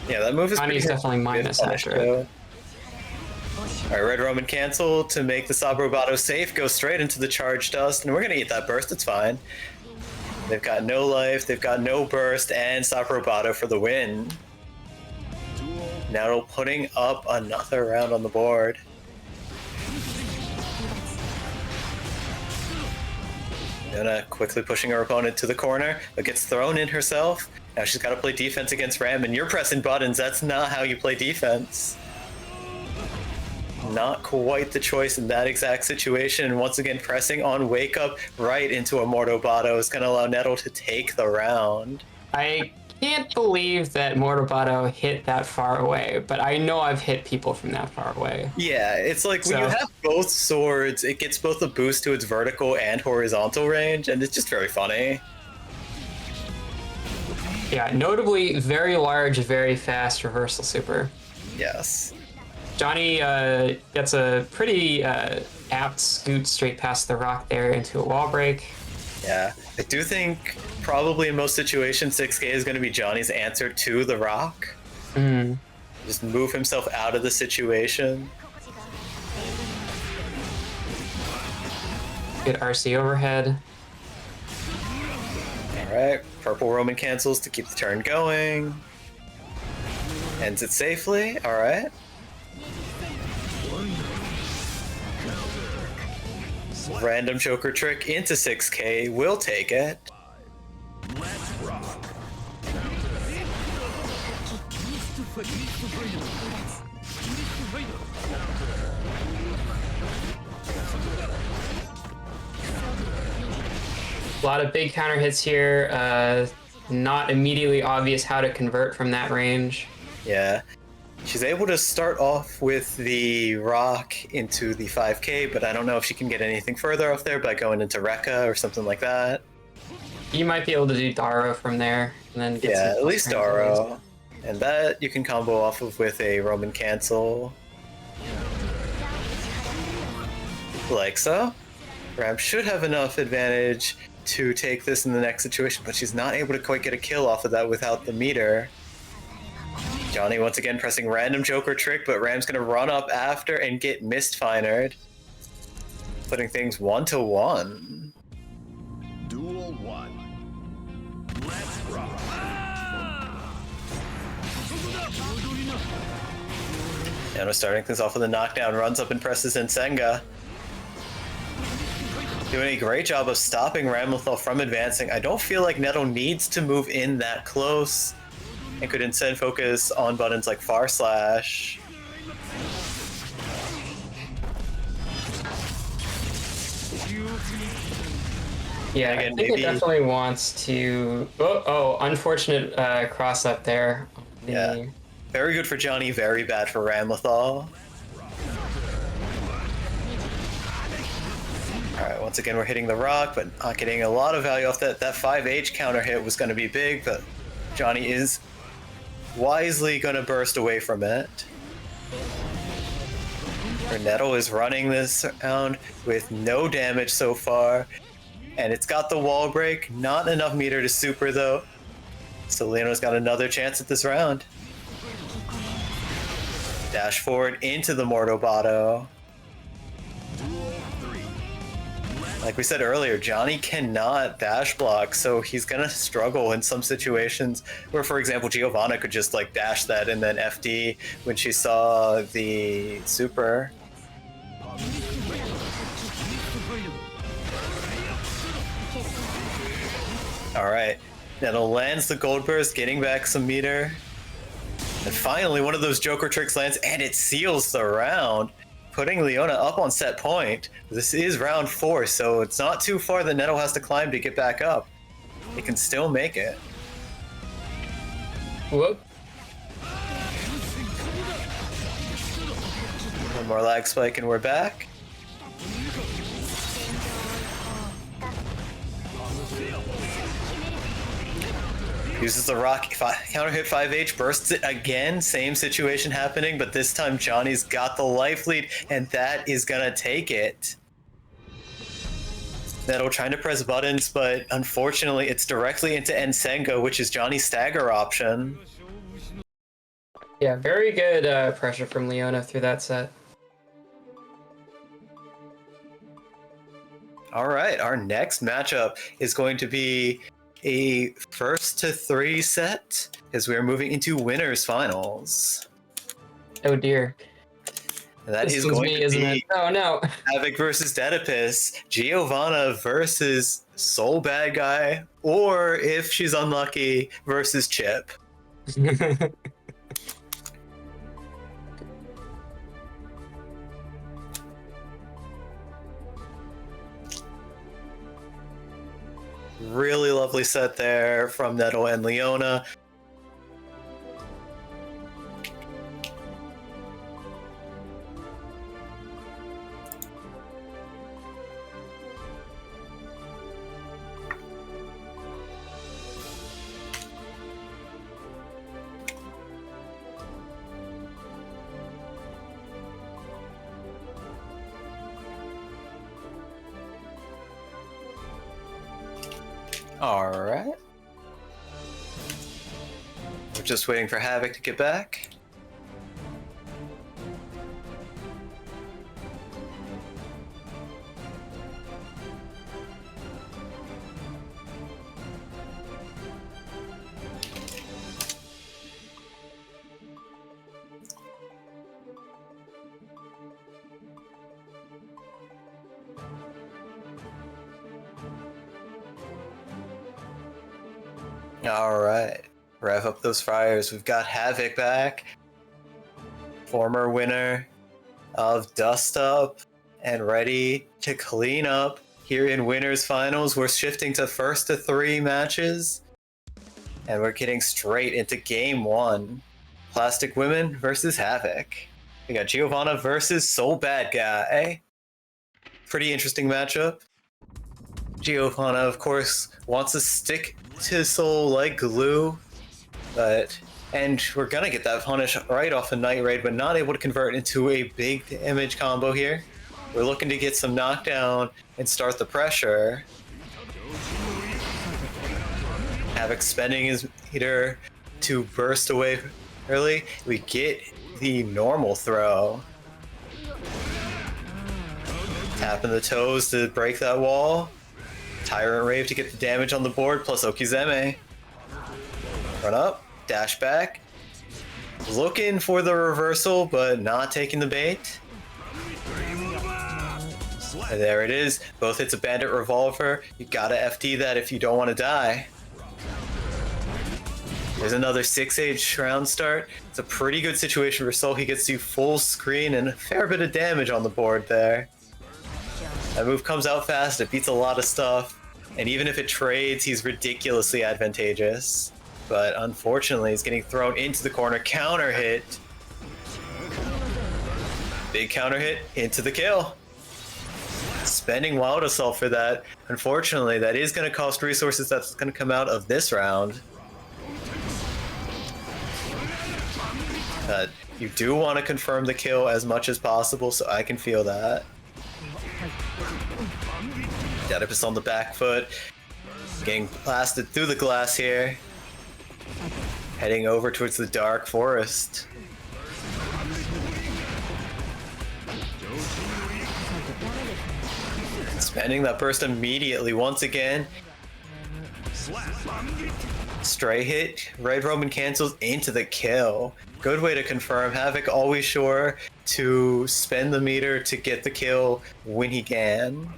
that move is Johnny's pretty definitely minus punished, after it. though. Alright, Red Roman cancel to make the Sabrobato safe, go straight into the charge dust, and we're gonna eat that burst, it's fine. They've got no life, they've got no burst, and Sabrobato for the win. Now putting up another round on the board. Yona quickly pushing her opponent to the corner, but gets thrown in herself. Now she's got to play defense against Ram, and you're pressing buttons. That's not how you play defense. Not quite the choice in that exact situation. And once again, pressing on Wake Up right into a Mordobato is going to allow Nettle to take the round. I can't believe that Mordobato hit that far away, but I know I've hit people from that far away. Yeah, it's like when you So- have both swords, it gets both a boost to its vertical and horizontal range, and it's just very funny. Yeah, notably very large, very fast reversal super. Yes. Johnny gets a pretty apt scoot straight past the rock there into a wall break. Yeah, I do think probably in most situations 6K is going to be Johnny's answer to the rock. Just move himself out of the situation. Good RC overhead. Alright, purple Roman cancels to keep the turn going. Ends it safely, alright. Random Joker trick into 6K, will take it. Let's rock. A lot of big counter hits here. Not immediately obvious how to convert from that range. Yeah. She's able to start off with the rock into the 5K, but I don't know if she can get anything further off there by going into Rekka or something like that. You might be able to do Daro from there, and then get Yeah, some at least plus range. Daro. And that you can combo off of with a Roman cancel. Like so. Ram should have enough advantage to take this in the next situation, but she's not able to quite get a kill off of that without the meter. Johnny once again pressing random Joker trick, but Ram's gonna run up after and get Mistfinered, putting things 1-1. Duel 1. Let's rock. Yano starting things off with a knockdown, runs up and presses in Senga. Doing a great job of stopping Ramlethal from advancing. I don't feel like Nettle needs to move in that close and could instead focus on buttons like Far Slash. Yeah, Again, I think maybe- it definitely wants to. Oh, unfortunate cross up there. Yeah. Very good for Johnny, very bad for Ramlethal. Alright, once again we're hitting the rock, but not getting a lot of value off that. That 5H counter hit was going to be big, but Johnny is wisely going to burst away from it. Nettle is running this round with no damage so far, and it's got the wall break. Not enough meter to super though, so Leono's got another chance at this round. Dash forward into the Mordobato. Like we said earlier, Johnny cannot dash block, so he's gonna struggle in some situations where, for example, Giovanna could just like dash that and then FD when she saw the super. Alright, Nettle lands the gold burst, getting back some meter. And finally, one of those Joker tricks lands, and it seals the round, putting Leona up on set point. This is round 4, so it's not too far that Netto has to climb to get back up. It can still make it. Whoop. One more lag spike and we're back. Uses the rock, counter hit 5H, bursts it again, same situation happening, but this time Johnny's got the life lead, and that is gonna take it. Netto trying to press buttons, but unfortunately it's directly into Nsengo, which is Johnny's stagger option. Yeah, very good pressure from Leona through that set. Alright, our next matchup is going to be a first to 3 set, as we are moving into winners finals. Oh dear. And that This is was going me, to isn't be it? Oh no. Havoc versus Dedipus, Giovanna versus Soul Bad Guy, or if she's unlucky, versus Chip. Really lovely set there from Netto and Leona. Alright. We're just waiting for Havoc to get back. Alright, rev up those fires. We've got Havoc back, former winner of Dust Up, and ready to clean up here in winners finals. We're shifting to first to 3 matches, and we're getting straight into game 1. Plastic Women versus Havoc. We got Giovanna versus Soul Bad Guy. Pretty interesting matchup. Giovanna, of course, wants to stick to Soul like glue, and we're gonna get that punish right off a Night Raid, but not able to convert into a big damage combo here. We're looking to get some knockdown and start the pressure. Havoc spending his meter to burst away early. We get the normal throw. Tapping the toes to break that wall. Tyrant Rave to get the damage on the board, plus Okizeme. Run up, dash back. Looking for the reversal, but not taking the bait. And there it is. Both hits a Bandit Revolver. You gotta FD that if you don't want to die. There's another 6H round start. It's a pretty good situation for Soul. He gets you full screen and a fair bit of damage on the board there. That move comes out fast, it beats a lot of stuff, and even if it trades, he's ridiculously advantageous. But unfortunately, he's getting thrown into the corner. Counter hit. Big counter hit into the kill. Spending Wild Assault for that. Unfortunately, that is going to cost resources that's going to come out of this round. But you do want to confirm the kill as much as possible, so I can feel that. Dedipus on the back foot, getting blasted through the glass here. Heading over towards the Dark Forest. Spending that burst immediately once again. Stray hit, Red Roman cancels into the kill. Good way to confirm. Havoc always sure to spend the meter to get the kill when he can.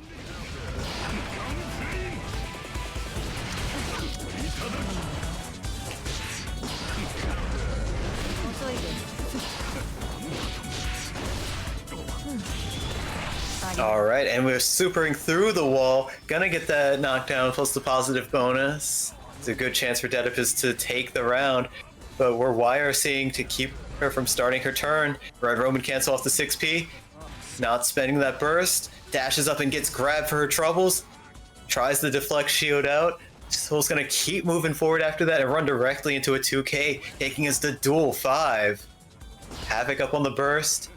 Alright, and we're supering through the wall. Gonna get that knockdown plus the positive bonus. It's a good chance for Dedipus to take the round, but we're wire seeing to keep her from starting her turn. Red Roman cancel off the 6p. Not spending that burst. Dashes up and gets grabbed for her troubles. Tries the deflect shield out. Soul's gonna keep moving forward after that and run directly into a 2k, taking us to duel 5. Havoc up on the burst.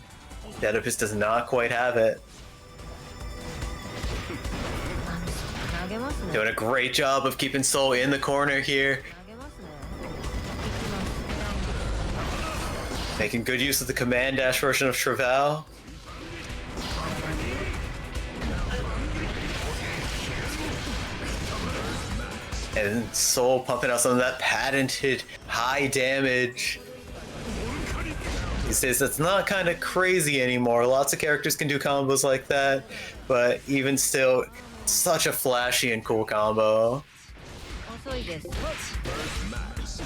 Dedipus does not quite have it. Doing a great job of keeping Soul in the corner here. Making good use of the command dash version of Travail. And Soul pumping out some of that patented high damage. These days, that's not kind of crazy anymore. Lots of characters can do combos like that, but even still, such a flashy and cool combo.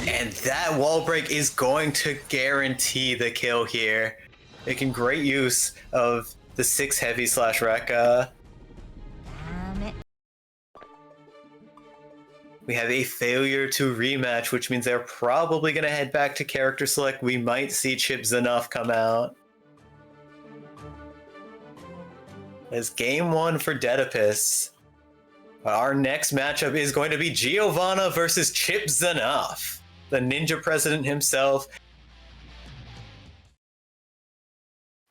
And that wall break is going to guarantee the kill here. Making great use of the 6 heavy / Rekka. We have a failure to rematch, which means they're probably going to head back to character select. We might see Chip Zanoff come out. It's game 1 for Dedipus. Our next matchup is going to be Giovanna versus Chip Zanoff, the ninja president himself.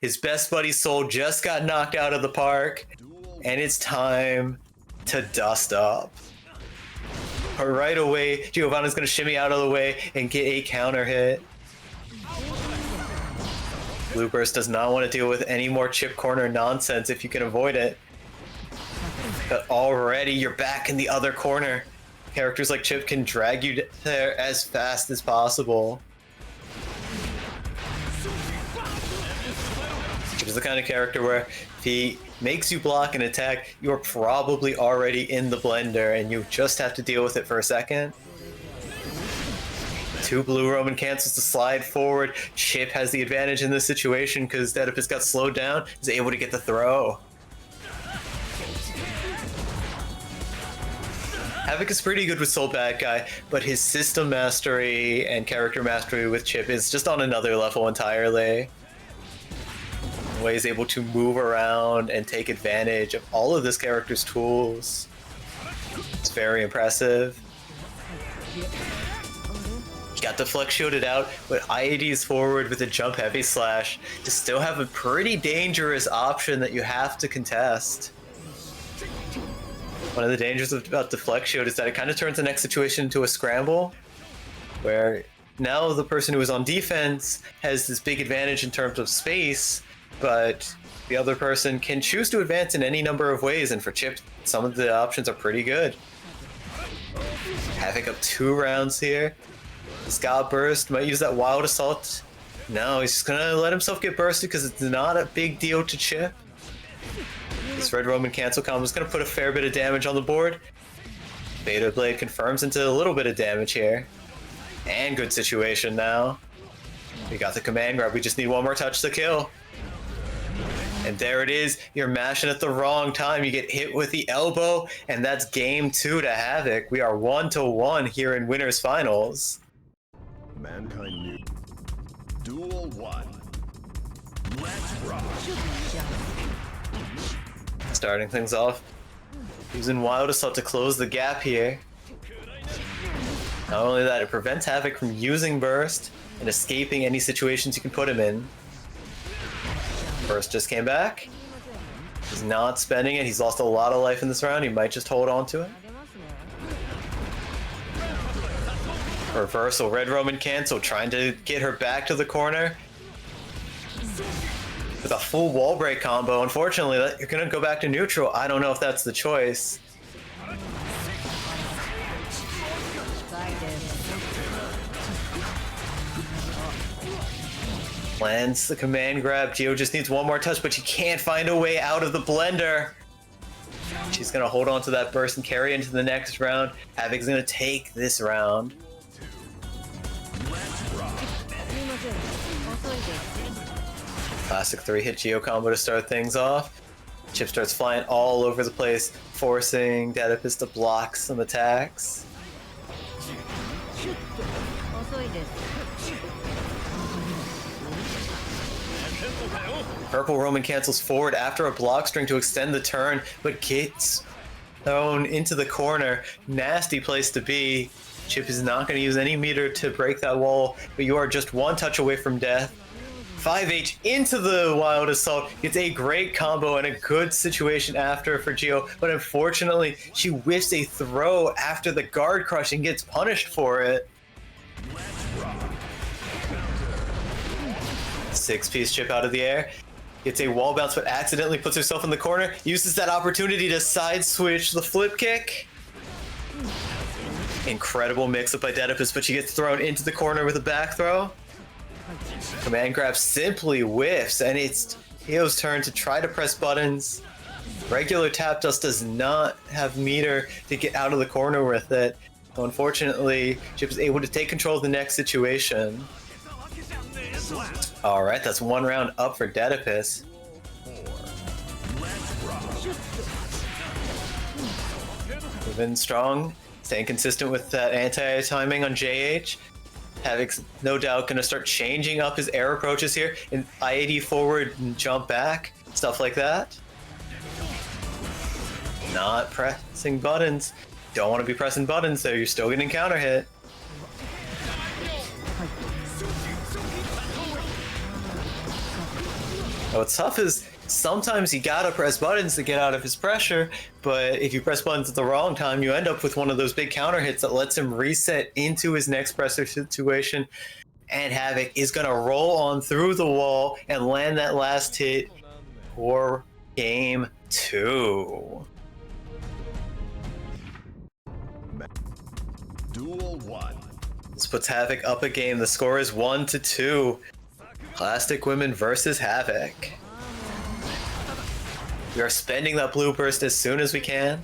His best buddy Soul just got knocked out of the park, and it's time to dust up. But right away, Giovanna's going to shimmy out of the way and get a counter hit. Blue Burst does not want to deal with any more chip corner nonsense if you can avoid it. But already you're back in the other corner. Characters like Chip can drag you there as fast as possible. Chip is the kind of character where if he makes you block an attack, you're probably already in the blender and you just have to deal with it for a second. 2 blue Roman cancels to slide forward. Chip has the advantage in this situation because Dedipus got slowed down, is able to get the throw. Havoc is pretty good with Soul Bad Guy, but his system mastery and character mastery with Chip is just on another level entirely. The way he's able to move around and take advantage of all of this character's tools. It's very impressive. He got the flex shielded out, but IAD's forward with a jump heavy slash to still have a pretty dangerous option that you have to contest. One of the dangers about deflect shield is that it kind of turns the next situation into a scramble, where now the person who is on defense has this big advantage in terms of space, but the other person can choose to advance in any number of ways, and for Chip, some of the options are pretty good. Havoc up 2 rounds here. He's got burst, might use that wild assault. No, he's just gonna let himself get bursted because it's not a big deal to Chip. This Red Roman cancel combo is gonna put a fair bit of damage on the board. Beta Blade confirms into a little bit of damage here. And good situation now. We got the command grab, we just need one more touch to kill. And there it is, you're mashing at the wrong time, you get hit with the elbow, and that's game 2 to Havoc. We are 1-1 here in Winners Finals. Mankind new. Duel 1. Let's rock. Starting things off, using Wild Assault to close the gap here. Not only that, it prevents Havoc from using Burst and escaping any situations you can put him in. Burst just came back. He's not spending it. He's lost a lot of life in this round. He might just hold on to it. Reversal, Red Roman cancel, trying to get her back to the corner. With a full wall break combo, unfortunately, you're gonna go back to neutral. I don't know if that's the choice. Lands the command grab. Geo just needs one more touch, but she can't find a way out of the blender. She's gonna hold on to that burst and carry into the next round. Havoc's gonna take this round. Classic 3-hit Geo combo to start things off. Chip starts flying all over the place, forcing Dedipus to block some attacks. Purple Roman cancels forward after a block string to extend the turn, but gets thrown into the corner. Nasty place to be. Chip is not going to use any meter to break that wall, but you are just one touch away from death. 5H into the Wild Assault. It's a great combo and a good situation after for Geo, but unfortunately, she whiffs a throw after the guard crush and gets punished for it. 6-piece Chip out of the air. Gets a wall bounce, but accidentally puts herself in the corner. Uses that opportunity to side switch the flip kick. Incredible mix-up by Dedipus, but she gets thrown into the corner with a back throw. Command grab simply whiffs, and it's Geo's turn to try to press buttons. Regular tap dust does not have meter to get out of the corner with it. So unfortunately, Chip is able to take control of the next situation. Alright, that's one round up for Dedipus. Moving strong, staying consistent with that anti-air timing on JH. Havoc's no doubt going to start changing up his air approaches here, and I-80 forward and jump back, stuff like that. Not pressing buttons. Don't want to be pressing buttons, so you're still getting counter hit. What's tough is sometimes you gotta press buttons to get out of his pressure, but if you press buttons at the wrong time, you end up with one of those big counter hits that lets him reset into his next pressure situation, and Havoc is gonna roll on through the wall and land that last hit for game 2. Duel 1. This puts Havoc up a game. The score is 1-2. Plastic Women versus Havoc. We are spending that blue burst as soon as we can.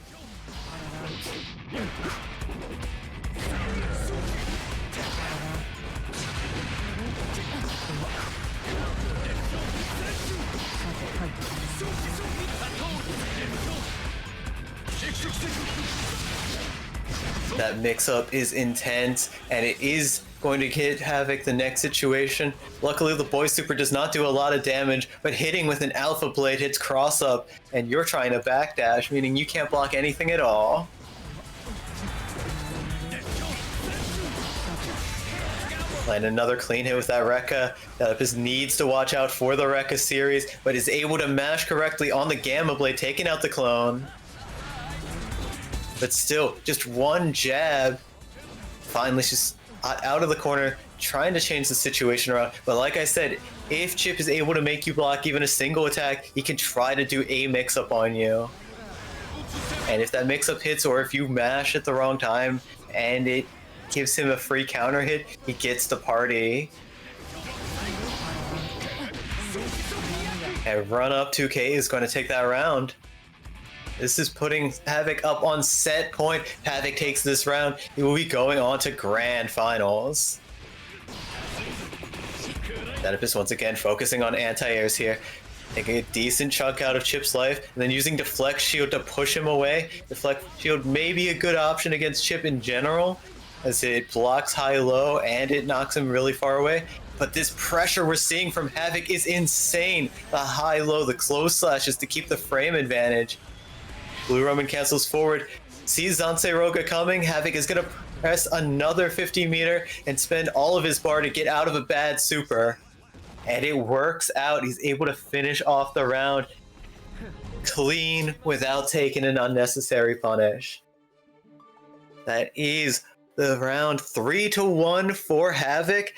That mix-up is intense, and it is going to hit Havoc the next situation. Luckily, the Boy Super does not do a lot of damage, but hitting with an Alpha Blade hits cross-up, and you're trying to backdash, meaning you can't block anything at all. Land another clean hit with that Rekka. Dedipus needs to watch out for the Rekka series, but is able to mash correctly on the Gamma Blade, taking out the clone. But still, just one jab. Finally, she's out of the corner, trying to change the situation around. But like I said, if Chip is able to make you block even a single attack, he can try to do a mix-up on you. And if that mix-up hits, or if you mash at the wrong time, and it gives him a free counter hit, he gets the party. And run up 2K is going to take that round. This is putting Havoc up on set point. Havoc takes this round. He will be going on to grand finals. Dedipus once again focusing on anti-airs here. Taking a decent chunk out of Chip's life, and then using Deflect Shield to push him away. Deflect Shield may be a good option against Chip in general, as it blocks high-low and it knocks him really far away. But this pressure we're seeing from Havoc is insane. The high-low, the close slashes to keep the frame advantage. Blue Roman cancels forward, sees Zanseroga coming. Havoc is going to press another 50 meter and spend all of his bar to get out of a bad super. And it works out. He's able to finish off the round clean without taking an unnecessary punish. That is the round 3-1 for Havoc.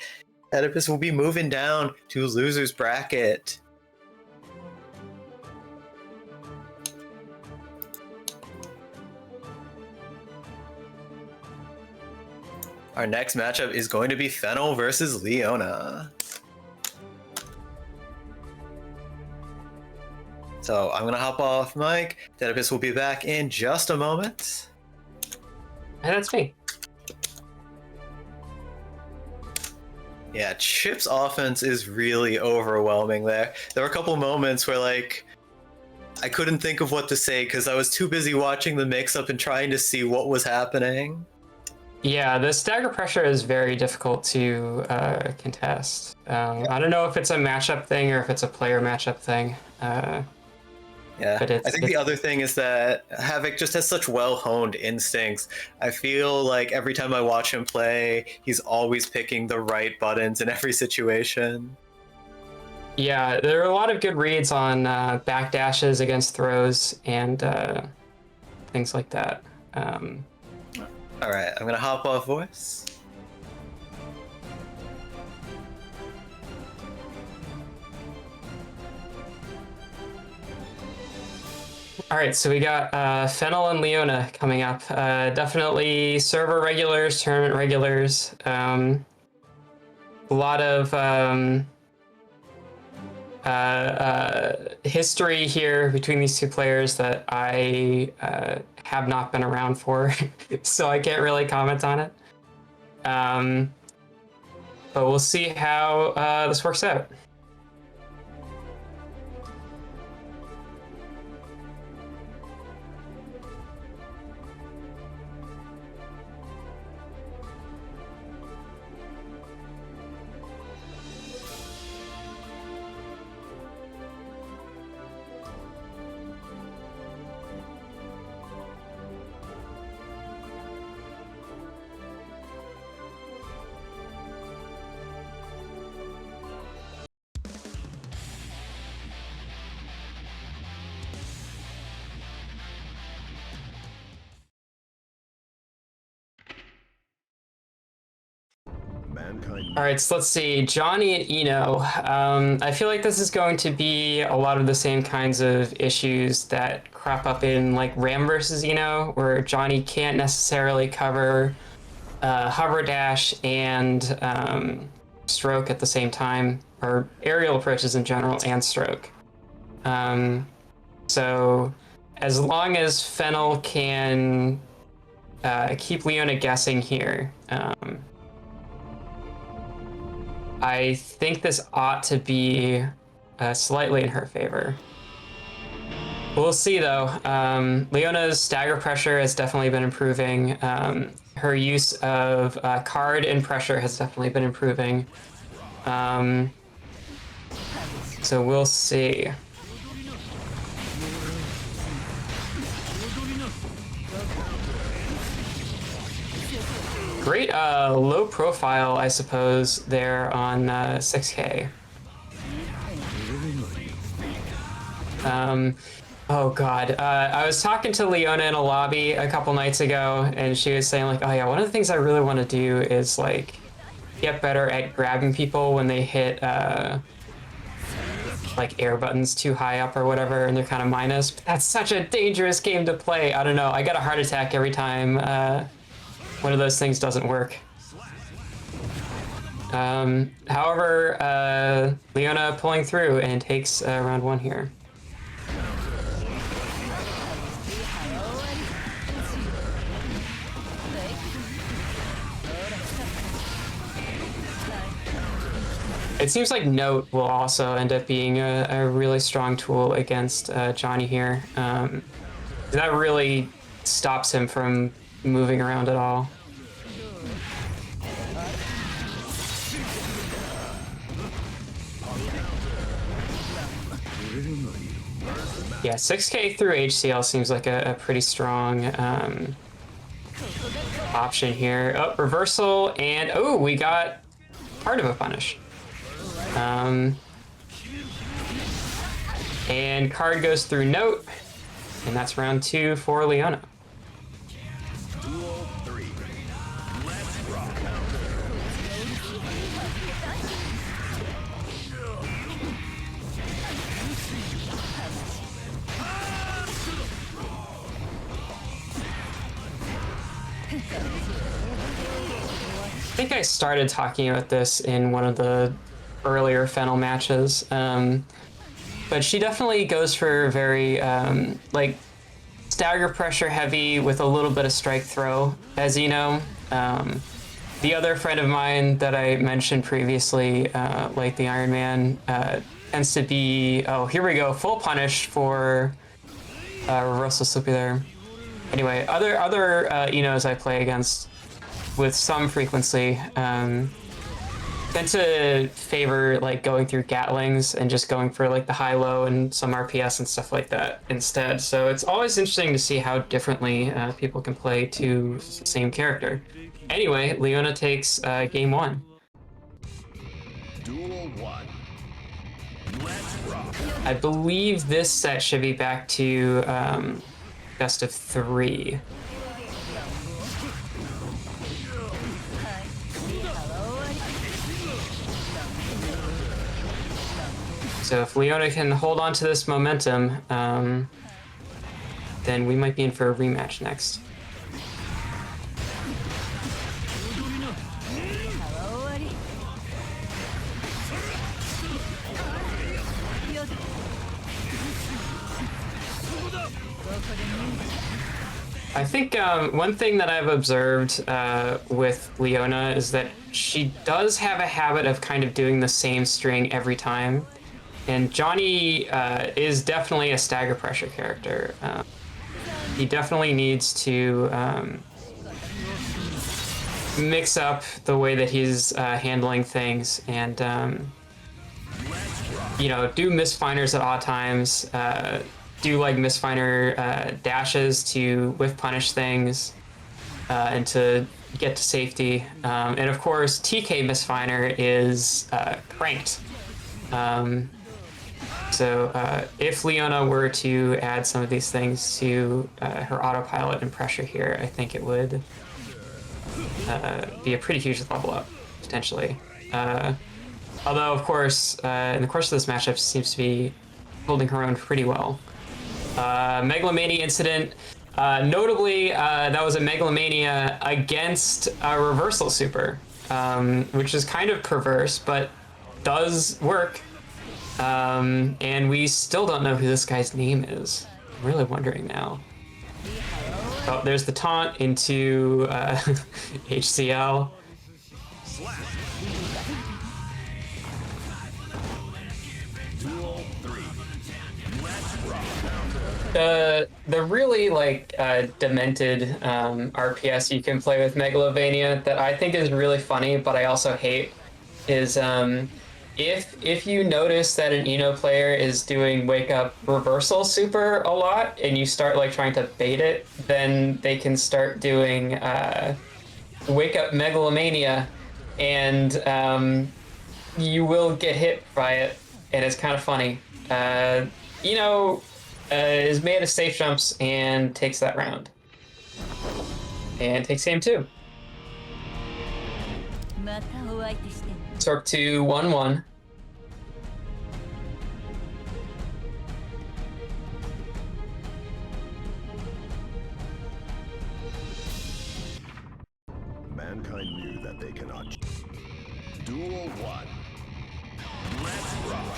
Dedipus will be moving down to loser's bracket. Our next matchup is going to be Fennel versus Leona. So I'm gonna hop off mic. Dedipus will be back in just a moment. And that's me. Yeah, Chip's offense is really overwhelming there. There were a couple moments where, like, I couldn't think of what to say because I was too busy watching the mix-up and trying to see what was happening. Yeah, the stagger pressure is very difficult to contest. I don't know if it's a matchup thing or if it's a player matchup thing. Yeah, But I think the other thing is that Havoc just has such well-honed instincts. I feel like every time I watch him play, he's always picking the right buttons in every situation. Yeah, there are a lot of good reads on backdashes against throws and things like that. All right, I'm gonna hop off voice. All right, so we got Fennel and Leona coming up. Definitely server regulars, tournament regulars. A lot of history here between these two players that I have not been around for, so I can't really comment on it. But we'll see how this works out. All right, so let's see. Johnny and Eno. I feel like this is going to be a lot of the same kinds of issues that crop up in like Ram versus Eno, where Johnny can't necessarily cover hover dash and stroke at the same time, or aerial approaches in general and stroke. So as long as Fennel can keep Leona guessing here, I think this ought to be slightly in her favor. We'll see, though. Leona's stagger pressure has definitely been improving. Her use of card and pressure has definitely been improving. So we'll see. Great low profile, I suppose, there on 6K. Oh god, I was talking to Leona in a lobby a couple nights ago, and she was saying like, oh yeah, one of the things I really want to do is like get better at grabbing people when they hit like air buttons too high up or whatever, and they're kind of minus. But that's such a dangerous game to play. I don't know, I get a heart attack every time one of those things doesn't work. However, Leona pulling through and takes round one here. It seems like Note will also end up being a really strong tool against Johnny here. That really stops him from moving around at all. Yeah, 6K through HCL seems like a pretty strong option here. Oh, reversal, and oh, we got part of a punish. And card goes through Note, and that's round two for Leona. I think I started talking about this in one of the earlier Fennel matches, but she definitely goes for very like stagger pressure heavy with a little bit of strike throw, as you know. The other friend of mine that I mentioned previously, like the Iron Man, tends to be, oh, here we go, full punish for Reversal Slippy there. Anyway, other Enos I play against with some frequency tend to favor like going through Gatlings and just going for like the high-low and some RPS and stuff like that instead. So it's always interesting to see how differently people can play to the same character. Anyway, Leona takes game 1. Duel 1. Let's rock. I believe this set should be back to best of 3. So if Leona can hold on to this momentum, then we might be in for a rematch next. I think one thing that I've observed with Leona is that she does have a habit of kind of doing the same string every time. And Johnny is definitely a stagger pressure character. He definitely needs to mix up the way that he's handling things and, you know, do misfiners at odd times, do like misfiner dashes to whiff punish things and to get to safety. And of course, TK misfiner is cranked. So if Leona were to add some of these things to her autopilot and pressure here, I think it would be a pretty huge level up, potentially. Although, of course, in the course of this matchup, she seems to be holding her own pretty well. Megalomania incident. Notably, that was a Megalomania against a reversal super, which is kind of perverse, but does work. And we still don't know who this guy's name is. I'm really wondering now. Oh, there's the taunt into HCL. The really like demented RPS you can play with Megalovania that I think is really funny, but I also hate is if you notice that an Eno player is doing wake up reversal super a lot and you start like trying to bait it, then they can start doing wake up Megalomania and you will get hit by it, and it's kind of funny. Eno is made of safe jumps and takes that round. And takes game 2. Sork to 1-1. Mankind knew that they cannot. Duel 1. Let's rock.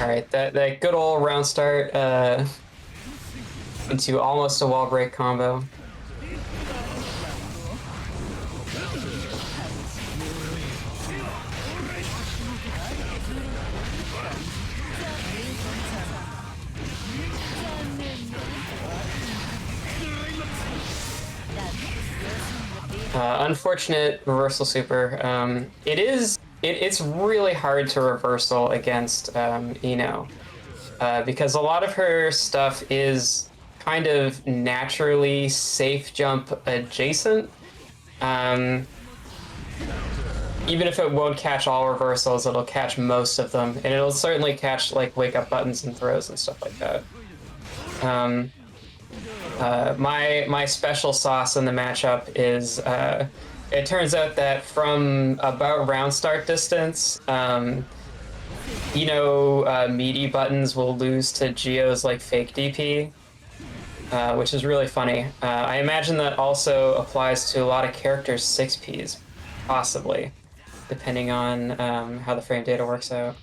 All right, that good old round start into almost a wall break combo. Unfortunate reversal super. It's really hard to reversal against Eno because a lot of her stuff is kind of naturally safe jump adjacent. Even if it won't catch all reversals, it'll catch most of them, and it'll certainly catch like wake up buttons and throws and stuff like that. My special sauce in the matchup is it turns out that from about round start distance, meaty buttons will lose to Geo's like fake DP, which is really funny. I imagine that also applies to a lot of characters' 6Ps, possibly, depending on how the frame data works out.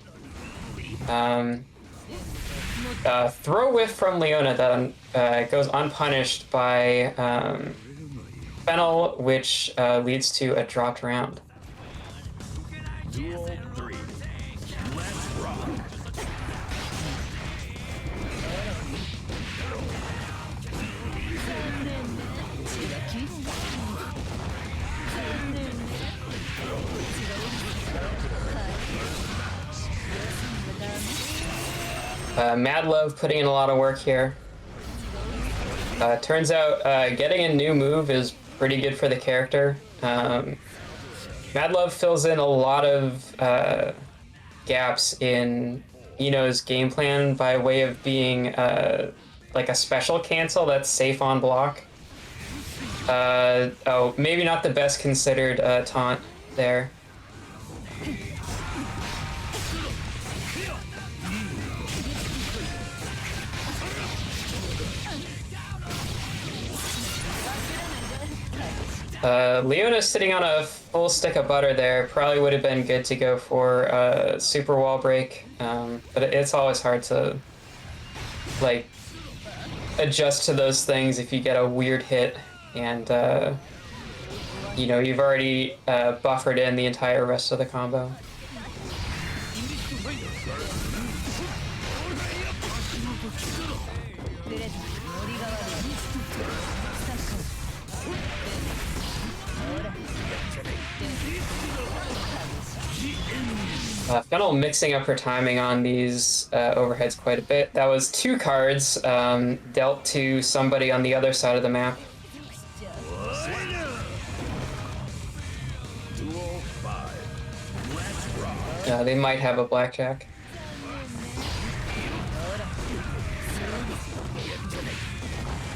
Throw whiff from Leona then goes unpunished by Fennel, which leads to a dropped round. Duel 3. Let's rock. Mad Love putting in a lot of work here. Turns out getting a new move is pretty good for the character. Mad Love fills in a lot of gaps in Ino's game plan by way of being like a special cancel that's safe on block. Oh, maybe not the best considered taunt there. Leona sitting on a full stick of butter there. Probably would have been good to go for super wall break, but it's always hard to like adjust to those things if you get a weird hit and you've already buffered in the entire rest of the combo. Fennel mixing up her timing on these overheads quite a bit. That was 2 cards dealt to somebody on the other side of the map. They might have a blackjack.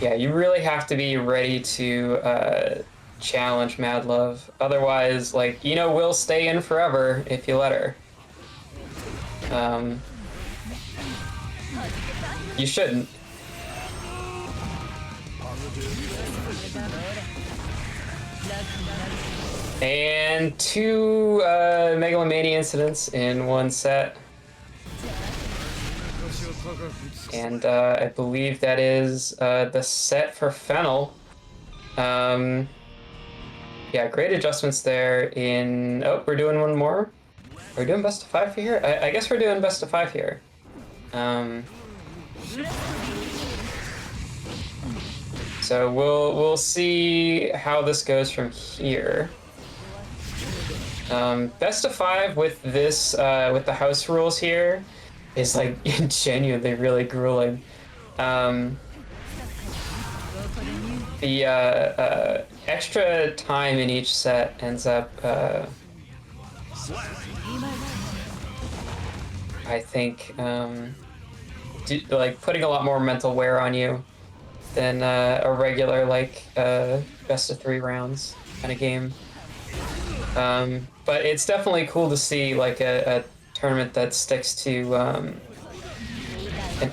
Yeah, you really have to be ready to challenge Mad Love. Otherwise, like, will stay in forever if you let her. You shouldn't. And 2 Megalomania incidents in 1 set. And I believe that is the set for Fennel. Yeah, great adjustments there in... Oh, we're doing one more? Are we doing best of 5 here? I guess we're doing best of 5 here. So we'll see how this goes from here. Best of 5 with this with the house rules here is like genuinely really grueling. The extra time in each set ends up I think like putting a lot more mental wear on you than a regular like best of 3 rounds kind of game. But it's definitely cool to see like a tournament that sticks to an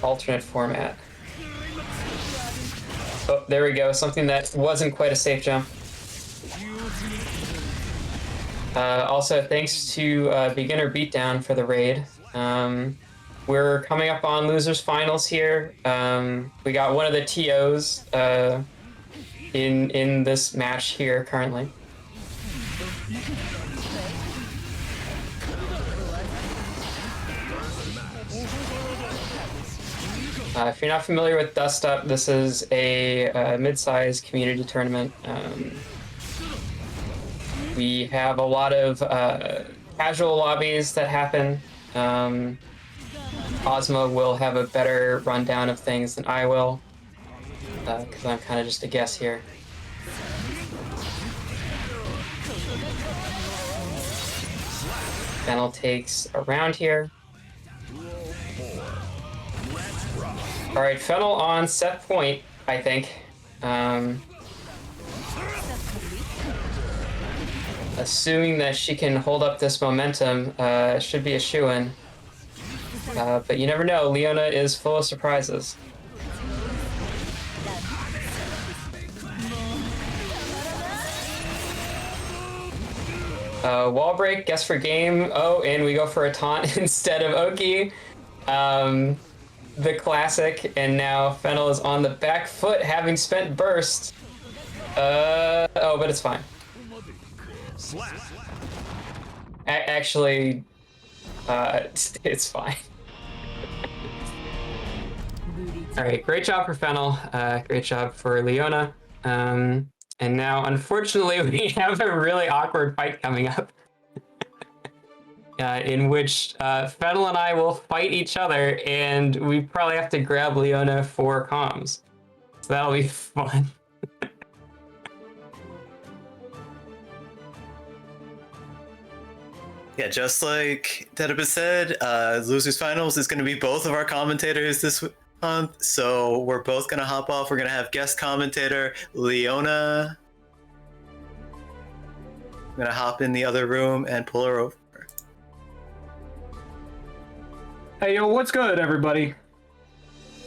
alternate format. Oh, there we go. Something that wasn't quite a safe jump. Also, thanks to Beginner Beatdown for the raid. We're coming up on losers finals here. We got one of the TOs in this match here currently. If you're not familiar with Dust Up, this is a mid-sized community tournament. We have a lot of casual lobbies that happen. Ozma will have a better rundown of things than I will, because I'm kind of just a guess here. Fennel takes a round here. All right, Fennel on set point, I think. Assuming that she can hold up this momentum, should be a shoo-in. But you never know, Leona is full of surprises. Wall break, guess for game. Oh, and we go for a taunt instead of Oki. The classic, and now Fennel is on the back foot, having spent burst. Oh, but it's fine. Actually, it's fine. All right, great job for Fennel. Great job for Leona. And now, unfortunately, we have a really awkward fight coming up. in which Fennel and I will fight each other, and we probably have to grab Leona for comms. So that'll be fun. Yeah, just like Dedibus said, Losers Finals is going to be both of our commentators this month, so we're both going to hop off. We're going to have guest commentator Leona. I'm going to hop in the other room and pull her over. Hey, yo, what's good, everybody?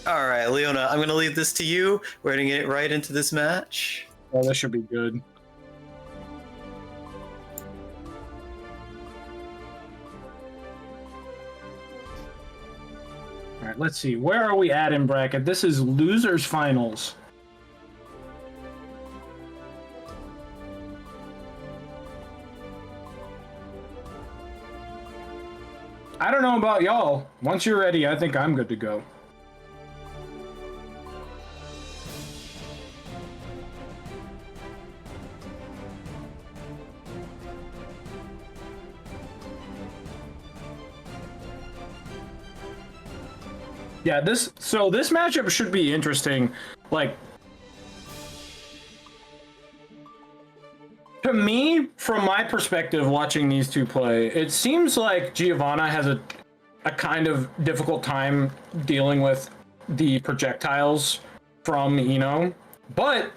All right, Leona, I'm going to leave this to you. We're going to get right into this match. Oh, this should be good. All right, let's see. Where are we at in bracket? This is Losers Finals. I don't know about y'all. Once you're ready, I think I'm good to go. Yeah, this matchup should be interesting. Like, to me, from my perspective, watching these two play, it seems like Giovanna has a kind of difficult time dealing with the projectiles from Ino. But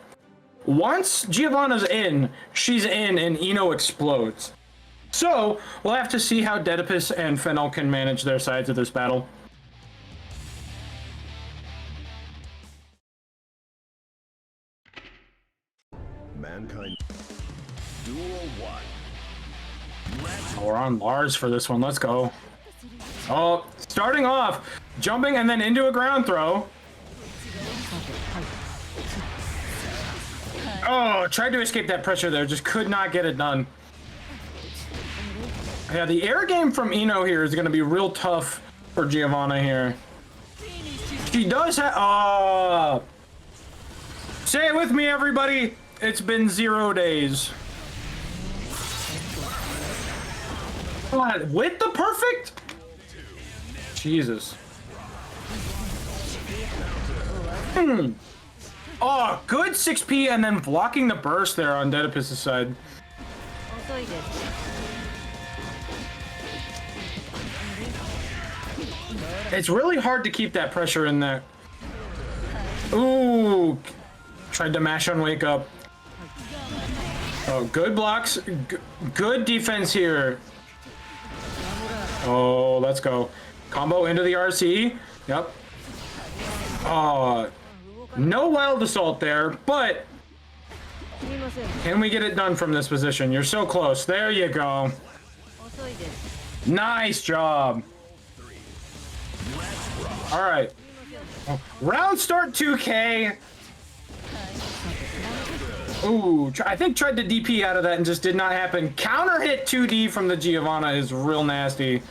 once Giovanna's in, she's in and Ino explodes. So we'll have to see how Dedipus and Fennel can manage their sides of this battle. Mankind. Duel 1. Oh, we're on Lars for this one. Let's go. Oh, starting off, jumping and then into a ground throw. Oh, tried to escape that pressure there. Just could not get it done. Yeah, the air game from Ino here is going to be real tough for Giovanna here. She does have... say it with me, everybody. It's been 0 days. God, with the perfect? Jesus. Oh, good 6P and then blocking the burst there on Dedipus' side. It's really hard to keep that pressure in there. Ooh. Tried to mash on wake up. Oh, good blocks. Good defense here. Oh, let's go. Combo into the RC. Yep. No wild assault there, but can we get it done from this position? You're so close. There you go. Nice job. All right. Round start 2K. Ooh, I think tried to DP out of that and just did not happen. Counter hit 2D from the Giovanna is real nasty.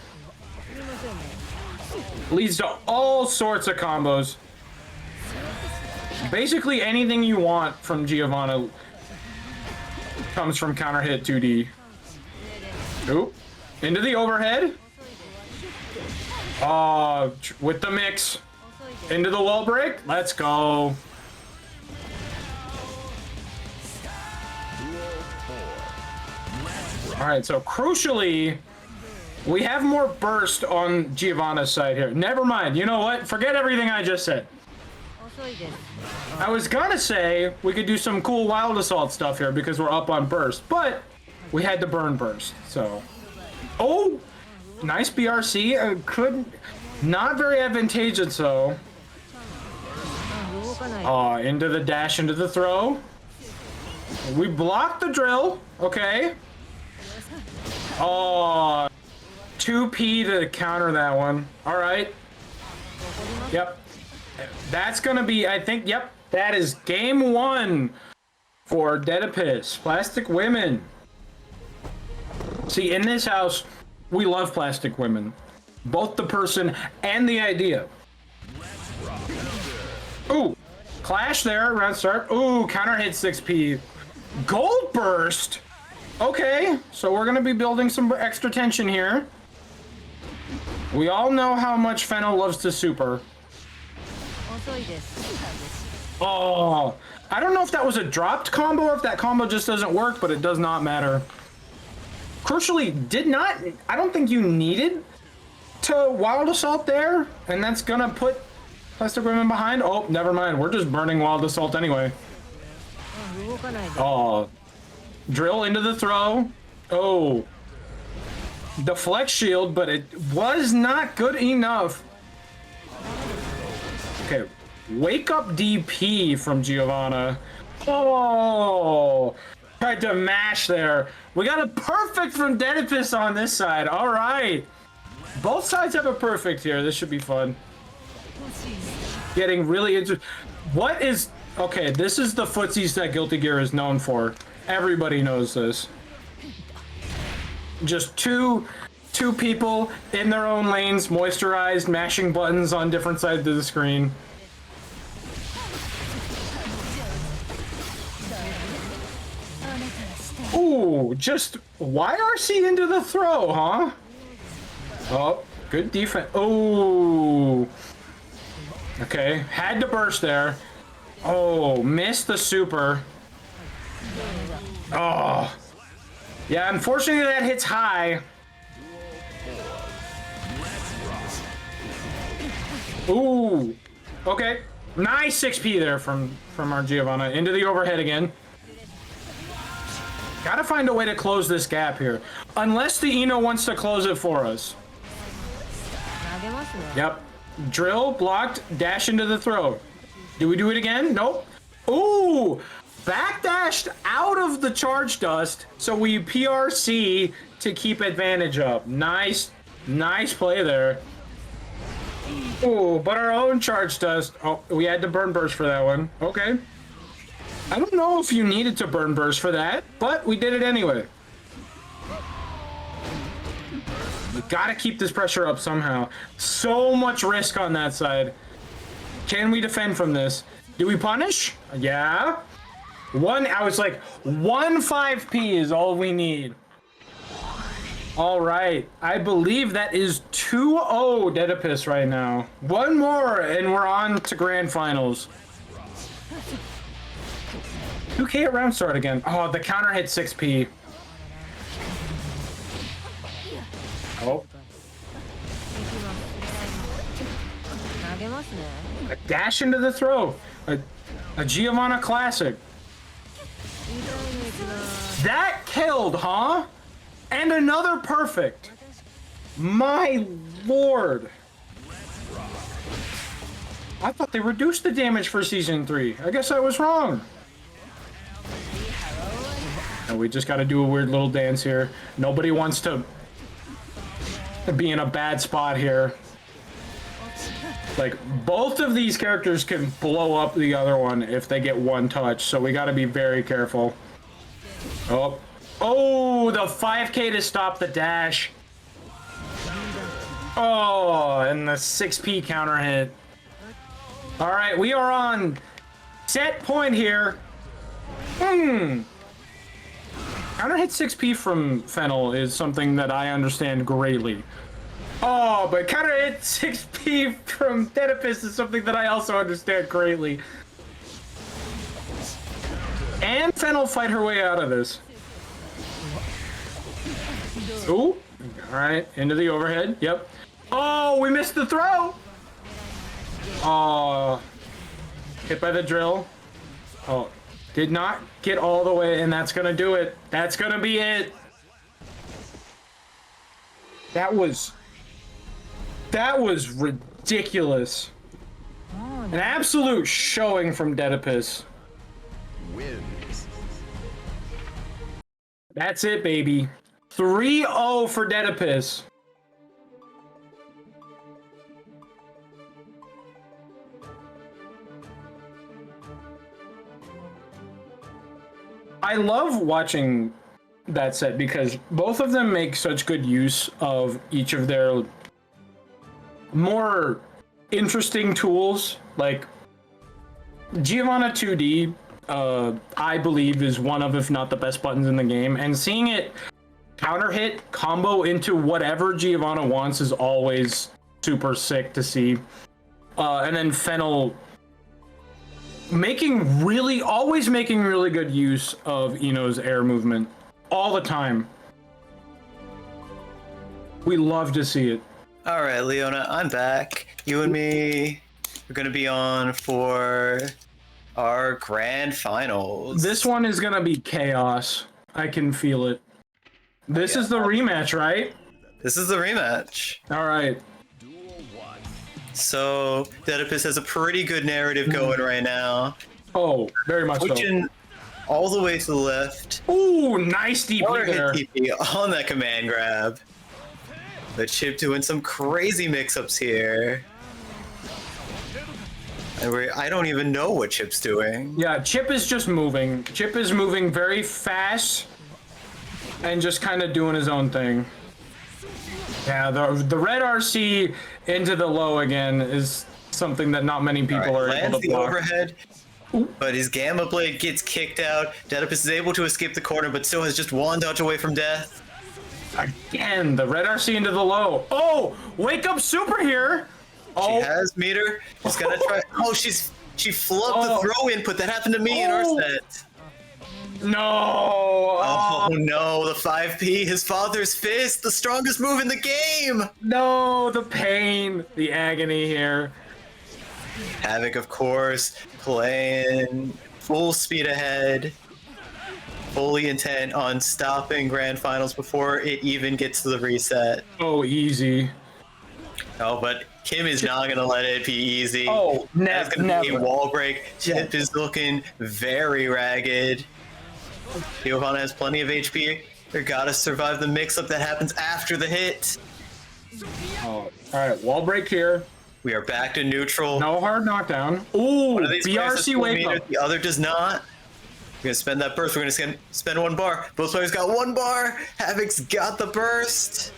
Leads to all sorts of combos. Basically anything you want from Giovanna comes from counter hit 2D. Ooh, into the overhead. With the mix. Into the wall break. Let's go. All right, so crucially, we have more burst on Giovanna's side here. Never mind. You know what? Forget everything I just said. I was gonna say we could do some cool wild assault stuff here because we're up on burst, but we had to burn burst, so. Oh, nice BRC. Couldn't, not very advantageous though. Into the dash, into the throw. We blocked the drill. Okay. 2P to counter that one. All right. Yep. That's going to be, I think, yep. That is game 1 for Dedipus. Plastic Women. See, in this house, we love plastic women. Both the person and the idea. Ooh. Clash there, round start. Ooh, counter hit 6P. Gold burst. Okay, so we're gonna be building some extra tension here. We all know how much Fennel loves to super. Oh, I don't know if that was a dropped combo or if that combo just doesn't work, but it does not matter. Crucially, I don't think you needed to Wild Assault there, and that's gonna put Plastic Women behind. Oh, never mind. We're just burning Wild Assault anyway. Oh, drill into the throw. Oh, deflect shield, but it was not good enough. Okay, wake up DP from Giovanna. Oh, tried to mash there. We got a perfect from Denipus on this side. All right, both sides have a perfect here. This should be fun. Getting really interesting. What is... Okay, this is the footsies that Guilty Gear is known for. Everybody knows this. Just two people in their own lanes, moisturized, mashing buttons on different sides of the screen. Ooh, just YRC into the throw, huh? Oh, good defense. Oh. Okay, had to burst there. Oh, missed the super. Oh. Yeah, unfortunately that hits high. Ooh. Okay. Nice 6P there from our Giovanna. Into the overhead again. Gotta find a way to close this gap here. Unless the Ino wants to close it for us. Yep. Drill, blocked, dash into the throw. Do we do it again? Nope. Ooh! Backdashed out of the charge dust, so we PRC to keep advantage up. Nice play there. Ooh, but our own charge dust. Oh, we had to burn burst for that one. Okay. I don't know if you needed to burn burst for that, but we did it anyway. We gotta keep this pressure up somehow. So much risk on that side. Can we defend from this? Do we punish? Yeah. I was like, 5P is all we need. All right. I believe that is 2-0 Dedipus right now. One more and we're on to grand finals. 2K at round start again. Oh, the counter hit 6P. Oh. A dash into the throw. A Giovanna classic. That killed, huh? And another perfect. My lord. I thought they reduced the damage for season 3. I guess I was wrong. And we just got to do a weird little dance here. Nobody wants to be in a bad spot here. Like, both of these characters can blow up the other one if they get one touch, so we got to be very careful. Oh, the 5K to stop the dash. Oh, and the 6P counter hit. All right, we are on set point here. Counter hit 6P from Fennel is something that I understand greatly. Oh, but counter hit 6P from Dedipus is something that I also understand greatly. And Fennel fight her way out of this. Ooh. Alright, into the overhead. Yep. Oh, we missed the throw! Oh. Hit by the drill. Oh. Did not get all the way, and that's gonna do it. That's gonna be it. That was ridiculous. An absolute showing from Dedipus. Wins. That's it, baby. 3-0 for Dedipus. I love watching that set because both of them make such good use of each of their more interesting tools. Like Giovanna 2D, I believe is one of, if not the best buttons in the game, and seeing it counter hit combo into whatever Giovanna wants is always super sick to see. And then Fennel always making really good use of Ino's air movement all the time. We love to see it. All right, Leona, I'm back. You and me are going to be on for our grand finals. This one is going to be chaos. I can feel it. This is the rematch, right? This is the rematch. All right. So, Dedipus has a pretty good narrative going right now. Oh, very much so. Switching all the way to the left. Ooh, nice DP Counter hit there. TP on that command grab. The Chip doing some crazy mix-ups here. And I don't even know what Chip's doing. Yeah, Chip is just moving. Chip is moving very fast and just kind of doing his own thing. Yeah, the red RC into the low again is something that not many people are able Lands to the block. overhead, but his Gamma Blade gets kicked out. Dedipus is able to escape the corner, but still has just one dodge away from death. Again, the red RC into the low. Oh, wake up super here. She has meter. She's gonna try. Oh, she flubbed the throw input. That happened to me in our set. No. Oh no, the 5P, his father's fist, the strongest move in the game. No, the pain, the agony here. Havoc, of course, playing full speed ahead, fully intent on stopping grand finals before it even gets to the reset. Oh, easy. Oh, but Kim is not going to let it be easy. Oh, That's going to be a never. wall break. Chip is looking very ragged. Giovanna has plenty of HP. They got to survive the mix-up that happens after the hit. Oh, all right, wall break here. We are back to neutral. No hard knockdown. Ooh, One of these players has BRC full wake meter, up. the other does not. We're going to spend that burst. We're going to spend one bar. Both players got one bar. Havoc's got the burst.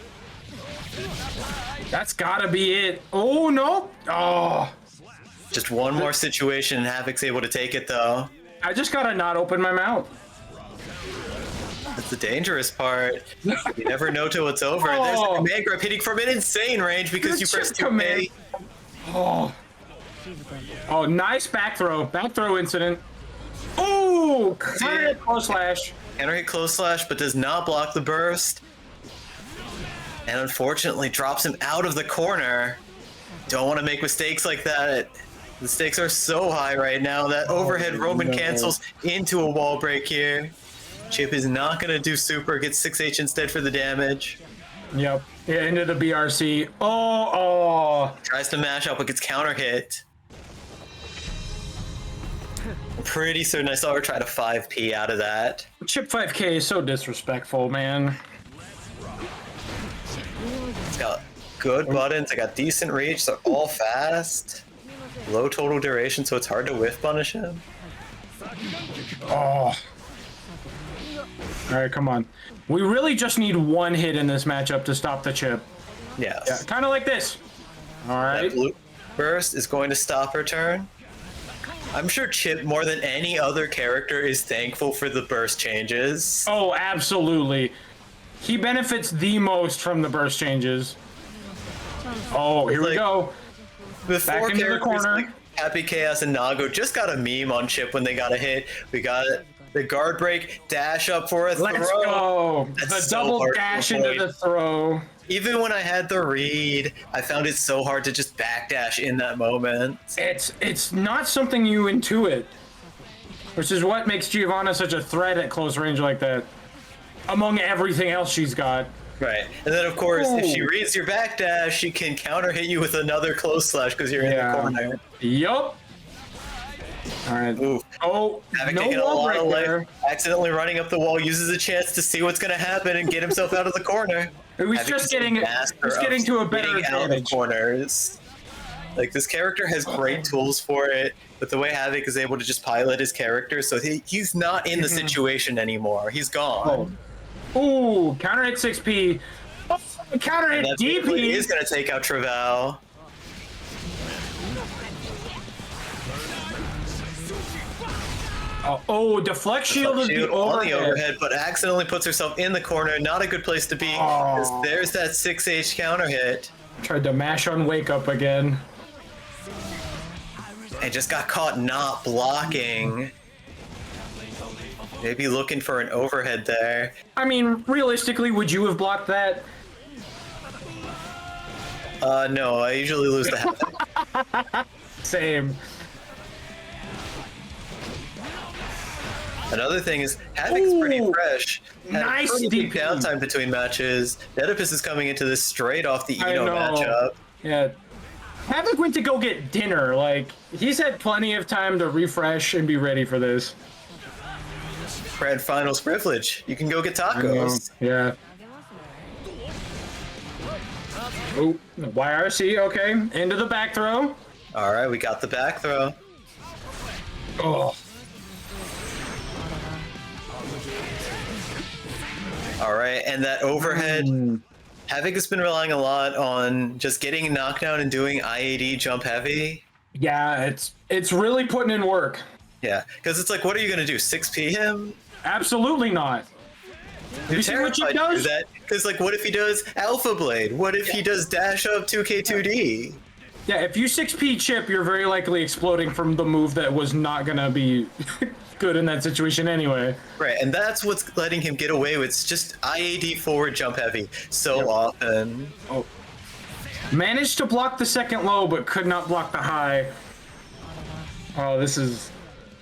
That's gotta be it. Oh, no. Oh, Just one more situation and Havoc's able to take it, though. I just gotta not open my mouth. That's the dangerous part. You never know till it's over. There's the command grab hitting from an insane range because you press 2K. Oh, nice back throw. Back throw incident. Oh, counter hit close slash. Counter hit close slash, but does not block the burst. And unfortunately drops him out of the corner. Don't want to make mistakes like that. The stakes are so high right now that overhead Roman cancels into a wall break here. Chip is not going to do super, gets 6H instead for the damage. Yep. Yeah, into the BRC. Oh. Tries to mash up, but gets counter hit. Pretty certain I saw her try to 5P out of that. Chip 5K is so disrespectful, man. It's got good buttons, it got decent reach, they're all fast. Low total duration, so it's hard to whiff punish him. Oh. All right, come on. We really just need one hit in this matchup to stop the Chip. Yes. Yeah, kind of like this. All right. That blue burst is going to stop her turn. I'm sure Chip, more than any other character, is thankful for the burst changes. Oh, absolutely. He benefits the most from the burst changes. Oh, here we go. Before Back into the corner. Like Happy Chaos and Nago just got a meme on Chip when they got a hit. We got the guard break, dash up for a throw. Let's go. That's The so double hard to dash into avoid. the throw. Even when I had the read, I found it so hard to just backdash in that moment. It's not something you intuit, which is what makes Giovanna such a threat at close range like that. Among everything else she's got. Right. And then, of course, if she Ooh. reads your backdash, she can counter hit you with another close slash because you're in the corner. Yup. All right. Ooh. Oh, Havoc no taking a wall lot break of there. life, accidentally running up the wall, uses a chance to see what's going to happen and get himself out of the corner. It was Havoc just is a getting master just getting of to a better getting out of advantage. corners. Like, this character has great tools for it, but the way Havoc is able to just pilot his character, so he's not in the situation anymore. He's gone. Ooh, counter hit 6P. Oh, counter hit That DP. is going to take out Travail. Oh, deflect shield is the Shield on the overhead. overhead, but accidentally puts herself in the corner. Not a good place to be. 'Cause there's that 6H counter hit. Tried to mash on wake up again. And just got caught not blocking. Maybe looking for an overhead there. I mean, realistically, would you have blocked that? No, I usually lose the Havoc. Same. Another thing is, Havoc's pretty Ooh, fresh. Had nice a pretty big DP. downtime between matches. Oedipus is coming into this straight off the I Eno know. matchup. Yeah. Havoc went to go get dinner. Like, he's had plenty of time to refresh and be ready for this. Grand Finals privilege. You can go get I know. tacos. Yeah. Oh, YRC, okay. Into the back throw. All right, we got the back throw. Oh. All right, and that overhead. Havoc has been relying a lot on just getting knocked down and doing IAD jump heavy. Yeah, it's really putting in work. Yeah, because it's like, what are you gonna do? 6P him? Absolutely not. You're You see what she terrified to do does? that. Because like, what if he does Alpha Blade? What if he does dash up 2K2D? Yeah, if you 6P chip, you're very likely exploding from the move that was not gonna be good in that situation anyway. Right, and that's what's letting him get away with just IAD forward jump heavy so often. Oh. Managed to block the second low, but could not block the high. Oh, this is...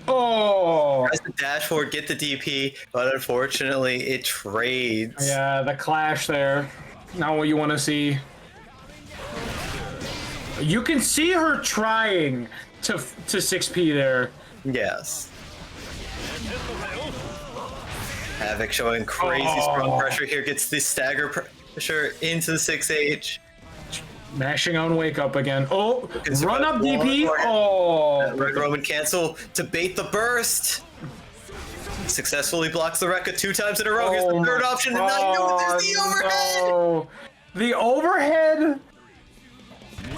Oh! Tries to dash forward, get the DP, but unfortunately it trades. Yeah, the clash there. Not what you want to see. You can see her trying to 6P there. Yes. Havoc showing crazy strong pressure here, gets the stagger pressure into the 6H. Mashing on wake up again. Oh, It's run up one DP. more hit. Oh, Red Roman cancel to bait the burst. Successfully blocks the Rekka 2 times in a row. Here's the third option, and now you know what, there's the overhead. no. The overhead.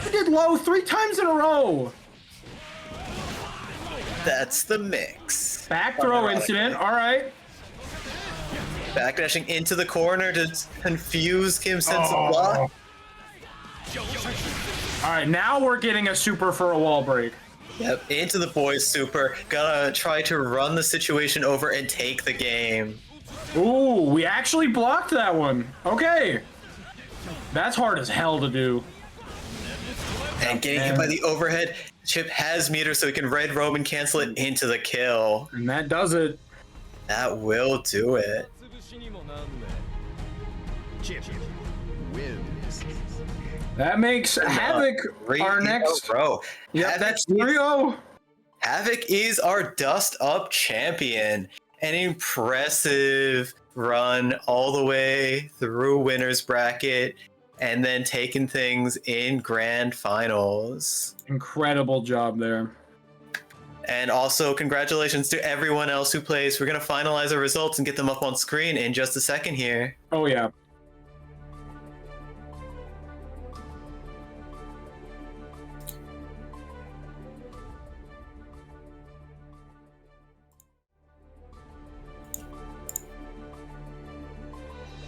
He did low 3 times in a row. That's the mix. Back throw incident. All right. Backdashing into the corner to confuse Kim Sense of block. All right, now we're getting a super for a wall break. Yep, into the boys super. Gotta try to run the situation over and take the game. Ooh, we actually blocked that one. Okay. That's hard as hell to do. And getting hit by the overhead. Chip has meter, so he can Red Roman cancel it into the kill. And that does it. That will do it. Chip wins. That makes Havoc our next. Bro. Yep, that's 3-0. Havoc is our dust up champion. An impressive run all the way through winners bracket and then taking things in grand finals. Incredible job there. And also congratulations to everyone else who plays. We're going to finalize our results and get them up on screen in just a second here. Oh, yeah.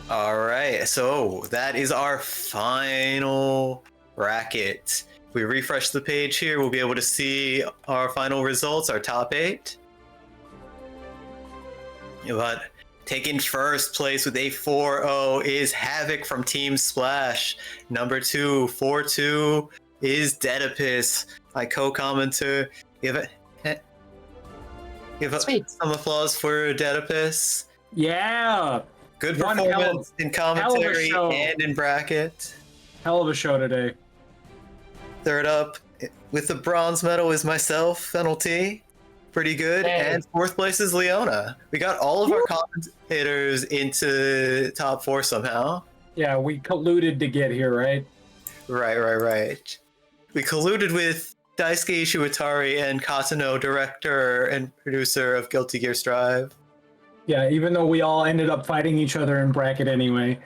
All right, so that is our final bracket. If we refresh the page here, we'll be able to see our final results, our top 8. But taking first place with a 4-0 is Havoc from Team Splash. Number 2, 4-2 is Dedipus. My co-commenter. Give up some applause for Dedipus. Yeah. Good One performance in commentary show. and in bracket. Hell of a show today. Third up with the bronze medal is myself, Penalty. Pretty good. Hey. And fourth place is Leona. We got all of our commentators into top 4 somehow. Yeah, we colluded to get here, right? Right. We colluded with Daisuke Ishiwatari and Katano, director and producer of Guilty Gear Strive. Yeah, even though we all ended up fighting each other in bracket anyway.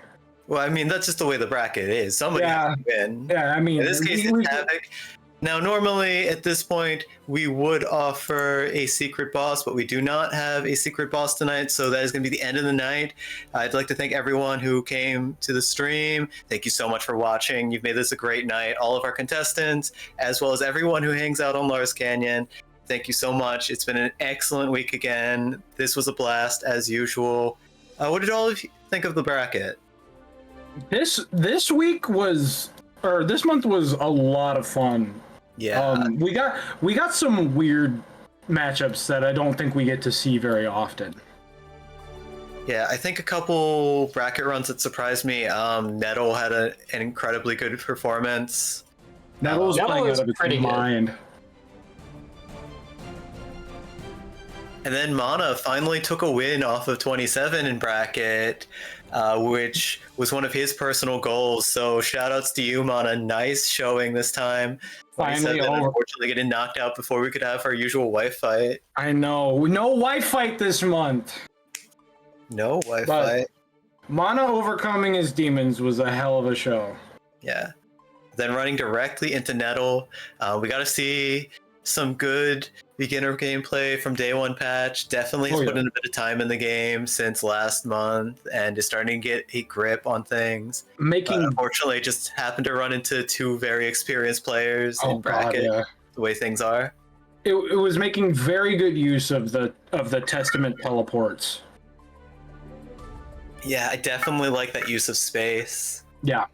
Well, I mean, that's just the way the bracket is. Somebody has to win. Yeah, I mean, In this case, it's Havoc. Now, normally at this point, we would offer a secret boss, but we do not have a secret boss tonight, so that is going to be the end of the night. I'd like to thank everyone who came to the stream. Thank you so much for watching. You've made this a great night. All of our contestants, as well as everyone who hangs out on Lars Canyon. Thank you so much. It's been an excellent week again. This was a blast, as usual. What did all of you think of the bracket? This week was, or this month was a lot of fun. Yeah. We got some weird matchups that I don't think we get to see very often. Yeah, I think a couple bracket runs that surprised me. Nettle had an incredibly good performance. Nettle's playing out of its mind. And then Mana finally took a win off of 27 in bracket, which was one of his personal goals. So shout outs to you, Mana. Nice showing this time. Finally over. over. Unfortunately getting knocked out before we could have our usual wife fight. I know. No wife fight this month. No wife fight. Mana overcoming his demons was a hell of a show. Yeah. Then running directly into Nettle. We got to see some good beginner gameplay from day one patch. Definitely has put in a bit of time in the game since last month and is starting to get a grip on things. Unfortunately, just happened to run into two very experienced players in bracket. The way things are. It was making very good use of the Testament teleports. Yeah, I definitely like that use of space. Yeah.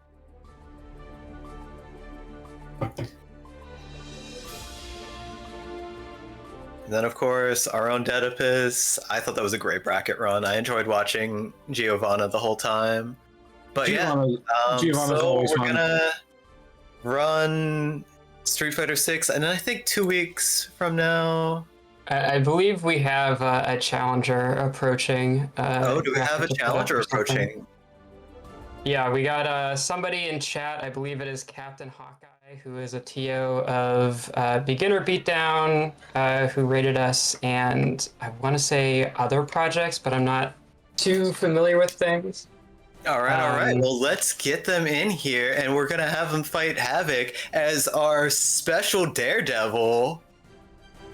And then, of course, our own Dedipus. I thought that was a great bracket run. I enjoyed watching Giovanna the whole time. But Giovanna's always fun. Gonna run Street Fighter 6, and I think 2 weeks from now. I believe we have a challenger approaching. Do we have a challenger approaching? Yeah, we got somebody in chat. I believe it is Captain Hawkeye, who is a TO of Beginner Beatdown, who rated us, and I want to say other projects, but I'm not too familiar with things. All right. Well, let's get them in here, and we're going to have them fight Havoc as our special Daredevil.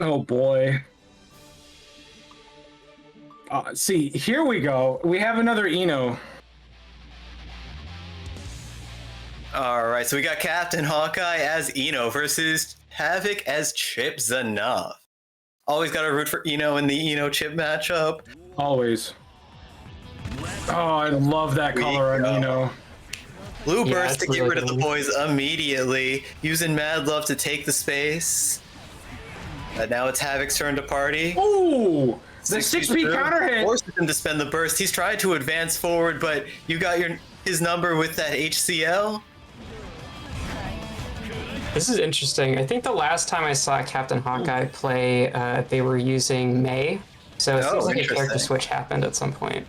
Oh, boy. See, here we go. We have another Eno. All right, so we got Captain Hawkeye as Eno versus Havoc as Chip Zanoff. Always got to root for Eno in the Eno-Chip matchup. Always. Oh, I love that color on Eno. Blue burst to get rid of the boys immediately, using Mad Love to take the space. Now it's Havoc's turn to party. Ooh! The 6P counter hit! Forces him to spend the burst. He's tried to advance forward, but you got his number with that HCL. This is interesting. I think the last time I saw Captain Hawkeye play, they were using May. So it seems like a character switch happened at some point.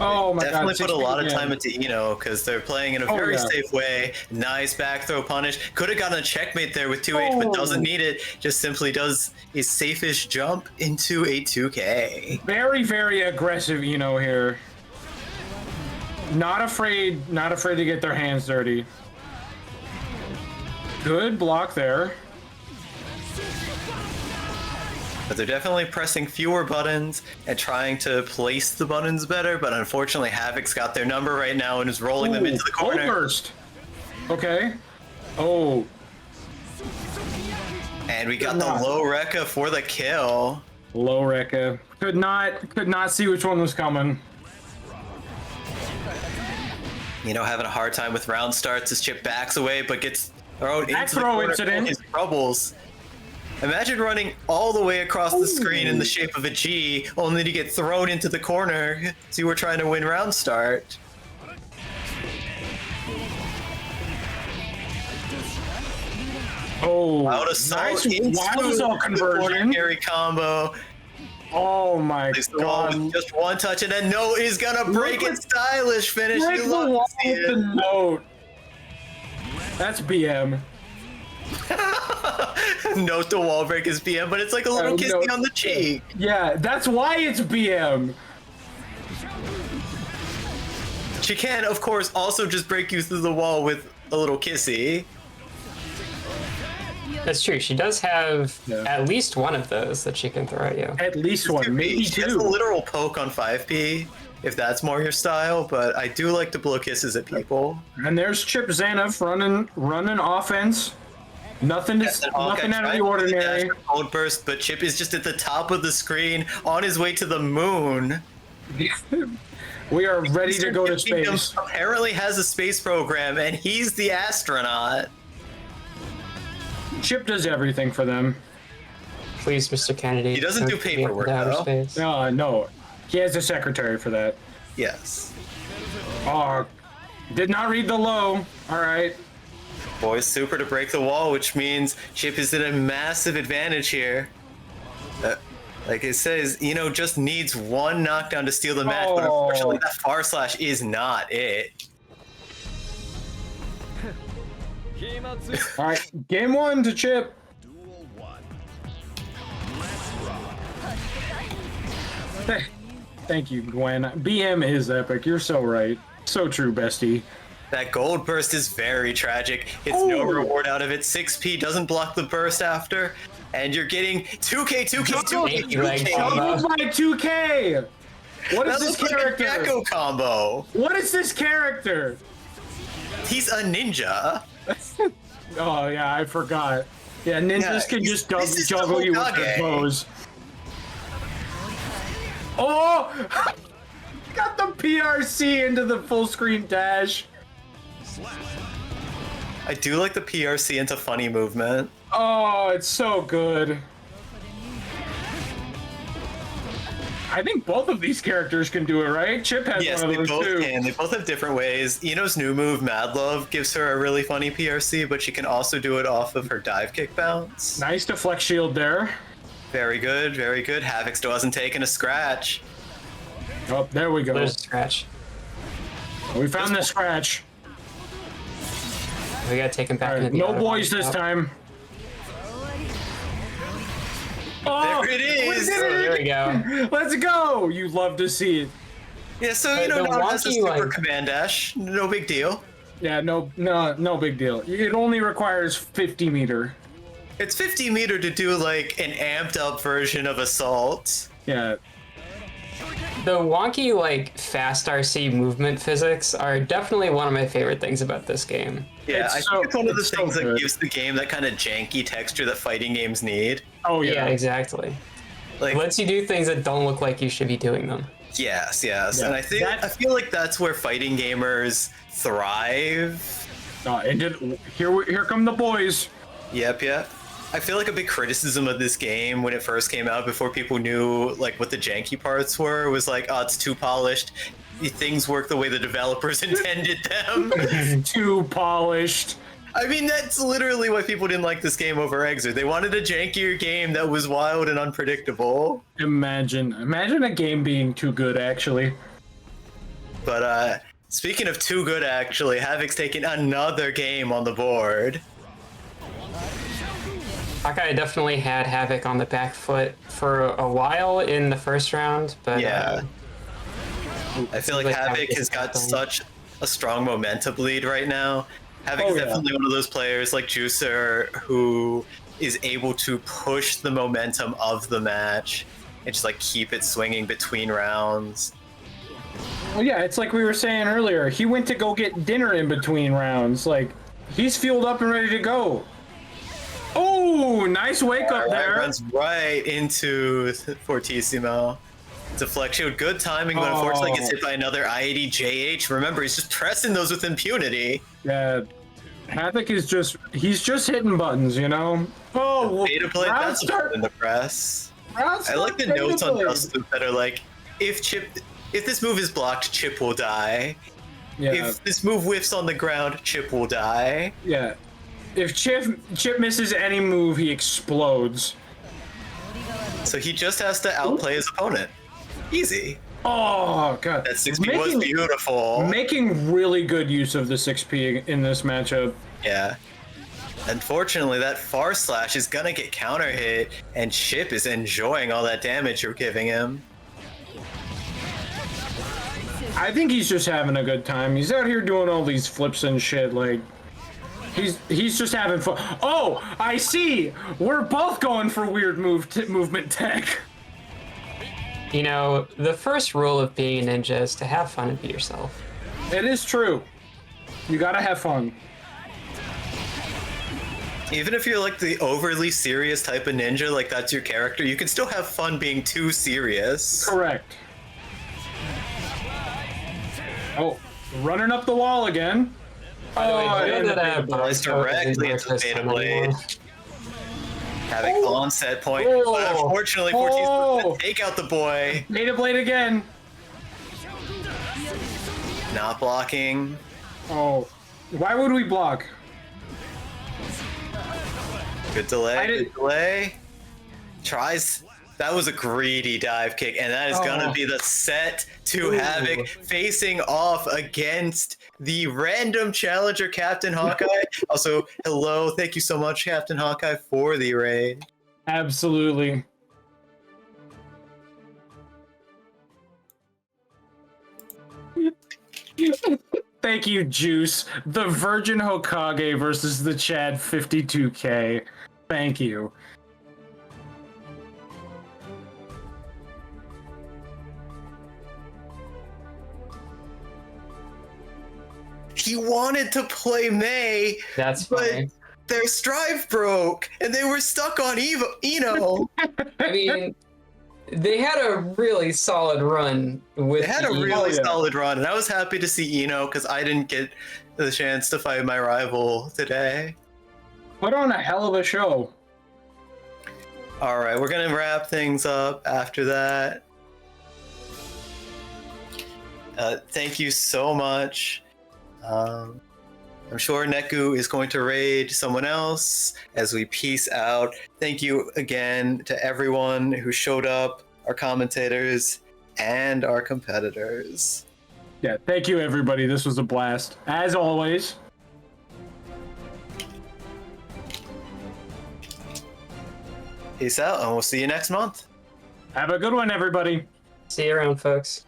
Oh my Definitely god. Put a lot of time into Eno because they're playing in a very safe way. Nice back throw punish. Could have gotten a checkmate there with 2H, but doesn't need it. Just simply does a safe-ish jump into a 2K. Very, very aggressive Eno here. Not afraid to get their hands dirty. Good block there. But they're definitely pressing fewer buttons and trying to place the buttons better, but unfortunately Havoc's got their number right now and is rolling them into the corner. Burst. Okay. Oh. And we got the low Rekka for the kill. Low Rekka. Could not see which one was coming. Having a hard time with round starts. His Chip backs away, but gets thrown into the corner in his troubles. Imagine running all the way across the screen in the shape of a G, only to get thrown into the corner. So you were trying to win round start. Oh, out of sight into the conversion. Carry combo. Oh my god! Just one touch, and then Note is gonna break it. Stylish finish. Break the wall with the Note. That's BM. Note the wall break is BM, but it's like a little kissing on the cheek. Yeah, that's why it's BM. She can, of course, also just break you through the wall with a little kissy. That's true. She does have Yeah. at least one of those that she can throw at you. At least one, maybe She has two. a literal poke on 5P, if that's more your style, but I do like to blow kisses at people. And there's Chip Zaneth running offense. Nothing out of the ordinary. Cold burst, but Chip is just at the top of the screen on his way to the moon. We are ready to go to Eastern Kingdom space. apparently has a space program, and he's the astronaut. Chip does everything for them. Please, Mr. Kennedy. He doesn't do don't get paperwork, into outer though. space. No, he has a secretary for that. Yes. Oh, did not read the low. All right. Boys super to break the wall, which means Chip is in a massive advantage here. Like it says, just needs one knockdown to steal the match, but unfortunately that far slash is not it. All right, game 1 to Chip. Duel 1. Thank you, Gwen. BM is epic. You're so right. So true, bestie. That gold burst is very tragic. It's no Ooh. reward out of it. 6P doesn't block the burst after, and you're getting 2K, 2K, 2K, Thank you, Leg 2K. Combo. Doubled by 2K. What is That this looks like a character? Gecko combo. What is this character? He's a ninja. Oh yeah, I forgot. Yeah, ninjas Yeah, can just this is juggle you with their Hokage. bows. Oh! Got the PRC into the full screen dash. I do like the PRC into funny movement. Oh, it's so good. I think both of these characters can do it, right? Chip has Yes, one they of those both too. can. They both have different ways. Ino's new move, Mad Love, gives her a really funny PRC, but she can also do it off of her dive kick bounce. Nice deflect shield there. Very good, very good. Havoc still hasn't taken a scratch. Oh, there we go. There's a scratch. We found the scratch. We gotta take him back All into right, the no auto boys bomb. this Oh, time. Oh, There it is. we did it There we go. Let's go! You love to see it. Yeah, so the now has a wonky, super like- command dash. No big deal. Yeah, no big deal. It only requires 50 meter. It's 50 meter to do like an amped up version of Assault. Yeah. The wonky, like, fast RC movement physics are definitely one of my favorite things about this game. Yeah, It's I so- think it's one of the it's so things that good. gives the game that kind of janky texture that fighting games need. Oh Yeah, yeah. exactly. Like, It lets you do things that don't look like you should be doing them. yes. Yeah, And I feel like that's where fighting gamers thrive. Here come the boys. Yep. I feel like a big criticism of this game when it first came out, before people knew like what the janky parts were, was like, oh, it's too polished. Things work the way the developers intended them. Too polished. I mean, that's literally why people didn't like this game over Exit. They wanted a jankier game that was wild and unpredictable. Imagine a game being too good, actually. But speaking of too good, actually, Havoc's taking another game on the board. Hawkeye definitely had Havoc on the back foot for a while in the first round, but Yeah. I feel like like Havoc Havoc has is got something. such a strong momentum lead right now. Havoc is Oh, yeah. definitely one of those players like Juicer who is able to push the momentum of the match and just like keep it swinging between rounds. Well, yeah, it's like we were saying earlier. He went to go get dinner in between rounds. Like, he's fueled up and ready to go. Oh, nice wake up Alright, there. runs right into Fortissimo. Deflect shield, good timing, but unfortunately gets hit by another I-80 JH. Remember, he's just pressing those with impunity. Yeah, Havoc is he's just hitting buttons, you know? Oh, Beta play, round that's start- in the press. round I like the start notes on beta play. Dust Loop that are like, if this move is blocked, Chip will die. Yeah, If this move whiffs on the ground, Chip will die. yeah. If Chip misses any move, he explodes. So he just has to outplay his opponent. Easy. Oh, God. That 6P was beautiful. Making really good use of the 6P in this matchup. Yeah. Unfortunately, that far slash is gonna get counter hit, and Chip is enjoying all that damage you're giving him. I think he's just having a good time. He's out here doing all these flips and shit. Like, He's just having fun. Oh, I see. We're both going for weird movement tech. You know, the first rule of being a ninja is to have fun and be yourself. It is true. You gotta have fun. Even if you're like the overly serious type of ninja, like that's your character, you can still have fun being too serious. Correct. Oh, running up the wall again. By the way, do you know that Applies directly into the Beta Blade. Having onset point, but unfortunately, 14's supposed to take out the boy. Beta Blade again. Not blocking. Oh, why would we block? Good delay. Good delay. Tries. That was a greedy dive kick, and that is gonna be the set to Havoc facing off against the random challenger, Captain Hawkeye. Also, hello, thank you so much, Captain Hawkeye, for the raid. Absolutely. Thank you, Juice. The Virgin Hokage versus the Chad 52K. Thank you. He wanted to play May. That's but funny. Their strive broke, and they were stuck on Eno. I mean, they had a really solid run with. They had a really solid run, and I was happy to see Eno because I didn't get the chance to fight my rival today. Put on a hell of a show. All right, we're gonna wrap things up after that. Thank you so much. I'm sure Neku is going to raid someone else as we peace out. Thank you again to everyone who showed up, our commentators, and our competitors. Yeah, thank you, everybody. This was a blast. As always. Peace out, and we'll see you next month. Have a good one, everybody. See you around, folks.